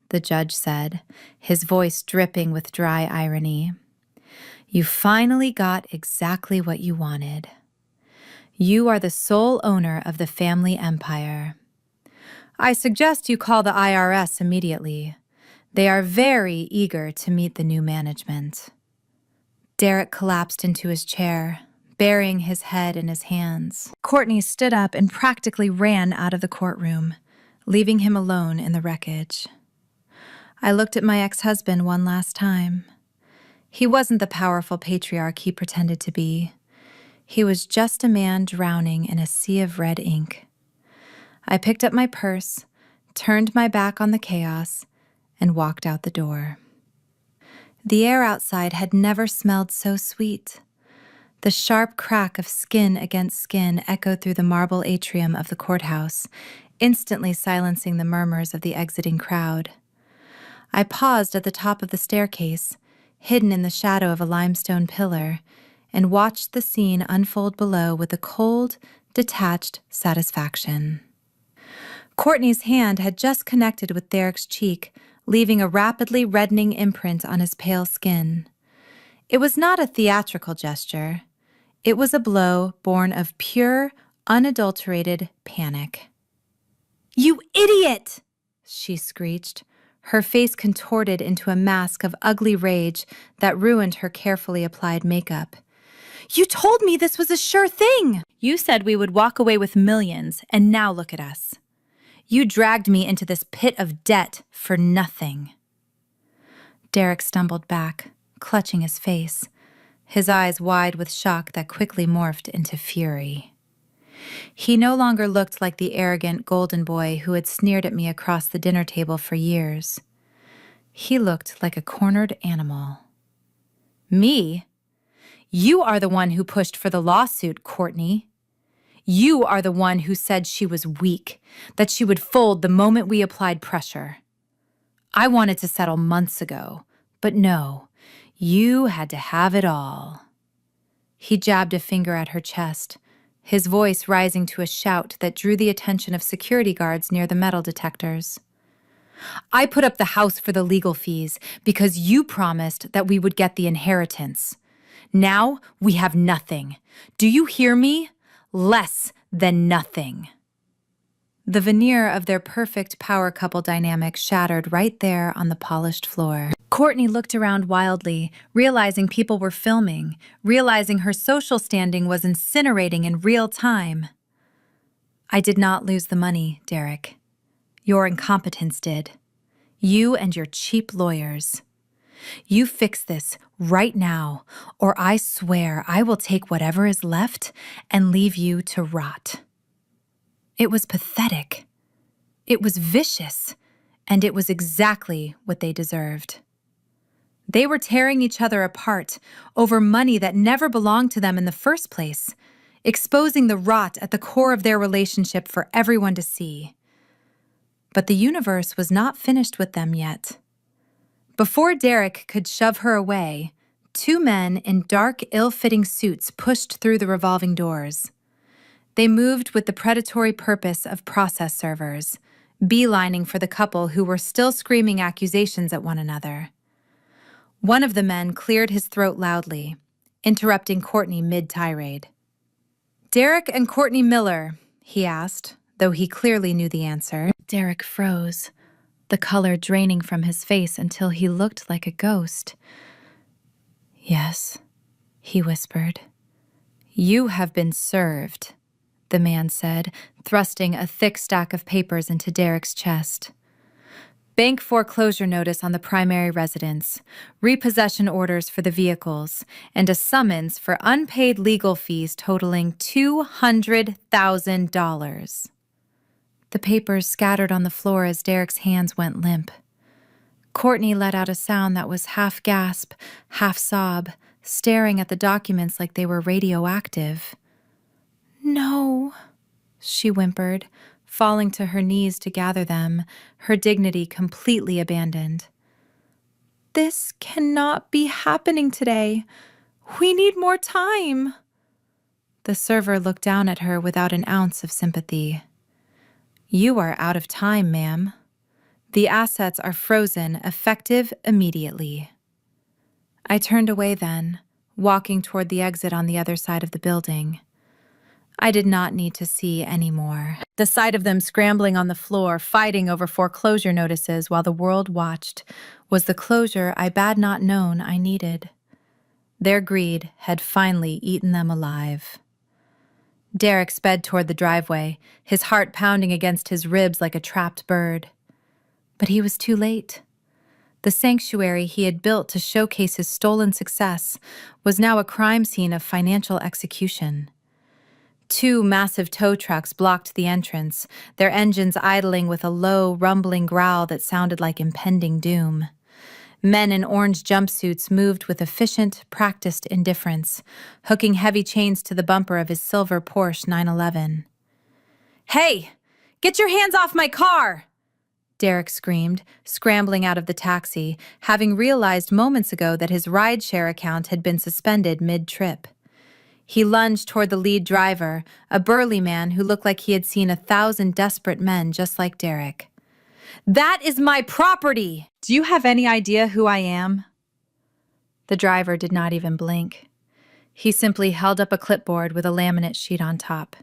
the judge said, his voice dripping with dry irony. You finally got exactly what you wanted. You are the sole owner of the family empire. I suggest you call the IRS immediately. They are very eager to meet the new management. Derek collapsed into his chair, burying his head in his hands. Courtney stood up and practically ran out of the courtroom, leaving him alone in the wreckage. I looked at my ex-husband one last time. He wasn't the powerful patriarch he pretended to be. He was just a man drowning in a sea of red ink. I picked up my purse, turned my back on the chaos, and walked out the door. The air outside had never smelled so sweet. The sharp crack of skin against skin echoed through the marble atrium of the courthouse, instantly silencing the murmurs of the exiting crowd. I paused at the top of the staircase, hidden in the shadow of a limestone pillar, and watched the scene unfold below with a cold, detached satisfaction. Courtney's hand had just connected with Derek's cheek, leaving a rapidly reddening imprint on his pale skin. It was not a theatrical gesture. It was a blow born of pure, unadulterated panic. "You idiot!" she screeched, her face contorted into a mask of ugly rage that ruined her carefully applied makeup. "You told me this was a sure thing! You said we would walk away with millions, and now look at us. You dragged me into this pit of debt for nothing." Derek stumbled back, clutching his face, his eyes wide with shock that quickly morphed into fury. He no longer looked like the arrogant golden boy who had sneered at me across the dinner table for years. He looked like a cornered animal. "Me? You are the one who pushed for the lawsuit, Courtney. You are the one who said she was weak, that she would fold the moment we applied pressure. I wanted to settle months ago, but no, you had to have it all." He jabbed a finger at her chest, his voice rising to a shout that drew the attention of security guards near the metal detectors. "I put up the house for the legal fees because you promised that we would get the inheritance. Now we have nothing. Do you hear me? Less than nothing." The veneer of their perfect power couple dynamic shattered right there on the polished floor. Courtney looked around wildly, realizing people were filming, realizing her social standing was incinerating in real time. "I did not lose the money, Derek. Your incompetence did. You and your cheap lawyers. You fix this right now, or I swear I will take whatever is left and leave you to rot." It was pathetic. It was vicious, and it was exactly what they deserved. They were tearing each other apart over money that never belonged to them in the first place, exposing the rot at the core of their relationship for everyone to see. But the universe was not finished with them yet. Before Derek could shove her away, two men in dark, ill-fitting suits pushed through the revolving doors. They moved with the predatory purpose of process servers, beelining for the couple who were still screaming accusations at one another. One of the men cleared his throat loudly, interrupting Courtney mid-tirade. "Derek and Courtney Miller," he asked, though he clearly knew the answer. Derek froze, the color draining from his face until he looked like a ghost. "Yes," he whispered. "You have been served," the man said, thrusting a thick stack of papers into Derek's chest. "Bank foreclosure notice on the primary residence, repossession orders for the vehicles, and a summons for unpaid legal fees totaling $200,000. The papers scattered on the floor as Derek's hands went limp. Courtney let out a sound that was half gasp, half sob, staring at the documents like they were radioactive. "No," she whimpered, falling to her knees to gather them, her dignity completely abandoned. "This cannot be happening today. We need more time." The server looked down at her without an ounce of sympathy. "You are out of time, ma'am. The assets are frozen, effective immediately." I turned away then, walking toward the exit on the other side of the building. I did not need to see any more. The sight of them scrambling on the floor, fighting over foreclosure notices while the world watched, was the closure I bad not known I needed. Their greed had finally eaten them alive. Derek sped toward the driveway, his heart pounding against his ribs like a trapped bird. But he was too late. The sanctuary he had built to showcase his stolen success was now a crime scene of financial execution. Two massive tow trucks blocked the entrance, their engines idling with a low, rumbling growl that sounded like impending doom. Men in orange jumpsuits moved with efficient, practiced indifference, hooking heavy chains to the bumper of his silver Porsche 911. "Hey! Get your hands off my car!" Derek screamed, scrambling out of the taxi, having realized moments ago that his rideshare account had been suspended mid-trip. He lunged toward the lead driver, a burly man who looked like he had seen 1,000 desperate men just like Derek. "That is my property! Do you have any idea who I am?" The driver did not even blink. He simply held up a clipboard with a laminate sheet on top.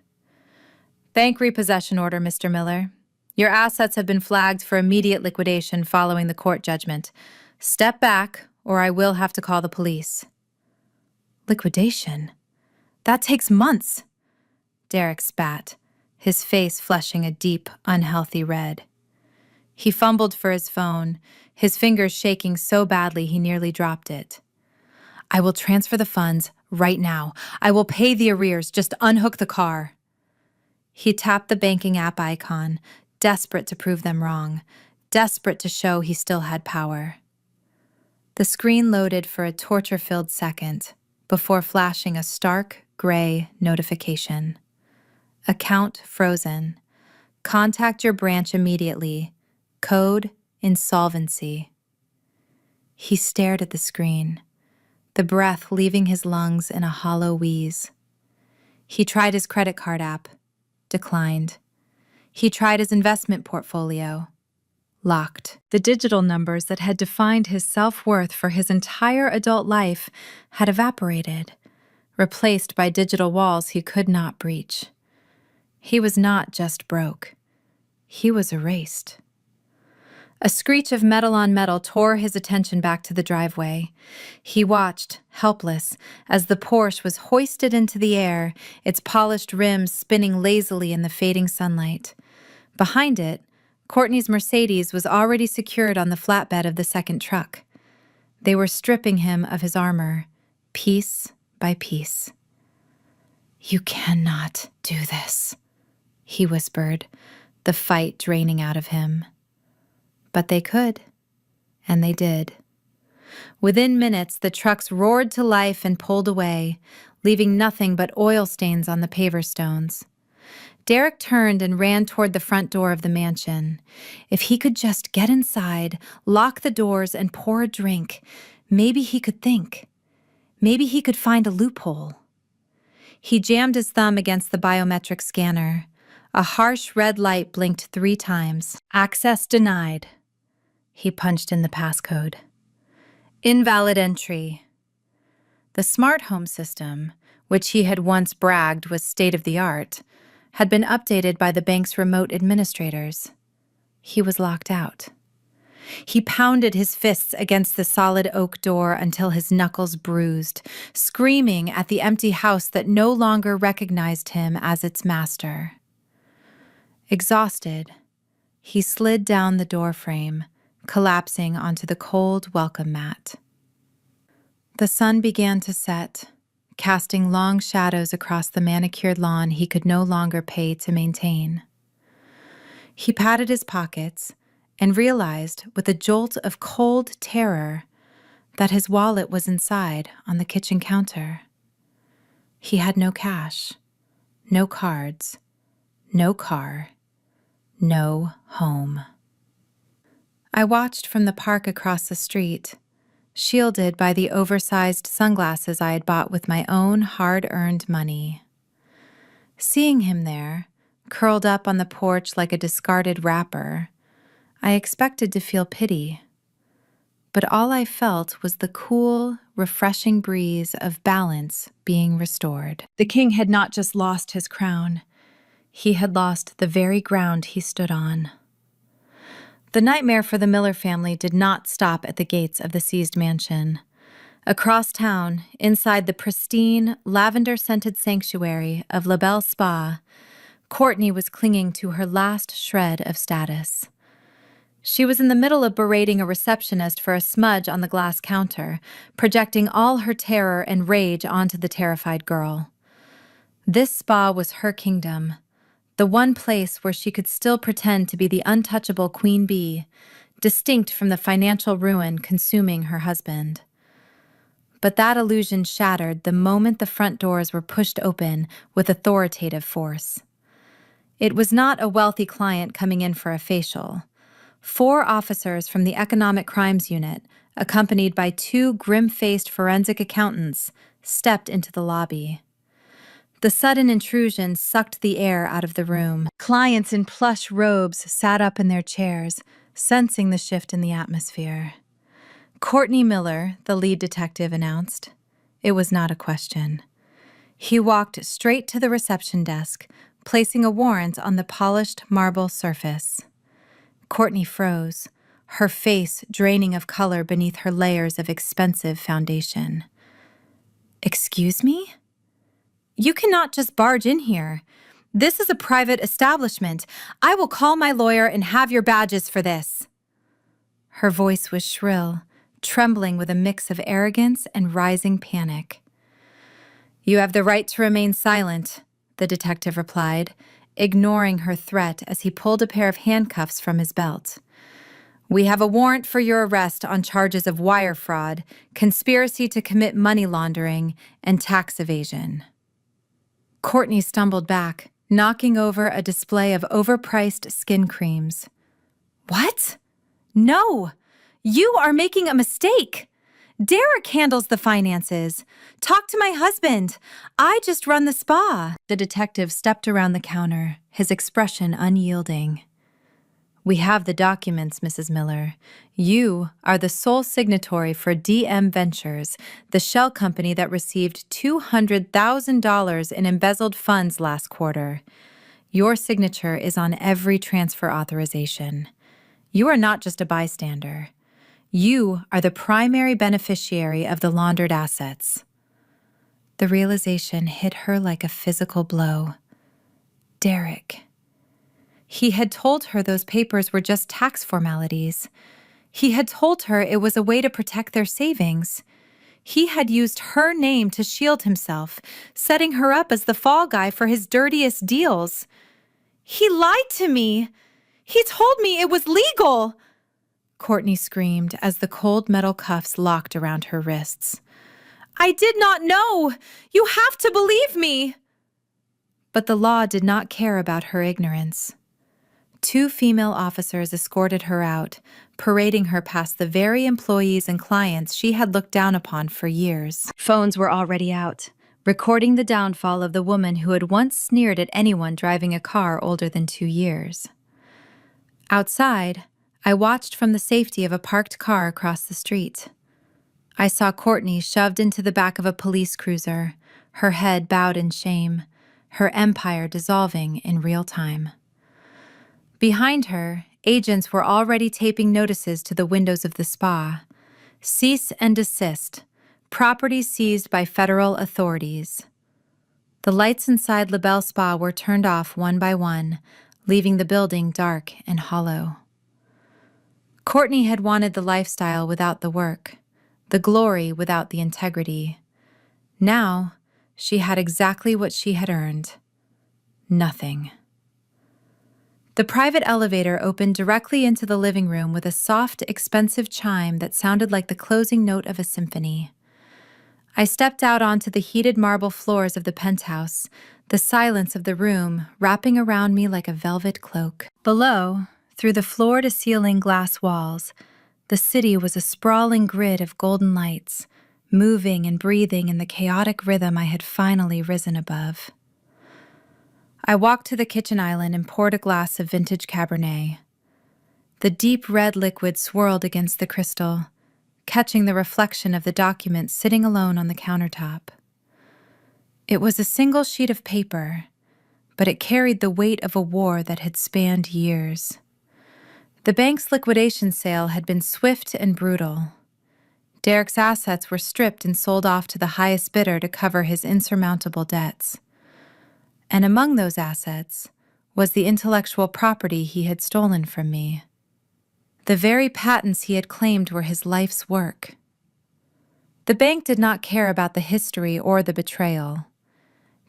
"Bank repossession order, Mr. Miller. Your assets have been flagged for immediate liquidation following the court judgment. Step back, or I will have to call the police." "Liquidation? That takes months." Derek spat, his face flushing a deep, unhealthy red. He fumbled for his phone, his fingers shaking so badly he nearly dropped it. "I will transfer the funds right now. I will pay the arrears. Just unhook the car." He tapped the banking app icon, desperate to prove them wrong, desperate to show he still had power. The screen loaded for a torture-filled second before flashing a stark, gray notification. "Account frozen. Contact your branch immediately. Code insolvency." He stared at the screen, the breath leaving his lungs in a hollow wheeze. He tried his credit card app. Declined. He tried his investment portfolio. Locked. The digital numbers that had defined his self-worth for his entire adult life had evaporated, replaced by digital walls he could not breach. He was not just broke. He was erased. A screech of metal on metal tore his attention back to the driveway. He watched, helpless, as the Porsche was hoisted into the air, its polished rims spinning lazily in the fading sunlight. Behind it, Courtney's Mercedes was already secured on the flatbed of the second truck. They were stripping him of his armor, piece by piece. "You cannot do this," he whispered, the fight draining out of him. But they could, and they did. Within minutes, the trucks roared to life and pulled away, leaving nothing but oil stains on the paver stones. Derek turned and ran toward the front door of the mansion. If he could just get inside, lock the doors, and pour a drink, maybe he could think. Maybe he could find a loophole. He jammed his thumb against the biometric scanner. A harsh red light blinked 3 times. Access denied. He punched in the passcode. Invalid entry. The smart home system, which he had once bragged was state-of-the-art, had been updated by the bank's remote administrators. He was locked out. He pounded his fists against the solid oak door until his knuckles bruised, screaming at the empty house that no longer recognized him as its master. Exhausted, he slid down the doorframe, collapsing onto the cold welcome mat. The sun began to set, casting long shadows across the manicured lawn he could no longer pay to maintain. He patted his pockets and realized with a jolt of cold terror that his wallet was inside on the kitchen counter. He had no cash, no cards, no car, no home. I watched from the park across the street, shielded by the oversized sunglasses I had bought with my own hard-earned money. Seeing him there, curled up on the porch like a discarded wrapper, I expected to feel pity. But all I felt was the cool, refreshing breeze of balance being restored. The king had not just lost his crown, he had lost the very ground he stood on. The nightmare for the Miller family did not stop at the gates of the seized mansion. Across town, inside the pristine, lavender-scented sanctuary of La Belle Spa, Courtney was clinging to her last shred of status. She was in the middle of berating a receptionist for a smudge on the glass counter, projecting all her terror and rage onto the terrified girl. This spa was her kingdom, the one place where she could still pretend to be the untouchable queen bee, distinct from the financial ruin consuming her husband. But that illusion shattered the moment the front doors were pushed open with authoritative force. It was not a wealthy client coming in for a facial. 4 officers from the Economic Crimes Unit, accompanied by 2 grim-faced forensic accountants, stepped into the lobby. The sudden intrusion sucked the air out of the room. Clients in plush robes sat up in their chairs, sensing the shift in the atmosphere. Courtney Miller, the lead detective, announced. It was not a question. He walked straight to the reception desk, placing a warrant on the polished marble surface. Courtney froze, her face draining of color beneath her layers of expensive foundation. "Excuse me? You cannot just barge in here. This is a private establishment. I will call my lawyer and have your badges for this." Her voice was shrill, trembling with a mix of arrogance and rising panic. "You have the right to remain silent," the detective replied, ignoring her threat as he pulled a pair of handcuffs from his belt. "We have a warrant for your arrest on charges of wire fraud, conspiracy to commit money laundering, and tax evasion." Courtney stumbled back, knocking over a display of overpriced skin creams. "What? No! You are making a mistake! Derek handles the finances. Talk to my husband. I just run the spa." The detective stepped around the counter, his expression unyielding. "We have the documents, Mrs. Miller. You are the sole signatory for DM Ventures, the shell company that received $200,000 in embezzled funds last quarter. Your signature is on every transfer authorization. You are not just a bystander. You are the primary beneficiary of the laundered assets." The realization hit her like a physical blow. Derek. He had told her those papers were just tax formalities. He had told her it was a way to protect their savings. He had used her name to shield himself, setting her up as the fall guy for his dirtiest deals. "He lied to me! He told me it was legal!" Courtney screamed as the cold metal cuffs locked around her wrists. "I did not know! You have to believe me!" But the law did not care about her ignorance. 2 female officers escorted her out, parading her past the very employees and clients she had looked down upon for years. Phones were already out, recording the downfall of the woman who had once sneered at anyone driving a car older than 2 years. Outside, I watched from the safety of a parked car across the street. I saw Courtney shoved into the back of a police cruiser, her head bowed in shame, her empire dissolving in real time. Behind her, agents were already taping notices to the windows of the spa. Cease and desist. Property seized by federal authorities. The lights inside LaBelle Spa were turned off one by one, leaving the building dark and hollow. Courtney had wanted the lifestyle without the work, the glory without the integrity. Now, she had exactly what she had earned. Nothing. The private elevator opened directly into the living room with a soft, expensive chime that sounded like the closing note of a symphony. I stepped out onto the heated marble floors of the penthouse, the silence of the room wrapping around me like a velvet cloak. Below, through the floor-to-ceiling glass walls, the city was a sprawling grid of golden lights, moving and breathing in the chaotic rhythm I had finally risen above. I walked to the kitchen island and poured a glass of vintage Cabernet. The deep red liquid swirled against the crystal, catching the reflection of the document sitting alone on the countertop. It was a single sheet of paper, but it carried the weight of a war that had spanned years. The bank's liquidation sale had been swift and brutal. Derek's assets were stripped and sold off to the highest bidder to cover his insurmountable debts. And among those assets was the intellectual property he had stolen from me. The very patents he had claimed were his life's work. The bank did not care about the history or the betrayal.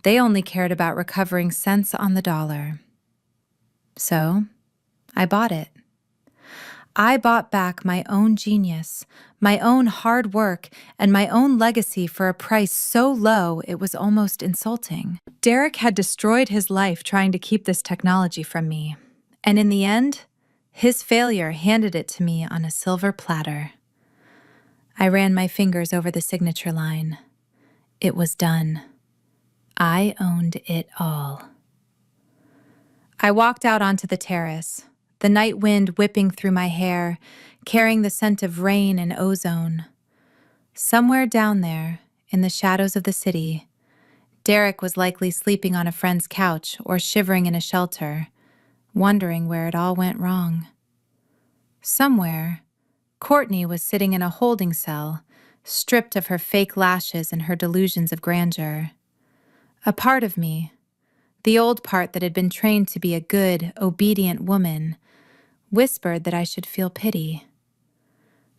They only cared about recovering cents on the dollar. So, I bought it. I bought back my own genius, my own hard work, and my own legacy for a price so low it was almost insulting. Derek had destroyed his life trying to keep this technology from me, and in the end, his failure handed it to me on a silver platter. I ran my fingers over the signature line. It was done. I owned it all. I walked out onto the terrace, the night wind whipping through my hair, carrying the scent of rain and ozone. Somewhere down there, in the shadows of the city, Derek was likely sleeping on a friend's couch or shivering in a shelter, wondering where it all went wrong. Somewhere, Courtney was sitting in a holding cell, stripped of her fake lashes and her delusions of grandeur. A part of me, the old part that had been trained to be a good, obedient woman, whispered that I should feel pity,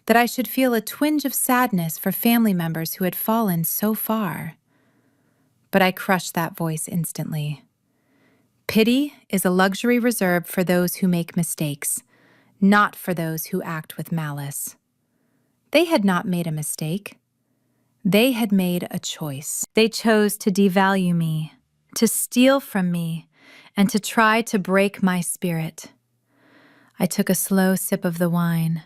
that I should feel a twinge of sadness for family members who had fallen so far. But I crushed that voice instantly. Pity is a luxury reserved for those who make mistakes, not for those who act with malice. They had not made a mistake. They had made a choice. They chose to devalue me, to steal from me, and to try to break my spirit. I took a slow sip of the wine,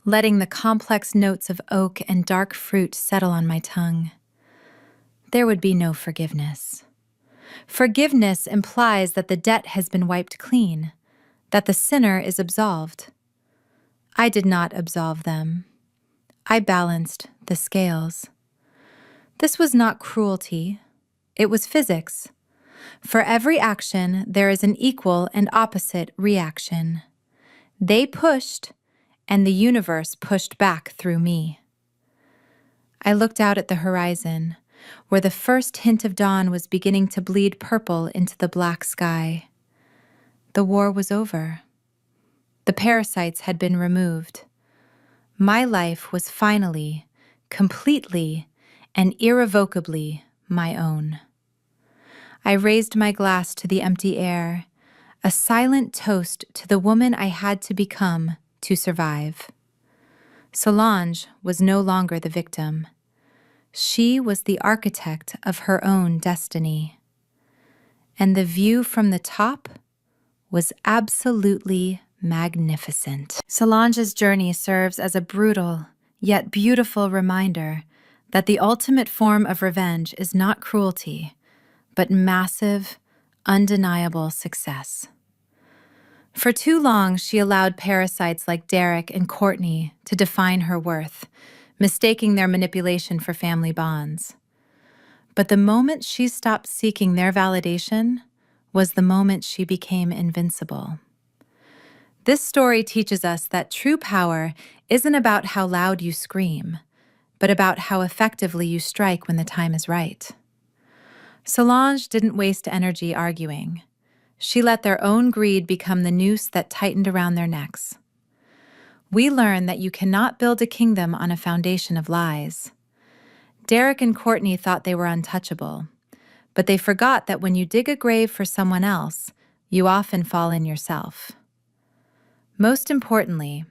letting the complex notes of oak and dark fruit settle on my tongue. There would be no forgiveness. Forgiveness implies that the debt has been wiped clean, that the sinner is absolved. I did not absolve them. I balanced the scales. This was not cruelty. It was physics. For every action, there is an equal and opposite reaction. They pushed, and the universe pushed back through me. I looked out at the horizon, where the first hint of dawn was beginning to bleed purple into the black sky. The war was over. The parasites had been removed. My life was finally, completely, and irrevocably my own. I raised my glass to the empty air, a silent toast to the woman I had to become to survive. Solange was no longer the victim. She was the architect of her own destiny. And the view from the top was absolutely magnificent. Solange's journey serves as a brutal, yet beautiful reminder that the ultimate form of revenge is not cruelty, but massive, undeniable success. For too long, she allowed parasites like Derek and Courtney to define her worth, mistaking their manipulation for family bonds. But the moment she stopped seeking their validation was the moment she became invincible. This story teaches us that true power isn't about how loud you scream, but about how effectively you strike when the time is right. Solange didn't waste energy arguing. She let their own greed become the noose that tightened around their necks. We learn that you cannot build a kingdom on a foundation of lies. Derek and Courtney thought they were untouchable, but they forgot that when you dig a grave for someone else, you often fall in yourself. Most importantly,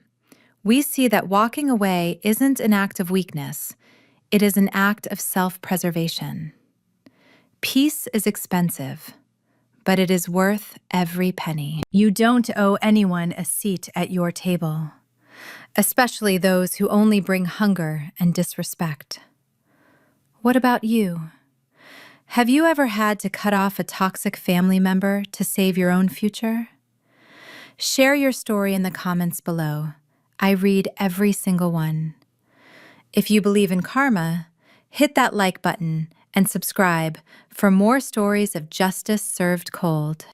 we see that walking away isn't an act of weakness, it is an act of self-preservation. Peace is expensive, but it is worth every penny. You don't owe anyone a seat at your table, especially those who only bring hunger and disrespect. What about you? Have you ever had to cut off a toxic family member to save your own future? Share your story in the comments below. I read every single one. If you believe in karma, hit that like button and subscribe for more stories of justice served cold.